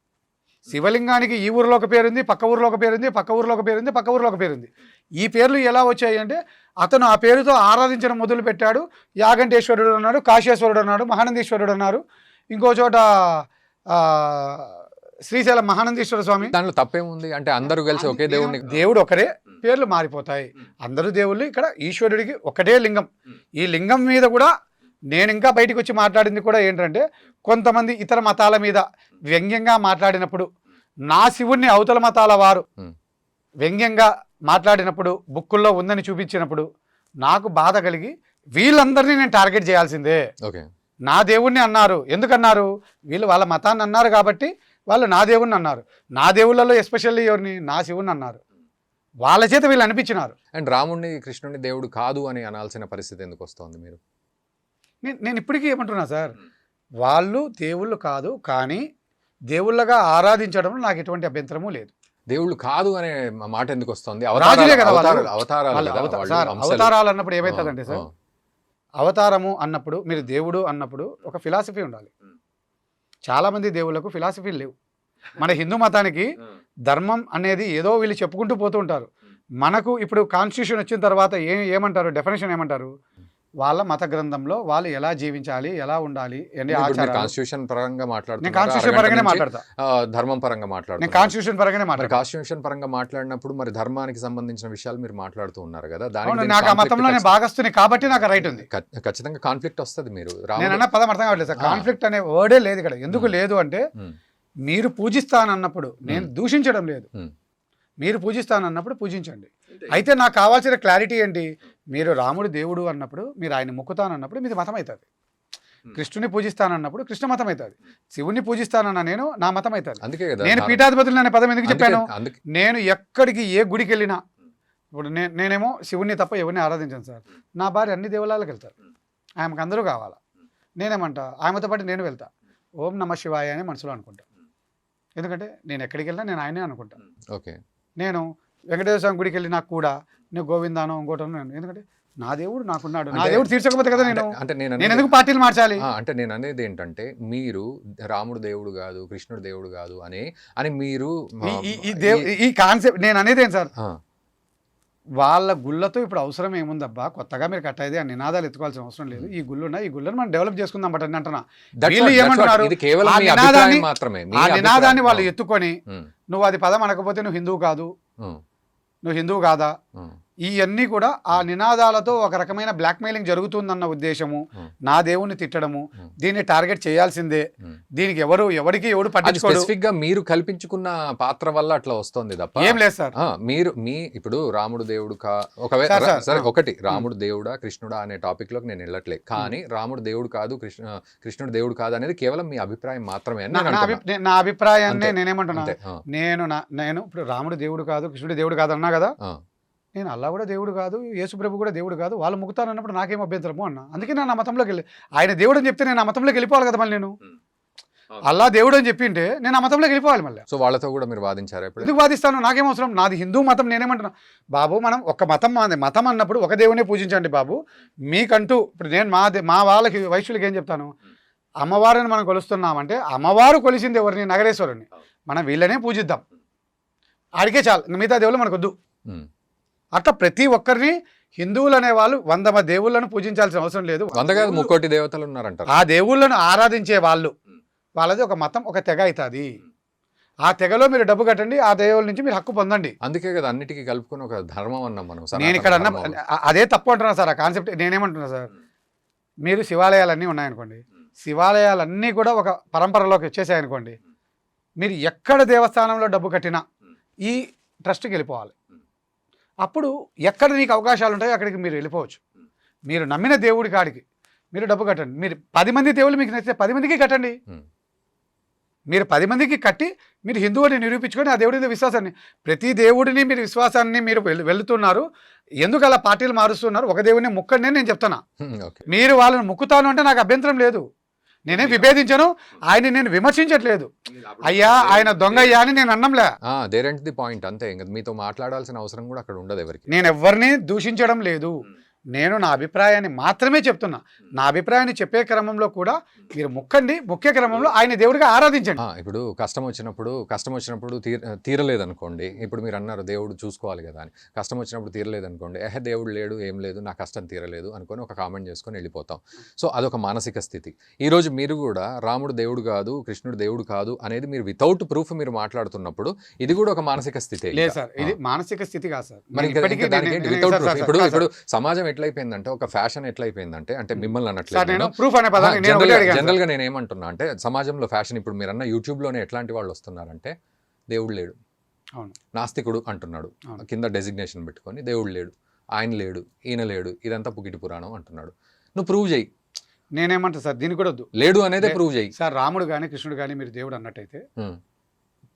శివలింగానికి ఈ ఊరిలో ఒక పేరుంది, పక్క ఊరిలో ఒక పేరుంది, పక్క ఊరిలో ఒక పేరుంది, పక్క ఊరిలో ఒక పేరుంది. ఈ పేర్లు ఎలా వచ్చాయి అంటే, అతను ఆ పేరుతో ఆరాధించడం మొదలు పెట్టాడు. యాగంటేశ్వరుడు అన్నాడు, కాశేశ్వరుడు అన్నాడు, మహానందీశ్వరుడు అన్నారు, ఇంకో చోట శ్రీశైలం మహానందీశ్వర స్వామి. దాంట్లో తప్పేముంది? అంటే అందరూ కలిసి ఒకే దేవుడిని, దేవుడు ఒకరే, పేర్లు మారిపోతాయి. అందరూ దేవుళ్ళు. ఇక్కడ ఈశ్వరుడికి ఒకటే లింగం. ఈ లింగం మీద కూడా నేను ఇంకా బయటకు వచ్చి మాట్లాడింది కూడా ఏంటంటే, కొంతమంది ఇతర మతాల మీద వ్యంగ్యంగా మాట్లాడినప్పుడు, నా శివుణ్ణి అవతల మతాల వారు వ్యంగ్యంగా మాట్లాడినప్పుడు, బుక్కుల్లో ఉందని చూపించినప్పుడు నాకు బాధ కలిగి, వీళ్ళందరినీ నేను టార్గెట్ చేయాల్సిందే. ఓకే, నా దేవుణ్ణి అన్నారు. ఎందుకన్నారు? వీళ్ళు వాళ్ళ మతాన్ని అన్నారు కాబట్టి వాళ్ళు నా దేవుణ్ణి అన్నారు. నా దేవుళ్ళలో ఎస్పెషల్లీ ఎవరిని? నా శివుణ్ణి అన్నారు. వాళ్ళ చేత వీళ్ళు అనిపించినారు. అండ్ రాముడిని, కృష్ణుడిని దేవుడు కాదు అని అనాల్సిన పరిస్థితి ఎందుకు వస్తుంది? మీరు నేను ఇప్పటికీ ఏమంటున్నా సార్, వాళ్ళు దేవుళ్ళు కాదు, కానీ దేవుళ్ళగా ఆరాధించడంలో నాకు ఎటువంటి అభ్యంతరము లేదు. దేవుళ్ళు కాదు అనే మాట ఎందుకు వస్తుంది? రాజులే కదా అవతారాలు అన్నప్పుడు ఏమవుతుందంటే సార్, అవతారము అన్నప్పుడు, మీరు దేవుడు అన్నప్పుడు ఒక ఫిలాసఫీ ఉండాలి. చాలామంది దేవుళ్ళకు ఫిలాసఫీలు లేవు. మన హిందూ మతానికి ధర్మం అనేది ఏదో వీళ్ళు చెప్పుకుంటూ పోతూ ఉంటారు. మనకు ఇప్పుడు కాన్స్టిట్యూషన్ వచ్చిన తర్వాత ఏమంటారు? డెఫినేషన్ ఏమంటారు? వాళ్ళ మత గ్రంథంలో వాళ్ళు ఎలా జీవించాలి, ఎలా ఉండాలి, కాన్స్టిట్యూషన్ పరంగా మాట్లాడుతున్నారు. కాన్స్టిట్యూషన్ పరంగానే మాట్లాడతా, ధర్మం పరంగా మాట్లాడుతున్నారు. కాన్స్టిట్యూషన్ పరంగానే మాట్లాడతా. కాన్స్టిట్యూషన్ పరంగా మాట్లాడినప్పుడు మరి ధర్మానికి సంబంధించిన విషయాలు మీరు మాట్లాడుతూ ఉన్నారు కదా, దానికి నాకు ఆ మతంలో నేను భాగస్తుని కాబట్టి నాకు రైట్ ఉంది. ఖచ్చితంగా కాన్ఫ్లిక్ట్ వస్తుంది. మీరు నేనన్నా పదం అర్థం కావట్లేదు సార్. కాన్ఫ్లిక్ట్ అనే వర్డే లేదు ఇక్కడ. ఎందుకు లేదు అంటే, మీరు పూజిస్తానన్నప్పుడు నేను దూషించడం లేదు. మీరు పూజిస్తానన్నప్పుడు పూజించండి. అయితే నాకు కావాల్సిన క్లారిటీ ఏంటి? మీరు రాముడు దేవుడు అన్నప్పుడు, మీరు ఆయన మొక్కుతానన్నప్పుడు మీది మతం అవుతుంది. కృష్ణుని పూజిస్తానన్నప్పుడు కృష్ణ మతం అవుతుంది. శివుని పూజిస్తానన్న నేను నా మతం అవుతుంది. అందుకే నేను పీఠాధిపతులు అనే పదం ఎందుకు చెప్పాను? నేను ఎక్కడికి ఏ గుడికి వెళ్ళినా, ఇప్పుడు నేనేమో శివుని తప్ప ఎవరిని ఆరాధించాను సార్. నా భార్య అన్ని దేవాలయాలకు వెళ్తారు. ఆమెకు అందరూ కావాలా. నేనేమంటా, ఆమెతో పాటు నేను వెళ్తా, ఓం నమ శివాయ అని మనసులో అనుకుంటా. ఎందుకంటే నేను ఎక్కడికి వెళ్ళినా నేను ఆయనే అనుకుంటాను. ఓకే, నేను వెంకటేశ్వర స్వామి గుడికి వెళ్ళినా కూడా నేను గోవిందానో ఇంకోటనో, ఎందుకంటే నా దేవుడు నాకున్నాడు. నా దేవుడు తీర్చకపోతే కదా నేను ఎందుకు పార్టీలు మార్చాలి? అంటే నేను అనేది ఏంటంటే, మీరు రాముడు దేవుడు కాదు, కృష్ణుడు దేవుడు కాదు అని మీరు ఈ కాన్సెప్ట్ నేను అనేది ఏం సార్, వాళ్ళ గుళ్ళతో ఇప్పుడు అవసరం ఏముందబ్బా? కొత్తగా మీరు కట్టేది ఆ నినాదాలు ఎత్తుకోవాల్సిన అవసరం లేదు. ఈ గుళ్ళున్నా, ఈ గుళ్ళని మనం డెవలప్ చేసుకుందాం బట్ అని అంటున్నా. వీళ్ళు ఏమంటున్నారు? ఆ నినాదాన్ని వాళ్ళు ఎత్తుకొని, నువ్వు అది పదం అనకపోతే నువ్వు హిందువు కాదు, నువ్వు హిందువు కాదా, ఇవన్నీ కూడా ఆ నినాదాలతో ఒక రకమైన బ్లాక్మెయిలింగ్ జరుగుతుందన్న ఉద్దేశము, నా దేవుణ్ణి తిట్టడము, దీన్ని టార్గెట్ చేయాల్సిందే, దీనికి ఎవరికి పట్టించుకోడు. స్పెసిఫిక్ గా మీరు కల్పించుకున్న పాత్ర వల్ల అట్లా వస్తుంది తప్ప ఏం లేదు సార్. మీరు ఇప్పుడు రాముడు దేవుడు ఒకవేళ సరే, ఒకటి రాముడు దేవుడా కృష్ణుడా అనే టాపిక్ లోకి నేను వెళ్ళట్లేదు, కానీ రాముడు దేవుడు కాదు, కృష్ణుడు దేవుడు కాదు అనేది కేవలం మీ అభిప్రాయం మాత్రమే. నా అభిప్రాయాన్ని నేనేమంటున్నా, నేను ఇప్పుడు రాముడు దేవుడు కాదు, కృష్ణుడు దేవుడు కాదు అన్నా కదా, నేను అల్లా కూడా దేవుడు కాదు, యేసు ప్రభు కూడా దేవుడు కాదు, వాళ్ళు ముక్తాను అన్నప్పుడు నాకేం అభ్యంతరము అన్నా. అందుకే నేను ఆ మతంలోకి వెళ్ళి, ఆయన దేవుడు అని చెప్తే నేను ఆ మతంలోకి వెళ్ళిపోవాలి కదా. మళ్ళీ నేను అల్లా దేవుడు అని చెప్పింటే నేను ఆ మతంలోకి వెళ్ళిపోవాలి మళ్ళీ. సో వాళ్ళతో కూడా మీరు వాదించారు? ఎందుకు వాదిస్తాను? నాకేం అవసరం? నాది హిందూ మతం. నేనేమంటున్నా, బాబు మనం ఒక మతం, మతం అన్నప్పుడు ఒక దేవునే పూజించండి బాబు. మీకంటూ ఇప్పుడు నేను మా వాళ్ళకి వైశ్యులకి ఏం చెప్తాను, అమ్మవారిని మనం కొలుస్తున్నామంటే అమ్మవారు కొలిసింది ఎవరిని? నగరేశ్వరుని. మనం వీళ్ళనే పూజిద్దాం, ఆడికే చాలు, మిగతా దేవుళ్ళు మనకొద్దు. అట్లా ప్రతి ఒక్కరిని హిందువులు అనే వాళ్ళు 100 దేవుళ్ళను పూజించాల్సిన అవసరం లేదు. 100 కాదు 3 దేవతలు ఉన్నారంటారు. ఆ దేవుళ్ళను ఆరాధించే వాళ్ళు, వాళ్ళది ఒక మతం, ఒక తెగ అవుతుంది. ఆ తెగలో మీరు డబ్బు కట్టండి, ఆ దేవుళ్ళ నుంచి మీరు హక్కు పొందండి. అందుకే కదా అన్నిటికీ కలుపుకొని ఒక ధర్మం అన్నాం మనం. నేను ఇక్కడ అన్న అదే తప్పు అంటున్నా సార్. ఆ కాన్సెప్ట్ నేనేమంటున్నా సార్, మీరు శివాలయాలన్నీ ఉన్నాయనుకోండి, శివాలయాలన్నీ కూడా ఒక పరంపరలోకి వచ్చేసాయనుకోండి, మీరు ఎక్కడ దేవస్థానంలో డబ్బు కట్టినా ఈ ట్రస్ట్కి వెళ్ళిపోవాలి. అప్పుడు ఎక్కడ నీకు అవకాశాలు ఉంటాయో అక్కడికి మీరు వెళ్ళిపోవచ్చు. మీరు నమ్మిన దేవుడి కాడికి మీరు డబ్బు కట్టండి. మీరు 10 మంది దేవుళ్ళు మీకు నచ్చితే 10 మందికి కట్టండి. మీరు 10 మందికి కట్టి మీరు హిందువుని నిరూపించుకొని ఆ దేవుడి విశ్వాసాన్ని, ప్రతి దేవుడిని మీరు విశ్వాసాన్ని మీరు వెళుతున్నారు. ఎందుకు అలా పార్టీలు మారుస్తున్నారు? ఒక దేవుడిని ముక్కండి నేను చెప్తున్నా. మీరు వాళ్ళని ముక్కుతాను అంటే నాకు అభ్యంతరం లేదు, నేనేం విభేదించను, ఆయన నేను విమర్శించట్లేదు. అయ్యా ఆయన దొంగ అయ్యా అని నేను అన్నంలే. దేర్ ఎండ్ ది పాయింట్, అంతే. ఇంకా మీతో మాట్లాడాల్సిన అవసరం కూడా అక్కడ ఉండదు ఎవరికి. నేను ఎవరిని దూషించడం లేదు, నేను నా అభిప్రాయాన్ని మాత్రమే చెప్తున్నా. నా అభిప్రాయాన్ని చెప్పే క్రమంలో కూడా మీరు ముఖ్య క్రమంలో ఆయన దేవుడిగా ఆరాధించండి. ఇప్పుడు కష్టం వచ్చినప్పుడు తీరలేదనుకోండి, ఇప్పుడు మీరు అన్నారు దేవుడు చూసుకోవాలి కదా అని. కష్టం వచ్చినప్పుడు తీరలేదనుకోండి, దేవుడు లేడు, ఏం లేదు, నా కష్టం తీరలేదు అనుకొని ఒక కామెంట్ చేసుకొని వెళ్ళిపోతాం. సో అదొక మానసిక స్థితి. ఈరోజు మీరు కూడా రాముడు దేవుడు కాదు, కృష్ణుడు దేవుడు కాదు అనేది మీరు వితౌట్ ప్రూఫ్ మీరు మాట్లాడుతున్నప్పుడు ఇది కూడా ఒక మానసిక స్థితి. లేదు సార్, ఇది మానసిక స్థితి కాదు సార్. ఇప్పుడు సమాజం ఎట్లయిపోయిందంటే, ఒక ఫ్యాషన్ ఎట్లయిపోయిందంటే, అంటే మిమ్మల్ని అన్నట్లేదు, జనరల్ గా నేను ఏమంటున్నా అంటే, సమాజంలో ఫ్యాషన్ ఇప్పుడు మీరు అన్న యూట్యూబ్ లోనే ఎట్లాంటి వాళ్ళు వస్తున్నారంటే, దేవుడు లేడు, నాస్తికుడు అంటున్నాడు, కింద డెసిగ్నేషన్ పెట్టుకొని దేవుడు లేడు, ఆయన లేడు, ఈయన లేడు, ఇదంతా పుకిటి పురాణం అంటున్నాడు. నువ్వు ప్రూవ్ చేయి. నేనేమంటా సార్, దీనికి కూడా వద్దు, లేడు అనేది ప్రూవ్ చేయి సార్. రాముడు కానీ కృష్ణుడు కానీ మీరు దేవుడు అన్నట్టయితే,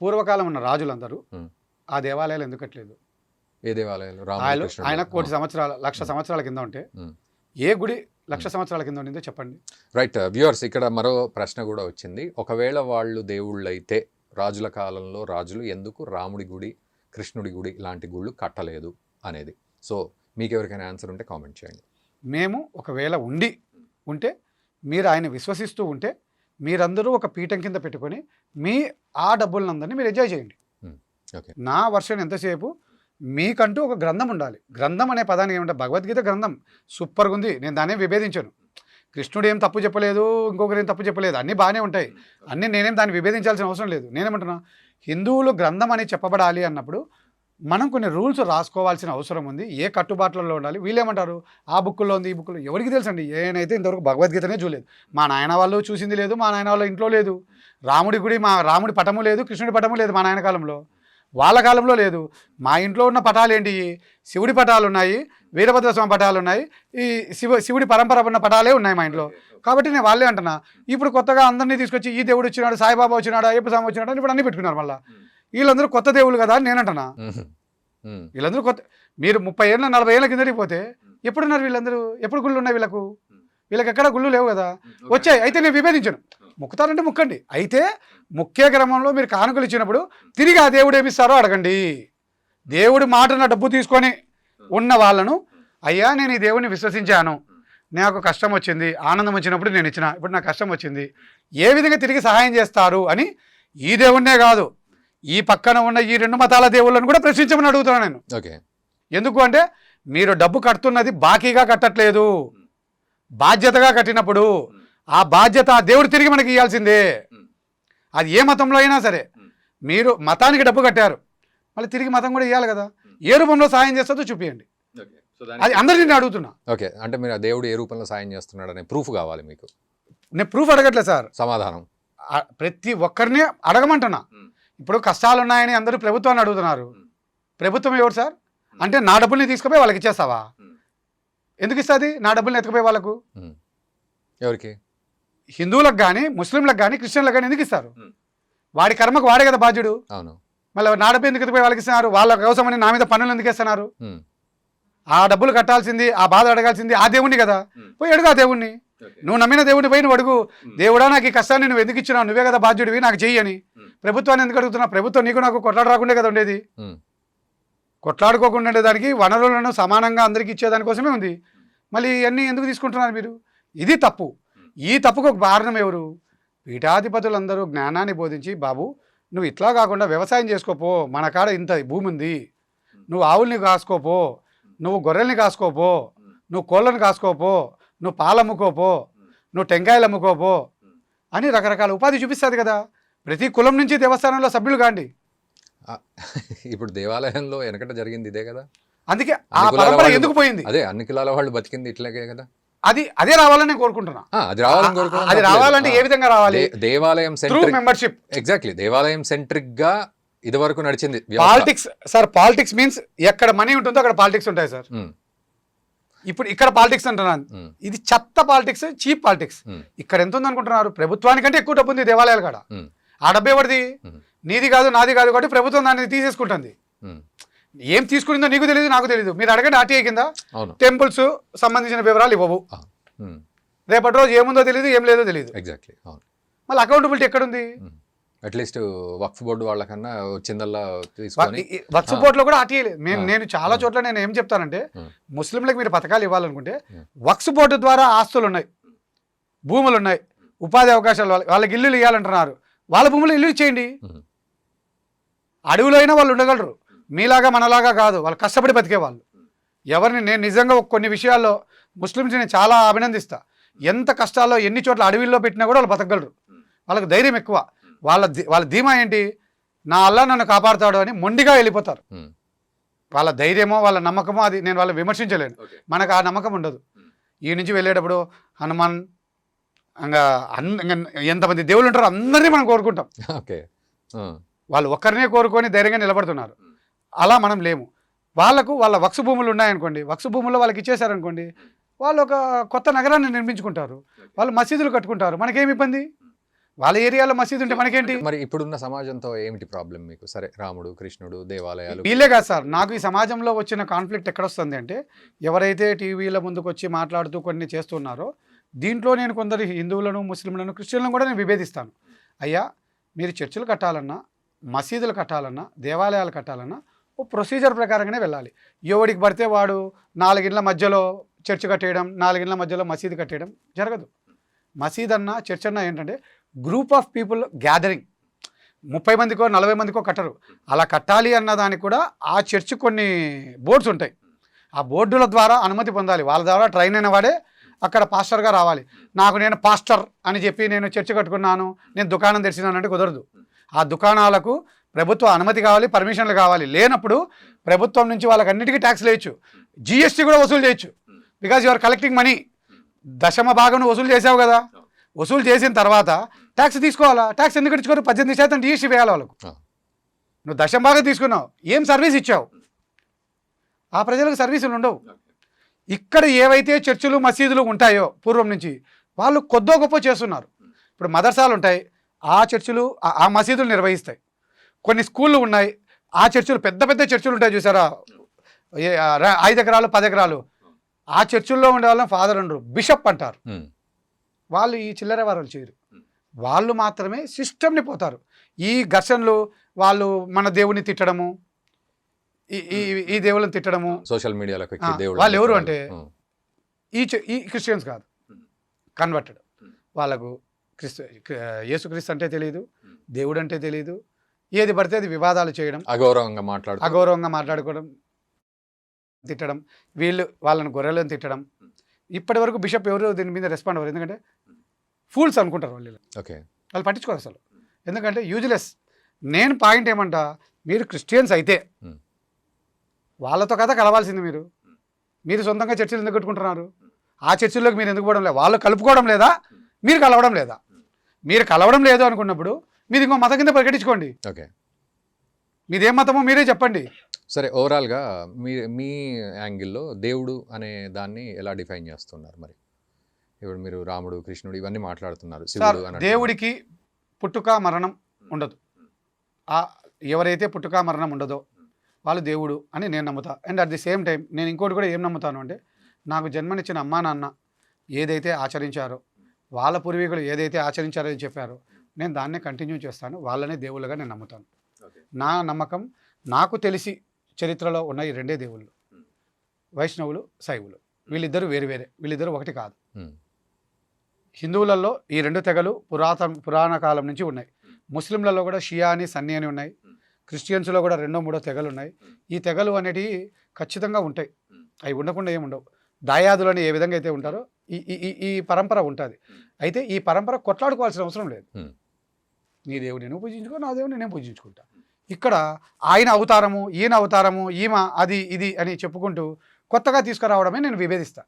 పూర్వకాలం ఉన్న రాజులందరూ ఆ దేవాలయాలు ఎందుకు కట్టలేదు? ఏ దేవాలయాలు? ఆయన 1,000 సంవత్సరాల 1,00,000 సంవత్సరాల కింద ఉంటే ఏ గుడి 1,00,000 సంవత్సరాల కింద ఉండిందో చెప్పండి. రైట్ వ్యూవర్స్, ఇక్కడ మరో ప్రశ్న కూడా వచ్చింది. ఒకవేళ వాళ్ళు దేవుళ్ళు అయితే రాజుల కాలంలో రాజులు ఎందుకు రాముడి గుడి, కృష్ణుడి గుడి ఇలాంటి గుళ్ళు కట్టలేదు అనేది. సో మీకు ఎవరికైనా ఆన్సర్ ఉంటే కామెంట్ చేయండి. మేము ఒకవేళ ఉంటే మీరు ఆయన విశ్వసిస్తూ ఉంటే మీరందరూ ఒక పీఠం కింద పెట్టుకొని మీ ఆ డబ్బులందరినీ మీరు ఎంజాయ్ చేయండి. నా వర్షన్ ఎంతసేపు మీకంటూ ఒక గ్రంథం ఉండాలి. గ్రంథం అనే పదానికి ఏమంటే, భగవద్గీత గ్రంథం సూపర్గా ఉంది, నేను దాన్ని విభేదించాను. కృష్ణుడు ఏం తప్పు చెప్పలేదు, ఇంకొకరు ఏం తప్పు చెప్పలేదు, అన్నీ బాగానే ఉంటాయి, అన్నీ నేనేం దాన్ని విభేదించాల్సిన అవసరం లేదు. నేనేమంటున్నా, హిందువులు గ్రంథం అని చెప్పబడాలి అన్నప్పుడు మనం కొన్ని రూల్స్ రాసుకోవాల్సిన అవసరం ఉంది. ఏ కట్టుబాట్లలో ఉండాలి. వీళ్ళేమంటారు, ఆ బుక్కుల్లో ఉంది, ఈ బుక్కులో, ఎవరికి తెలుసండి? నేనైతే ఇంతవరకు భగవద్గీతనే చూడలేదు. మా నాయన వాళ్ళు చూసింది లేదు, మా నాయన వాళ్ళ ఇంట్లో లేదు. రాముడి గుడి, రాముడి పటము లేదు, కృష్ణుడి పటము లేదు మా నాయన కాలంలో, వాళ్ళ కాలంలో లేదు. మా ఇంట్లో ఉన్న పటాలు ఏంటి? శివుడి పటాలు ఉన్నాయి, వీరభద్రస్వామి పటాలు ఉన్నాయి, ఈ శివుడి పరంపర ఉన్న పటాలే ఉన్నాయి మా ఇంట్లో. కాబట్టి నేను వాళ్ళే అంటున్నా. ఇప్పుడు కొత్తగా అందరినీ తీసుకొచ్చి ఈ దేవుడు వచ్చినాడు, సాయిబాబా వచ్చినాడు, అయ్యప్ప స్వామి వచ్చినాడు అని ఇప్పుడు అన్నీ పెట్టుకున్నారు. మళ్ళీ వీళ్ళందరూ కొత్త దేవుళ్ళు కదా అని నేను అంటున్నా. వీళ్ళందరూ కొత్త. మీరు 30 ఏళ్ళ 40 ఏళ్ళ కిందకి పోతే ఎప్పుడున్నారు వీళ్ళందరూ? ఎప్పుడు గుళ్ళు ఉన్నాయి వీళ్ళకి ఎక్కడ గుళ్ళు లేవు కదా. వచ్చాయి, అయితే నేను విభేదించను. మొక్కుతారంటే మొక్కండి. అయితే ముఖ్య క్రమంలో మీరు కానుకలు ఇచ్చినప్పుడు తిరిగి ఆ దేవుడు ఏమిస్తారో అడగండి. దేవుడి మాటన డబ్బు తీసుకొని ఉన్న వాళ్ళను, అయ్యా నేను ఈ దేవుడిని విశ్వసించాను, నాకు కష్టం వచ్చింది, ఆనందం వచ్చినప్పుడు నేను ఇచ్చిన, ఇప్పుడు నాకు కష్టం వచ్చింది, ఏ విధంగా తిరిగి సహాయం చేస్తారు అని ఈ దేవుడినే కాదు, ఈ పక్కన ఉన్న ఈ 2 మతాల దేవుళ్ళను కూడా ప్రశ్నించమని అడుగుతున్నాను నేను. ఎందుకు అంటే, మీరు డబ్బు కడుతున్నది బాకీగా కట్టట్లేదు, బాధ్యతగా కట్టినప్పుడు ఆ బాధ్యత ఆ దేవుడు తిరిగి మనకి ఇవ్వాల్సిందే. అది ఏ మతంలో అయినా సరే, మీరు మతానికి డబ్బు కట్టారు, మళ్ళీ తిరిగి మతం కూడా ఇవ్వాలి కదా. ఏ రూపంలో సాయం చేస్తుందో చూపించండి. అది అందరినీ నేను అడుగుతున్నా. ఓకే, అంటే మీరు ఆ దేవుడు ఏ రూపంలో సాయం చేస్తున్నాడు అనే ప్రూఫ్ కావాలి మీకు. నేను ప్రూఫ్ అడగట్లేదు సార్, సమాధానం ప్రతి ఒక్కరిని అడగమంటున్నా. ఇప్పుడు కష్టాలు ఉన్నాయని అందరూ ప్రభుత్వాన్ని అడుగుతున్నారు. ప్రభుత్వం ఎవరు సార్ అంటే, నా డబ్బుల్ని తీసుకుపోయి వాళ్ళకి ఇచ్చేస్తావా? ఎందుకు ఇస్తుంది నా డబ్బుల్ని ఎత్తుకుపోయి వాళ్ళకు? ఎవరికి? హిందువులకు కానీ, ముస్లింలకు కానీ, క్రిస్టియన్లకు కానీ ఎందుకు ఇస్తారు? వాడి కర్మకు వాడే కదా బాధ్యుడు. అవును. మళ్ళీ నా డబ్బు ఎందుకు ఎత్తుకుపోయి వాళ్ళకి ఇస్తున్నారు? వాళ్ళ కోసమని నా మీద పన్నులు ఎందుకు ఇస్తున్నారు? ఆ డబ్బులు కట్టాల్సింది, ఆ బాధ అడగాల్సింది ఆ దేవుణ్ణి కదా. పోయి అడుగు ఆ దేవుణ్ణి. నువ్వు నమ్మిన దేవుడిని పోయి నువ్వు అడుగు, దేవుడా నాకు ఈ కష్టాన్ని నువ్వు ఎందుకు ఇచ్చినావు, నువ్వే కదా బాధ్యుడివి, నాకు చెయ్యని. ప్రభుత్వాన్ని ఎందుకు అడుగుతున్నావు? ప్రభుత్వం నీకు నాకు కొట్లాడ రాకుండే కదా ఉండేది. కొట్లాడుకోకుండా ఉండేదానికి వనరులను సమానంగా అందరికీ ఇచ్చేదానికోసమే ఉంది. మళ్ళీ ఇవన్నీ ఎందుకు తీసుకుంటున్నారు మీరు? ఇది తప్పు. ఈ తప్పుకు ఒక కారణం ఎవరు? పీఠాధిపతులందరూ జ్ఞానాన్ని బోధించి, బాబు నువ్వు ఇట్లా కాకుండా వ్యవసాయం చేసుకోపో, మన కాడ ఇంత భూమి ఉంది, నువ్వు ఆవుల్ని కాసుకోపో, నువ్వు గొర్రెల్ని కాసుకోపో, నువ్వు కోళ్ళని కాసుకోపో, నువ్వు పాలు అమ్ముకోపో, నువ్వు టెంకాయలు అమ్ముకోపో అని రకరకాల ఉపాధి చూపిస్తుంది కదా. ప్రతి కులం నుంచి దేవస్థానంలో సభ్యులు కాండి. ఆ, ఇప్పుడు దేవాలయంలో వెనకట జరిగింది ఇదే కదా. అందుకే ఆ అన్ని కులాల పరంపర వాళ్ళు- ఎందుకు పోయింది? అదే అన్ని కులాల వాళ్ళు బతికింది ఇట్లాగే కదా. అదే రావాలని నేను కోరుకుంటున్నా. అది రావాలని కోరుకోవడం అది తప్పలేదు. రావాలంటే ఏ విధంగా రావాలి? దేవాలయం త్రూ సెంట్రిక్, మెంబర్షిప్. ఎగ్జాక్ట్లీ దేవాలయం సెంట్రిక్ గా ఇది వరకు నడిచింది పాలిటిక్స్ సార్, పాలిటిక్స్ మీన్స్ ఎక్కడ మనీ ఉంటుందో అక్కడ పాలిటిక్స్ ఉంటాయి సార్. ఇప్పుడు ఇక్కడ పాలిటిక్స్ అంటున్నాను, ఇది చెత్త పాలిటిక్స్, చీప్ పాలిటిక్స్. ఇక్కడ ఎంత ఉంది అనుకుంటున్నారు? ప్రభుత్వానికంటే ఎక్కువ డబ్బు ఉంది దేవాలయాలు కాడ. ఆ డబ్బు ఎవరిది? నీది కాదు నాది కాదు కాబట్టి ప్రభుత్వం దాన్ని తీసేసుకుంటుంది. ఏం తీసుకునిందో నీకు తెలియదు, నాకు తెలియదు. మీరు అడగండి ఆర్టీఐ కింద టెంపుల్స్ సంబంధించిన వివరాలు ఇవ్వవు. రేపటి రోజు ఏముందో తెలియదు, ఏం లేదో తెలియదు. ఎగ్జాక్ట్లీ. మళ్ళీ అకౌంటబిలిటీ ఎక్కడుంది? అట్లీస్ట్ వక్ఫ్ బోర్డు వాళ్ళకన్నా వచ్చిందల్లా తీసుకొని వక్ఫ్ బోర్డులో కూడా ఆర్టీఐ లేదు. నేను చాలా చోట్ల నేను ఏం చెప్తానంటే, ముస్లింలకు మీరు పథకాలు ఇవ్వాలనుకుంటే వక్ఫ్ బోర్డు ద్వారా ఆస్తులు ఉన్నాయి, భూములు ఉన్నాయి, ఉపాధి అవకాశాలు, వాళ్ళకి ఇల్లులు ఇవ్వాలంటున్నారు. వాళ్ళ భూములు ఇల్లు ఇచ్చేయండి. అడవిలో అయినా వాళ్ళు ఉండగలరు, మీలాగా మనలాగా కాదు. వాళ్ళు కష్టపడి బతికే వాళ్ళు. ఎవరిని నేను నిజంగా కొన్ని విషయాల్లో ముస్లిమ్స్ నేను చాలా అభినందిస్తా. ఎంత కష్టాల్లో ఎన్ని చోట్ల అడవిల్లో పెట్టినా కూడా వాళ్ళు బతకగలరు. వాళ్ళకి ధైర్యం ఎక్కువ. వాళ్ళ ధీమా ఏంటి? నా అల్లా నన్ను కాపాడుతాడు అని మొండిగా వెళ్ళిపోతారు. వాళ్ళ ధైర్యమో వాళ్ళ నమ్మకమో అది నేను వాళ్ళని విమర్శించలేను. మనకు ఆ నమ్మకం ఉండదు. ఈ నుంచి వెళ్ళేటప్పుడు హనుమాన్ ఇంకా ఎంతమంది దేవుళ్ళు ఉంటారో అందరినీ మనం కోరుకుంటాం. వాళ్ళు ఒక్కరినే కోరుకొని ధైర్యంగా నిలబడుతున్నారు. అలా మనం లేము. వాళ్ళ వక్స్ భూములు ఉన్నాయనుకోండి, వక్స్ భూముల్లో వాళ్ళకి ఇచ్చేసారనుకోండి, వాళ్ళు ఒక కొత్త నగరాన్ని నిర్మించుకుంటారు, వాళ్ళు మసీదులు కట్టుకుంటారు. మనకేమి ఇబ్బంది? వాళ్ళ ఏరియాలో మసీదు ఉంటే మనకేంటి? మరి ఇప్పుడున్న సమాజంతో ఏమిటి ప్రాబ్లం మీకు? సరే, రాముడు కృష్ణుడు దేవాలయాలు వీళ్ళే కాదు సార్. నాకు ఈ సమాజంలో వచ్చిన కాన్ఫ్లిక్ట్ ఎక్కడొస్తుంది అంటే, ఎవరైతే టీవీల ముందుకు వచ్చి మాట్లాడుతూ కొన్ని చేస్తున్నారో దీంట్లో నేను కొందరు హిందువులను, ముస్లింలను, క్రిస్టియన్లను కూడా నేను విభేదిస్తాను. అయ్యా, మీరు చర్చిలు కట్టాలన్నా, మసీదులు కట్టాలన్నా, దేవాలయాలు కట్టాలన్నా ఓ ప్రొసీజర్ ప్రకారంగానే వెళ్ళాలి. ఎవడికి పడితే వాడు 4 ఇళ్ళ మధ్యలో చర్చ్ కట్టేయడం, 4 ఇళ్ళ మధ్యలో మసీదు కట్టేయడం జరగదు. మసీద్ అన్నా చర్చ్ అన్నా ఏంటంటే గ్రూప్ ఆఫ్ పీపుల్ గ్యాదరింగ్. 30 మందికో 40 మందికో కట్టరు. అలా కట్టాలి అన్న దానికి కూడా ఆ చర్చ్ కొన్ని బోర్డ్స్ ఉంటాయి. ఆ బోర్డుల ద్వారా అనుమతి పొందాలి. వాళ్ళ ద్వారా ట్రైన్ అయిన వాడే అక్కడ పాస్టర్గా రావాలి. నేను పాస్టర్ అని చెప్పి నేను చర్చ్ కట్టుకున్నాను, నేను దుకాణం తెరిచినానంటే కుదరదు. ఆ దుకాణాలకు ప్రభుత్వ అనుమతి కావాలి, పర్మిషన్లు కావాలి. లేనప్పుడు ప్రభుత్వం నుంచి వాళ్ళకి అన్నిటికీ ట్యాక్స్ వేయచ్చు, జిఎస్టీ కూడా వసూలు చేయొచ్చు. Because you are collecting money. దశమ భాగం వసూలు చేసావు కదా, వసూలు చేసిన తర్వాత ట్యాక్స్ తీసుకోవాలా? ట్యాక్స్ ఎందుకు ఇచ్చుకోరు? 18% జిఎస్టీ వేయాలి వాళ్ళకు. నువ్వు దశమ భాగం తీసుకున్నావు, ఏం సర్వీస్ ఇచ్చావు? ఆ ప్రజలకు సర్వీసులు ఉండవు. ఇక్కడ ఏవైతే చర్చిలు మసీదులు ఉంటాయో పూర్వం నుంచి వాళ్ళు కొద్దో గొప్ప చేస్తున్నారు. ఇప్పుడు మదర్సాలు ఉంటాయి, ఆ చర్చిలు ఆ మసీదులు నిర్వహిస్తాయి. కొన్ని స్కూళ్ళు ఉన్నాయి, ఆ చర్చిలు పెద్ద పెద్ద చర్చిలు ఉంటాయి చూసారా, 5 ఎకరాలు 10 ఎకరాలు. ఆ చర్చిల్లో ఉండే వాళ్ళని ఫాదర్ అంటారు, బిషప్ అంటారు. వాళ్ళు ఈ చిల్లర వారు చేయరు. వాళ్ళు మాత్రమే సిస్టమ్ని పోతారు. ఈ ఘర్షణలు, వాళ్ళు మన దేవుని తిట్టడము, ఈ దేవుళ్ళని తిట్టడము సోషల్ మీడియాలో వాళ్ళు ఎవరు అంటే ఈ క్రిస్టియన్స్ కాదు, కన్వర్టెడ్. వాళ్ళకు యేసుక్రీస్తు అంటే తెలియదు, దేవుడు అంటే తెలియదు. ఏది పడితే అది వివాదాలు చేయడం, అగౌరవంగా మాట్లాడుకోవడం, తిట్టడం, వాళ్ళని గొర్రెలను తిట్టడం. ఇప్పటి వరకు బిషప్ ఎవరు దీని మీద రెస్పాండ్ అవ్వరు. ఎందుకంటే ఫూల్స్ అనుకుంటారు వాళ్ళు పట్టించుకోరు అసలు. ఎందుకంటే యూజ్లెస్. నేను పాయింట్ ఏమంటా, మీరు క్రిస్టియన్స్ అయితే వాళ్ళతో కదా కలవాల్సింది. మీరు సొంతంగా చర్చలు ఎందుకు కట్టుకుంటున్నారు? ఆ చర్చిల్లోకి మీరు ఎందుకు పోవడం లేదు? వాళ్ళు కలుపుకోవడం లేదా, మీరు కలవడం లేదా? మీరు కలవడం లేదు అనుకున్నప్పుడు మీరు ఇంకో మతం కింద ప్రకటించుకోండి. మీదేం మతమో మీరే చెప్పండి. సరే, ఓవరాల్గా మీ యాంగిల్లో దేవుడు అనే దాన్ని ఎలా డిఫైన్ చేస్తున్నారు? మరి ఇప్పుడు మీరు రాముడు కృష్ణుడు ఇవన్నీ మాట్లాడుతున్నారు. దేవుడికి పుట్టుక మరణం ఉండదు. ఎవరైతే పుట్టుక మరణం ఉండదో వాళ్ళు దేవుడు అని నేను నమ్ముతా. And at the same time నేను ఇంకోటి కూడా ఏం నమ్ముతాను అంటే, నాకు జన్మనిచ్చిన అమ్మా నాన్న ఏదైతే ఆచరించారో, వాళ్ళ పూర్వీకులు ఏదైతే ఆచరించారో అని చెప్పారో, నేను దాన్నే కంటిన్యూ చేస్తాను. వాళ్ళనే దేవుళ్ళుగా నేను నమ్ముతాను. నా నమ్మకం, నాకు తెలిసి చరిత్రలో ఉన్న ఈ 2 దేవుళ్ళు, వైష్ణవులు శైవులు. వీళ్ళిద్దరూ వేరువేరే, వీళ్ళిద్దరూ ఒకటి కాదు. హిందువులలో ఈ 2 తెగలు పురాణ కాలం నుంచి ఉన్నాయి. ముస్లింలలో కూడా షియా అని, సన్నీ అని ఉన్నాయి. క్రిస్టియన్స్లో కూడా 2, 3 తెగలు ఉన్నాయి. ఈ తెగలు అనేటివి ఖచ్చితంగా ఉంటాయి. అవి ఉండకుండా ఏముండవు. దాయాదులు అని ఏ విధంగా అయితే ఉంటారో ఈ ఈ ఈ- ఈ పరంపర ఉంటుంది. అయితే ఈ పరంపర కొట్లాడుకోవాల్సిన అవసరం లేదు. నీ దేవుడు నేను పూజించుకో, నా దేవుడు నేను పూజించుకుంటా. ఇక్కడ ఆయన అవతారము, ఈయన అవతారము, ఈమె అది ఇది అని చెప్పుకుంటూ కొత్తగా తీసుకురావడమే నేను విభేదిస్తా.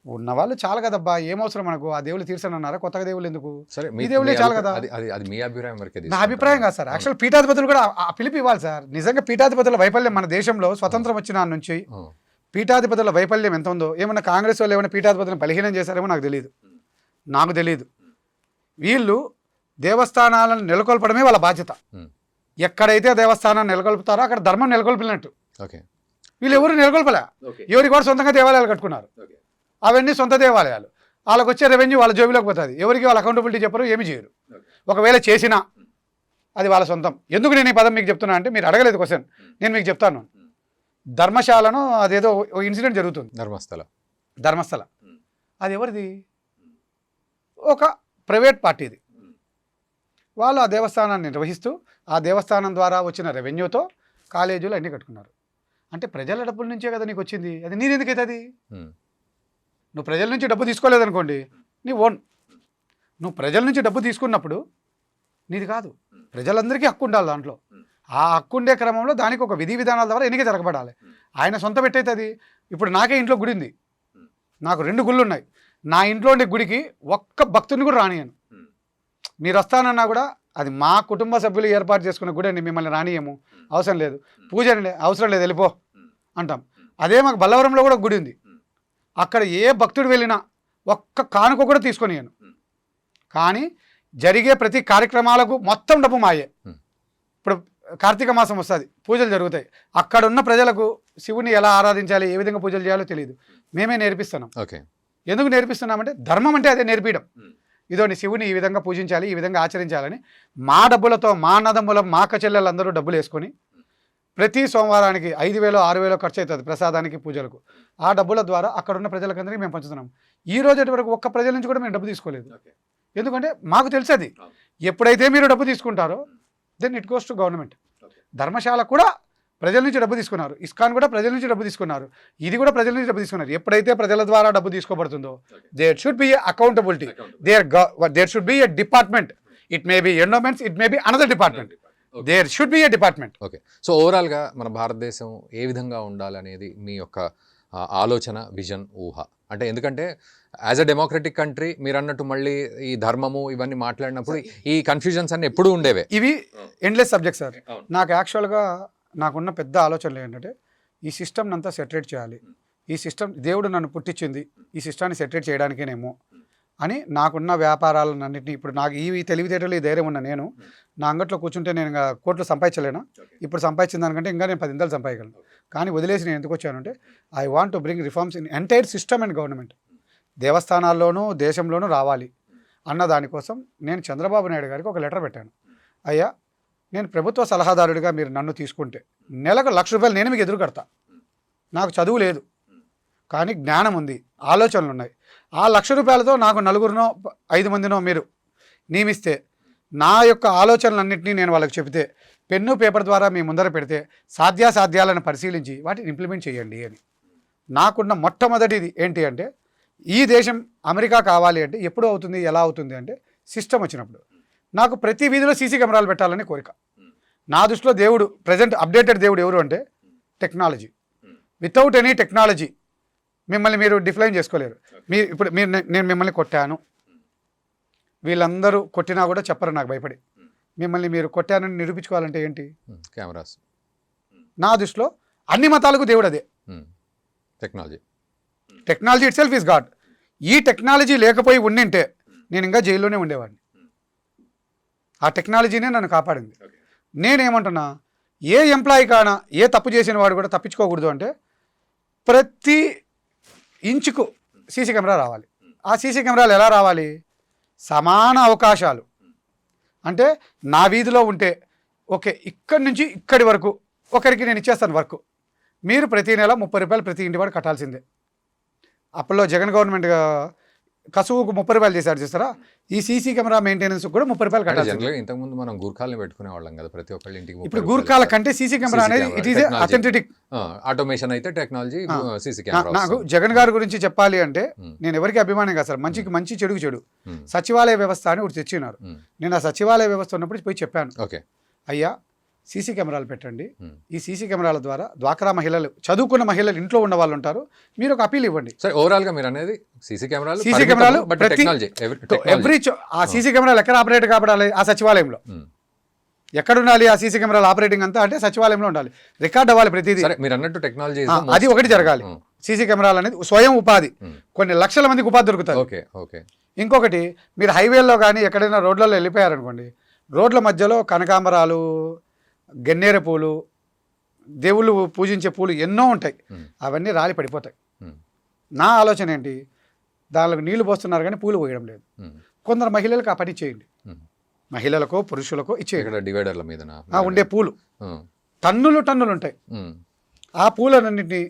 ఉన్నవాళ్ళు చాలు కదబ్బా, ఏమవసరం మనకు ఆ దేవుళ్ళు తీర్చనన్నారా, కొత్తగా దేవుళ్ళు ఎందుకు? సరే ఈ దేవుళ్ళే చాలు కదా. అది మీ అభిప్రాయం వరకే నా తీసుకుంటారా? అభిప్రాయం కాదు సార్. యాక్చువల్ పీఠాధిపతులు కూడా ఆ పిలుపు ఇవ్వాలి సార్. నిజంగా పీఠాధిపతుల వైఫల్యం మన దేశంలో స్వతంత్రం వచ్చిన నాటి నుంచి పీఠాధిపతుల వైఫల్యం ఎంత ఉందో, ఏమన్నా కాంగ్రెస్ వాళ్ళు ఏమైనా పీఠాధిపతులను బలహీనం చేశారేమో నాకు తెలియదు. వీళ్ళు దేవస్థానాలను నెలకొల్పడమే వాళ్ళ బాధ్యత. ఎక్కడైతే దేవస్థానాన్ని నెలకొల్పుతారో అక్కడ ధర్మం నెలకొల్పినట్టు. వీళ్ళు ఎవరు నెలకొల్పలే, ఎవరికి కూడా సొంతంగా దేవాలయాలు కట్టుకున్నారు. అవన్నీ సొంత దేవాలయాలు. వాళ్ళకి వచ్చే రెవెన్యూ వాళ్ళ జోబిలోకి పోతుంది. ఎవరికి వాళ్ళ అకౌంటబిలిటీ చెప్పరు, ఏమి చేయరు. ఒకవేళ చేసినా అది వాళ్ళ సొంతం. ఎందుకు నేను ఈ పదం మీకు చెప్తున్నా అంటే, మీరు అడగలేదు క్వశ్చన్, నేను మీకు చెప్తాను. ధర్మశాలను అదేదో ఇన్సిడెంట్ జరుగుతుంది, ధర్మస్థల. అది ఎవరిది? ఒక ప్రైవేట్ పార్టీది. వాళ్ళు ఆ దేవస్థానాన్ని నిర్వహిస్తూ ఆ దేవస్థానం ద్వారా వచ్చిన రెవెన్యూతో కాలేజీలు అన్నీ కట్టుకున్నారు. అంటే ప్రజల డబ్బుల నుంచే కదా నీకు వచ్చింది. అది నీది ఎందుకైతే? అది నువ్వు ప్రజల నుంచి డబ్బు తీసుకోలేదనుకోండి, నీ ఓన్. నువ్వు ప్రజల నుంచి డబ్బు తీసుకున్నప్పుడు నీది కాదు. ప్రజలందరికీ హక్కు ఉండాలి దాంట్లో. ఆ హక్కు ఉండే క్రమంలో దానికి ఒక విధి విధానాల ద్వారా ఎన్నిక జరగబడాలి. ఆయన సొంత పెట్టయితే అది. ఇప్పుడు నాకే ఇంట్లో గుడి ఉంది, నాకు 2 గుళ్ళు ఉన్నాయి. నా ఇంట్లో ఉండే గుడికి ఒక్క భక్తుని కూడా రానియను. మీరు వస్తానన్నా కూడా అది మా కుటుంబ సభ్యులు ఏర్పాటు చేసుకున్న గుడి అండి, మిమ్మల్ని రానియము, అవసరం లేదు, పూజ అవసరం లేదు, వెళ్ళిపో అంటాం. అదే మాకు బల్లవరంలో కూడా గుడి ఉంది. అక్కడ ఏ భక్తుడు వెళ్ళినా ఒక్క కానుక కూడా తీసుకొనియను. కానీ జరిగే ప్రతి కార్యక్రమాలకు మొత్తం డబ్బు మాయే. ఇప్పుడు కార్తీక మాసం వస్తుంది, పూజలు జరుగుతాయి. అక్కడ ఉన్న ప్రజలకు శివుని ఎలా ఆరాధించాలి, ఏ విధంగా పూజలు చేయాలో తెలియదు. మేమే నేర్పిస్తున్నాం. ఎందుకు నేర్పిస్తున్నామంటే ధర్మం అంటే అదే నేర్పించడం. ఇదోని శివుని ఈ విధంగా పూజించాలి, ఈ విధంగా ఆచరించాలని మా డబ్బులతో, మా అన్నదమ్ములం, మా చెల్లెళ్ళందరూ డబ్బులు వేసుకొని ప్రతి సోమవారానికి 5,000 6,000 ఖర్చు అవుతుంది ప్రసాదానికి, పూజలకు. ఆ డబ్బుల ద్వారా అక్కడ ఉన్న ప్రజలకందరికీ మేము పంచుతున్నాం. ఈ రోజు వరకు ఒక్క ప్రజల నుంచి కూడా మేము డబ్బు తీసుకోలేదు. ఎందుకంటే మాకు తెలుసు అది ఎప్పుడైతే మీరు డబ్బు తీసుకుంటారో then it goes to government. ధర్మశాల కూడా ప్రజల నుంచి డబ్బు తీసుకున్నారు, ఇస్కాన్ కూడా ప్రజల నుంచి డబ్బు తీసుకున్నారు, ఇది కూడా ప్రజల నుంచి డబ్బు తీసుకున్నారు. ఎప్పుడైతే ప్రజల ద్వారా డబ్బు తీసుకోబడుతుందో there should be accountability, there should be a department. It may be endowments, it may be another department. There should be a department. Okay. So ఓవరాల్గా మన భారతదేశం ఏ విధంగా ఉండాలనేది మీ యొక్క ఆలోచన, విజన్, ఊహ అంటే? ఎందుకంటే యాజ్ అ డెమోక్రటిక్ కంట్రీ మీరు అన్నట్టు మళ్ళీ ఈ ధర్మము ఇవన్నీ మాట్లాడినప్పుడు ఈ కన్ఫ్యూజన్స్ అన్ని ఎప్పుడూ ఉండేవే. ఇవి ఎండ్లెస్ సబ్జెక్ట్ సార్. నాకు యాక్చువల్గా నాకున్న పెద్ద ఆలోచనలు ఏంటంటే, ఈ సిస్టమ్ని అంతా సెటరేట్ చేయాలి. ఈ సిస్టమ్ దేవుడు నన్ను పుట్టించింది ఈ సిస్టాన్ని సెటరేట్ చేయడానికేనేమో అని నాకున్న వ్యాపారాలన్నింటినీ, ఇప్పుడు నాకు ఈ తెలివితేటలు, ఈ ధైర్యం ఉన్న నేను నా అంగట్లో కూర్చుంటే నేను ఇంకా కోట్లు సంపాదించలేనా? ఇప్పుడు సంపాదించిన దానికంటే ఇంకా నేను 10 ఇంతలు సంపాదించగలను. కానీ వదిలేసి నేను ఎందుకు వచ్చానంటే, I want to bring reforms in entire system and government. దేవస్థానాల్లోనూ దేశంలోనూ రావాలి అన్న దానికోసం నేను చంద్రబాబు నాయుడు గారికి ఒక లెటర్ పెట్టాను. అయ్యా, నేను ప్రభుత్వ సలహాదారుడిగా మీరు నన్ను తీసుకుంటే నెలకు ₹1,00,000 నేను మీకు ఎదురు కడతా. నాకు చదువు లేదు కానీ జ్ఞానం ఉంది, ఆలోచనలు ఉన్నాయి. ఆ ₹1,00,000తో నాకు 4 5 మందినో మీరు నియమిస్తే, నా యొక్క ఆలోచనలన్నింటినీ నేను వాళ్ళకి చెబితే, పెన్ను పేపర్ ద్వారా మీ ముందర పెడితే సాధ్యాసాధ్యాలను పరిశీలించి వాటిని ఇంప్లిమెంట్ చేయండి అని. నాకున్న మొట్టమొదటిది ఏంటి అంటే, ఈ దేశం అమెరికా కావాలి అంటే ఎప్పుడు అవుతుంది, ఎలా అవుతుంది అంటే సిస్టమ్ వచ్చినప్పుడు. నాకు ప్రతి వీధిలో సీసీ కెమెరాలు పెట్టాలని కోరిక. నా దృష్టిలో దేవుడు, ప్రజెంట్ అప్డేటెడ్ దేవుడు ఎవరు అంటే టెక్నాలజీ. వితౌట్ ఎనీ టెక్నాలజీ మిమ్మల్ని మీరు డిఫైన్ చేసుకోలేరు. నేను మిమ్మల్ని కొట్టాను, వీళ్ళందరూ కొట్టినా కూడా చెప్పరు నాకు భయపడి. మిమ్మల్ని మీరు కొట్టానని నిరూపించుకోవాలంటే ఏంటి? కెమెరాస్. నా దృష్టిలో అన్ని మతాలకు దేవుడు అదే technology it self is God. ఈ టెక్నాలజీ లేకపోయి ఉండింటే నేను ఇంకా జైల్లోనే ఉండేవాడిని. ఆ టెక్నాలజీనే నన్ను కాపాడింది. నేనేమంటున్నా, ఏ ఎంప్లాయీ కానా, ఏ తప్పు చేసిన వాడు కూడా తప్పించుకోకూడదు అంటే ప్రతి ఇంచుకు సీసీ కెమెరా రావాలి. ఆ సీసీ కెమెరాలు ఎలా రావాలి? సమాన అవకాశాలు. అంటే నా వీధిలో ఉంటే ఓకే, ఇక్కడి నుంచి ఇక్కడి వరకు ఒకరికి నేను ఇచ్చేస్తాను వర్క్, మీరు ప్రతి నెల ₹30 ప్రతి ఇంటి వాడు కట్టాల్సిందే. అప్పట్లో జగన్ గవర్నమెంట్ కసువుకు 30 రూపాయలు చేశారు చూస్తారా, ఈ సీసీ కెమెరా మెయింటెనెన్స్ కూడా 30 రూపాయలు కట్టాలి. జనరల్గా ఇంతకుముందు మనం గూర్ఖాల్ని పెట్టుకునే వాళ్ళం కదా, ప్రతి ఒక్కళ్ళ ఇంటికి ఇప్పుడు గూర్ఖాల కంటే సీసీ కెమెరా అనేది ఇట్ ఈస్ అథెంటిక్. ఆటోమేషన్ అయితే టెక్నాలజీ సీసీ కెమెరా. నాకు జగన్ గారి గురించి చెప్పాలి అంటే నేను ఎవరికి అభిమానం కాదు సార్, మంచికి మంచి చెడుకు చెడు. సచివాలయ వ్యవస్థ అని ఒకటి తెచ్చినారు. నేను ఆ సచివాలయ వ్యవస్థ ఉన్నప్పుడు పోయి చెప్పాను, ఓకే అయ్యా సీసీ కెమెరాలు పెట్టండి, ఈ సీసీ కెమెరాల ద్వారా డ్వాక్రా మహిళలు, చదువుకున్న మహిళలు ఇంట్లో ఉన్న వాళ్ళు ఉంటారు, మీరు ఒక అపీల్ ఇవ్వండి. సరే, ఓవరాల్ గా మీరు అనేది సీసీ కెమెరాలు ఎవ్రీ ఆ సీసీ కెమెరాలు ఎక్కడ ఆపరేట్ కాబడాలి, ఆ సచివాలయంలో ఎక్కడ ఉండాలి, ఆ సీసీ కెమెరాల ఆపరేటింగ్ అంతా అంటే సచివాలయంలో ఉండాలి, రికార్డ్ అవ్వాలి ప్రతిదీ. మీరు అన్నట్టు టెక్నాలజీ అది ఒకటి జరగాలి. సీసీ కెమెరాలు అనేది స్వయం ఉపాధి, కొన్ని లక్షల మందికి ఉపాధి దొరుకుతుంది. Okay okay. ఇంకొకటి, మీరు హైవేల్లో కానీ ఎక్కడైనా రోడ్లలో వెళ్ళిపోయారనుకోండి, రోడ్ల మధ్యలో కనకాంబరాలు, గన్నేర పూలు, దేవుళ్ళు పూజించే పూలు ఎన్నో ఉంటాయి, అవన్నీ రాలి పడిపోతాయి. నా ఆలోచన ఏంటి, దానిలో నీళ్లు పోస్తున్నారు కానీ పూలు పోయడం లేదు. కొందరు మహిళలకు ఆ పని చేయండి, మహిళలకో పురుషులకో ఇచ్చేయండి. డివైడర్ల మీద ఉండే పూలు టన్నులు టన్నులు ఉంటాయి, ఆ పూలన్నింటినీ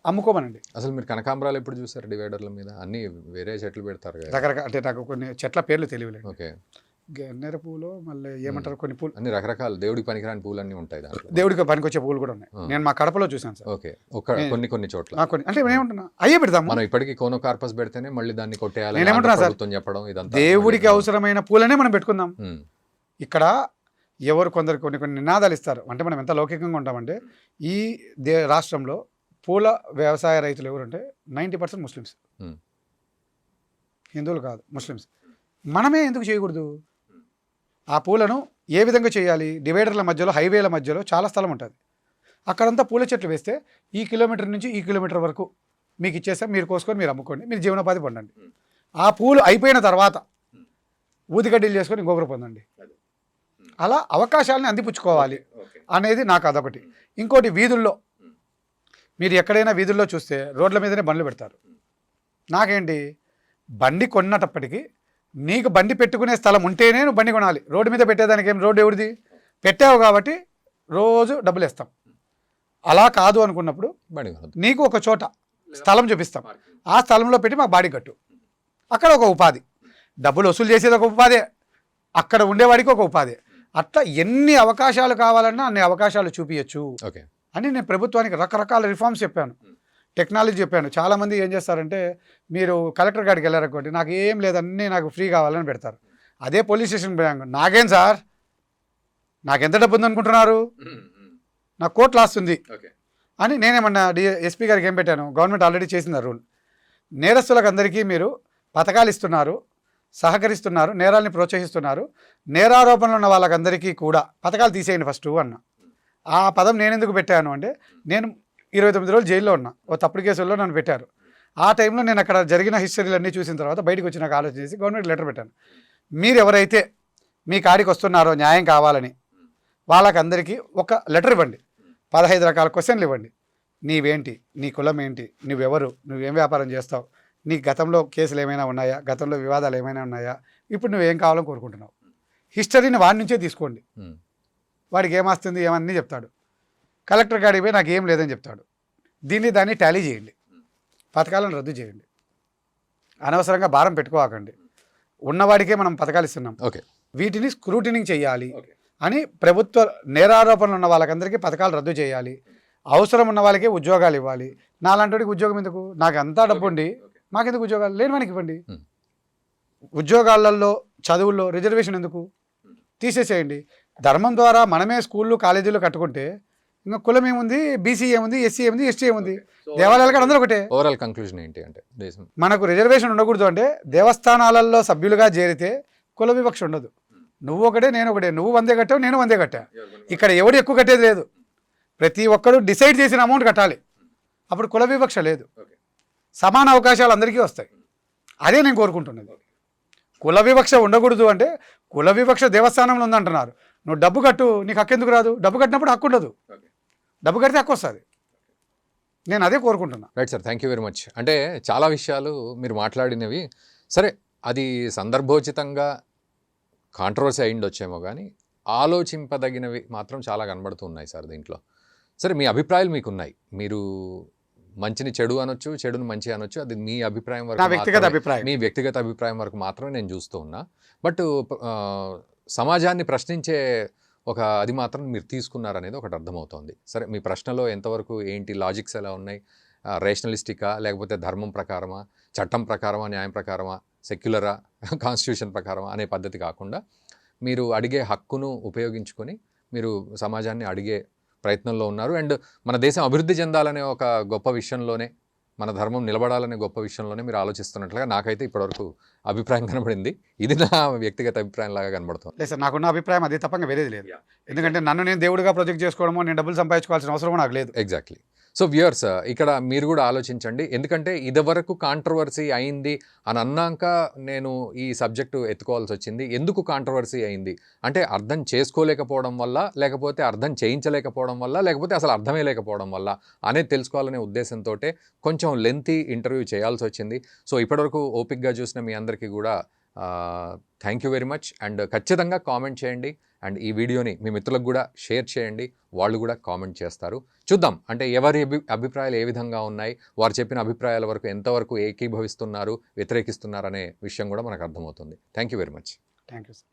అమ్ముకోమనండి. అసలు మీరు కనకాంబరాలు ఎప్పుడు చూసారు డివైడర్ల మీద? అన్ని వేరే చెట్లు పెడతారు కదా రకరకాల, అంటే నాకు కొన్ని చెట్ల పేర్లు తెలియలేదు. ఓకే. గన్నేర పూలు, మళ్ళీ ఏమంటారు కొన్ని పూలు, అన్ని రకరకాల దేవుడికి పనికిరాని పూలు అన్ని ఉంటాయి దాంట్లో. దేవుడికి పనికొచ్చే పూలు కూడా ఉన్నాయి. నేను మా కడపలో చూసాను సార్. ఓకే. కొన్ని చోట్ల కొన్ని అంటే ఏమంటున్నా అయ్యే పెడతాం మనం. ఇప్పటికీ కోనోకార్పస్ పెడితేనే మళ్ళీ దాన్ని కొట్టేయాలి. నేనేమంటున్నా సార్, చెప్పడం ఇదంతా దేవుడికి అవసరమైన పూలనే మనం పెట్టుకుందాం. ఇక్కడ ఎవరు కొందరు కొన్ని నినాదాలు ఇస్తారు అంటే మనం ఎంత లౌకికంగా ఉంటామంటే, ఈ రాష్ట్రంలో పూల వ్యవసాయ రైతులు ఎవరంటే 90% ముస్లిమ్స్, హిందువులు కాదు ముస్లిమ్స్. మనమే ఎందుకు చేయకూడదు? ఆ పూలను ఏ విధంగా చేయాలి? డివైడర్ల మధ్యలో, హైవేల మధ్యలో చాలా స్థలం ఉంటుంది, అక్కడంతా పూల చెట్లు వేస్తే ఈ కిలోమీటర్ నుంచి ఈ కిలోమీటర్ వరకు మీకు ఇచ్చేస్తే మీరు కోసుకొని మీరు అమ్ముకోండి, మీరు జీవనోపాధి పొందండి. ఆ పూలు అయిపోయిన తర్వాత ఊదిగడ్డీలు చేసుకొని ఇంకొకరు పొందండి. అలా అవకాశాలని అందిపుచ్చుకోవాలి అనేది నాకు అదొకటి. ఇంకోటి, వీధుల్లో మీరు ఎక్కడైనా వీధుల్లో చూస్తే రోడ్ల మీదనే బండ్లు పెడతారు. నాకేంటి, బండి కొన్నటప్పటికీ నీకు బండి పెట్టుకునే స్థలం ఉంటేనే నువ్వు బండి కొనాలి. రోడ్డు మీద పెట్టేదానికి ఏం, రోడ్డు ఎవరిది? పెట్టావు కాబట్టి రోజు డబ్బులు వేస్తాం. అలా కాదు అనుకున్నప్పుడు నీకు ఒక చోట స్థలం చూపిస్తాం, ఆ స్థలంలో పెట్టి మాకు బాడీ కట్టు. అక్కడ ఒక ఉపాధి, డబ్బులు వసూలు చేసేది ఒక ఉపాధి, అక్కడ ఉండేవాడికి ఒక ఉపాధి. అట్లా ఎన్ని అవకాశాలు కావాలన్నా అన్ని అవకాశాలు చూపించచ్చు అని నేను ప్రభుత్వానికి రకరకాల రిఫార్మ్స్ చెప్పాను, టెక్నాలజీ చెప్పాను. చాలామంది ఏం చేస్తారంటే, మీరు కలెక్టర్ గారికి వెళ్ళారనుకోండి, నాకు ఏం లేదన్నీ నాకు ఫ్రీ కావాలని పెడతారు. అదే పోలీస్ స్టేషన్ పోయాను, నాకేం సార్, నాకు ఎంత డబ్బు ఉందనుకుంటున్నారు, నాకు కోట్లు వస్తుంది అని నేనేమన్నా ఎస్పీ గారికి ఏం పెట్టాను, గవర్నమెంట్ ఆల్రెడీ చేసింది ఆ రూల్. నేరస్తులకు అందరికీ మీరు పథకాలు ఇస్తున్నారు, సహకరిస్తున్నారు, నేరాలని ప్రోత్సహిస్తున్నారు, నేరారోపణలు ఉన్న వాళ్ళకందరికీ కూడా పథకాలు తీసేయండి ఫస్ట్ అన్న. ఆ పదం నేను ఎందుకు పెట్టాను అంటే, నేను 29 రోజులు జైల్లో ఉన్నా, ఓ తప్పుడు కేసుల్లో నన్ను పెట్టారు. ఆ టైంలో నేను అక్కడ జరిగిన హిస్టరీలన్నీ చూసిన తర్వాత బయటకు వచ్చి నాకు ఆలోచన చేసి గవర్నమెంట్ లెటర్ పెట్టాను, మీరు ఎవరైతే మీ కాడికి వస్తున్నారో న్యాయం కావాలని వాళ్ళకందరికీ ఒక లెటర్ ఇవ్వండి, 15 రకాల క్వశ్చన్లు ఇవ్వండి. నీవేంటి, నీ కులం ఏంటి, నువ్వెవరు, నువ్వేం వ్యాపారం చేస్తావు, నీ గతంలో కేసులు ఏమైనా ఉన్నాయా, గతంలో వివాదాలు ఏమైనా ఉన్నాయా, ఇప్పుడు నువ్వేం కావాలని కోరుకుంటున్నావు, హిస్టరీని వాడి నుంచే తీసుకోండి. వాడికి ఏమొస్తుంది ఏమన్నీ చెప్తాడు, కలెక్టర్ గాడికి పోయి నాకు ఏం లేదని చెప్తాడు. దాన్ని టాలీ చేయండి, పథకాలను రద్దు చేయండి, అనవసరంగా భారం పెట్టుకోకండి. ఉన్నవాడికే మనం పథకాలు ఇస్తున్నాం, వీటిని స్క్రూటినింగ్ చేయాలి అని ప్రభుత్వ నేరారోపణలు ఉన్న వాళ్ళకందరికీ పథకాలు రద్దు చేయాలి, అవసరం ఉన్న వాళ్ళకే ఉద్యోగాలు ఇవ్వాలి. నాలాంటివాడికి ఉద్యోగం ఎందుకు, నాకు అంతా డబ్బు ఉండి మాకెందుకు ఉద్యోగాలు, లేని వానికి ఇవ్వండి. ఉద్యోగాలలో చదువుల్లో రిజర్వేషన్ ఎందుకు, తీసేసేయండి. ధర్మం ద్వారా మనమే స్కూళ్ళు కాలేజీలు కట్టుకుంటే ఇంకా కులం ఏముంది, బీసీ ఏముంది, ఎస్సీ ఏముంది, ఎస్టీ ఏముంది, దేవాలయాలు కూడా అందరూ ఒకటే. ఓవరాల్ కంక్లూజన్ ఏంటి అంటే, మనకు రిజర్వేషన్ ఉండకూడదు అంటే దేవస్థానాలలో సభ్యులుగా చేరితే కుల వివక్ష ఉండదు. నువ్వు ఒకటే నేను ఒకటే, నువ్వు 100 కట్టావు నేను 100 కట్టా, ఇక్కడ ఎవడు ఎక్కువ కట్టేది లేదు, ప్రతి ఒక్కరు డిసైడ్ చేసిన అమౌంట్ కట్టాలి, అప్పుడు కుల వివక్ష లేదు, సమాన అవకాశాలు అందరికీ వస్తాయి. అదే నేను కోరుకుంటున్నది. కుల వివక్ష ఉండకూడదు అంటే, కుల వివక్ష దేవస్థానంలో ఉందంటున్నారు, నువ్వు డబ్బు కట్టు, నీకు హక్కు ఎందుకు రాదు, డబ్బు కట్టినప్పుడు హక్కు ఉండదు, డబ్బు కడితే హక్కు వస్తుంది. నేను అదే కోరుకుంటున్నా. Right sir, thank you very much. అంటే చాలా విషయాలు మీరు మాట్లాడినవి సరే, అది సందర్భోచితంగా కాంట్రవర్సీ అయ్యిండొచ్చేమో కానీ ఆలోచింపదగినవి మాత్రం చాలా కనబడుతూ ఉన్నాయి సార్ దీంట్లో. సరే, మీ అభిప్రాయాలు మీకున్నాయి, మీరు మంచిని చెడు అనొచ్చు, చెడుని మంచి అనొచ్చు. అది మీ అభిప్రాయం నా వరకు వ్యక్తిగత మాత్రమే, అభిప్రాయం. మీ వ్యక్తిగత అభిప్రాయం వరకు మాత్రమే నేను చూస్తూ ఉన్నా. బట్ సమాజాన్ని ప్రశ్నించే ఒక అది మాత్రం మీరు తీసుకున్నారనేది ఒకటి అర్థమవుతోంది. సరే, మీ ప్రశ్నలో ఎంతవరకు ఏంటి, లాజిక్స్ ఎలా ఉన్నాయి, రేషనలిస్టికా, లేకపోతే ధర్మం ప్రకారమా, చట్టం ప్రకారమా, న్యాయం ప్రకారమా, సెక్యులరా, కాన్స్టిట్యూషన్ ప్రకారమా అనే పద్ధతి కాకుండా మీరు అడిగే హక్కును ఉపయోగించుకొని మీరు సమాజాన్ని అడిగే ప్రయత్నంలో ఉన్నారు. అండ్ మన దేశం అభివృద్ధి చెందాలనే ఒక గొప్ప విషయంలోనే, మన ధర్మం నిలబడాలనే గొప్ప విషయంలోనే మీరు ఆలోచిస్తున్నట్లుగా నాకైతే ఇప్పటివరకు అభిప్రాయం కనబడింది. ఇది నా వ్యక్తిగత అభిప్రాయం లాగా కనబడుతుంది. లేదు సార్, నాకున్న అభిప్రాయం అదే తప్ప ఇంకా వేరేది లేదు. ఎందుకంటే నన్ను నేను దేవుడిగా ప్రొజెక్ట్ చేసుకోవడమో, నేను డబ్బులు సంపాదించుకోవాల్సిన అవసరం నాకు లేదు. ఎగ్జాక్ట్లీ. సో వ్యూయర్స్, ఇక్కడ మీరు కూడా ఆలోచించండి. ఎందుకంటే ఇదివరకు కాంట్రవర్సీ అయింది అని అన్నాక నేను ఈ సబ్జెక్టు ఎత్తుకోవాల్సి వచ్చింది. ఎందుకు కాంట్రవర్సీ అయింది అంటే అర్థం చేసుకోలేకపోవడం వల్ల, లేకపోతే అర్థం చేయించలేకపోవడం వల్ల, లేకపోతే అసలు అర్థమే లేకపోవడం వల్ల అనేది తెలుసుకోవాలనే ఉద్దేశంతో కొంచెం లెంతీ ఇంటర్వ్యూ చేయాల్సి వచ్చింది. సో ఇప్పటివరకు ఓపిక్గా చూసిన మీ అందరికీ కూడా thank you very much. And ఖచ్చితంగా కామెంట్ చేయండి. అండ్ ఈ వీడియోని మీ మిత్రులకు కూడా షేర్ చేయండి, వాళ్ళు కూడా కామెంట్ చేస్తారు. చూద్దాం అంటే ఎవరి అభిప్రాయాలు ఏ విధంగా ఉన్నాయి, వారు చెప్పిన అభిప్రాయాల వరకు ఎంతవరకు ఏకీభవిస్తున్నారు, వ్యతిరేకిస్తున్నారు అనే విషయం కూడా మనకు అర్థమవుతుంది. Thank you very much. Thank you sir.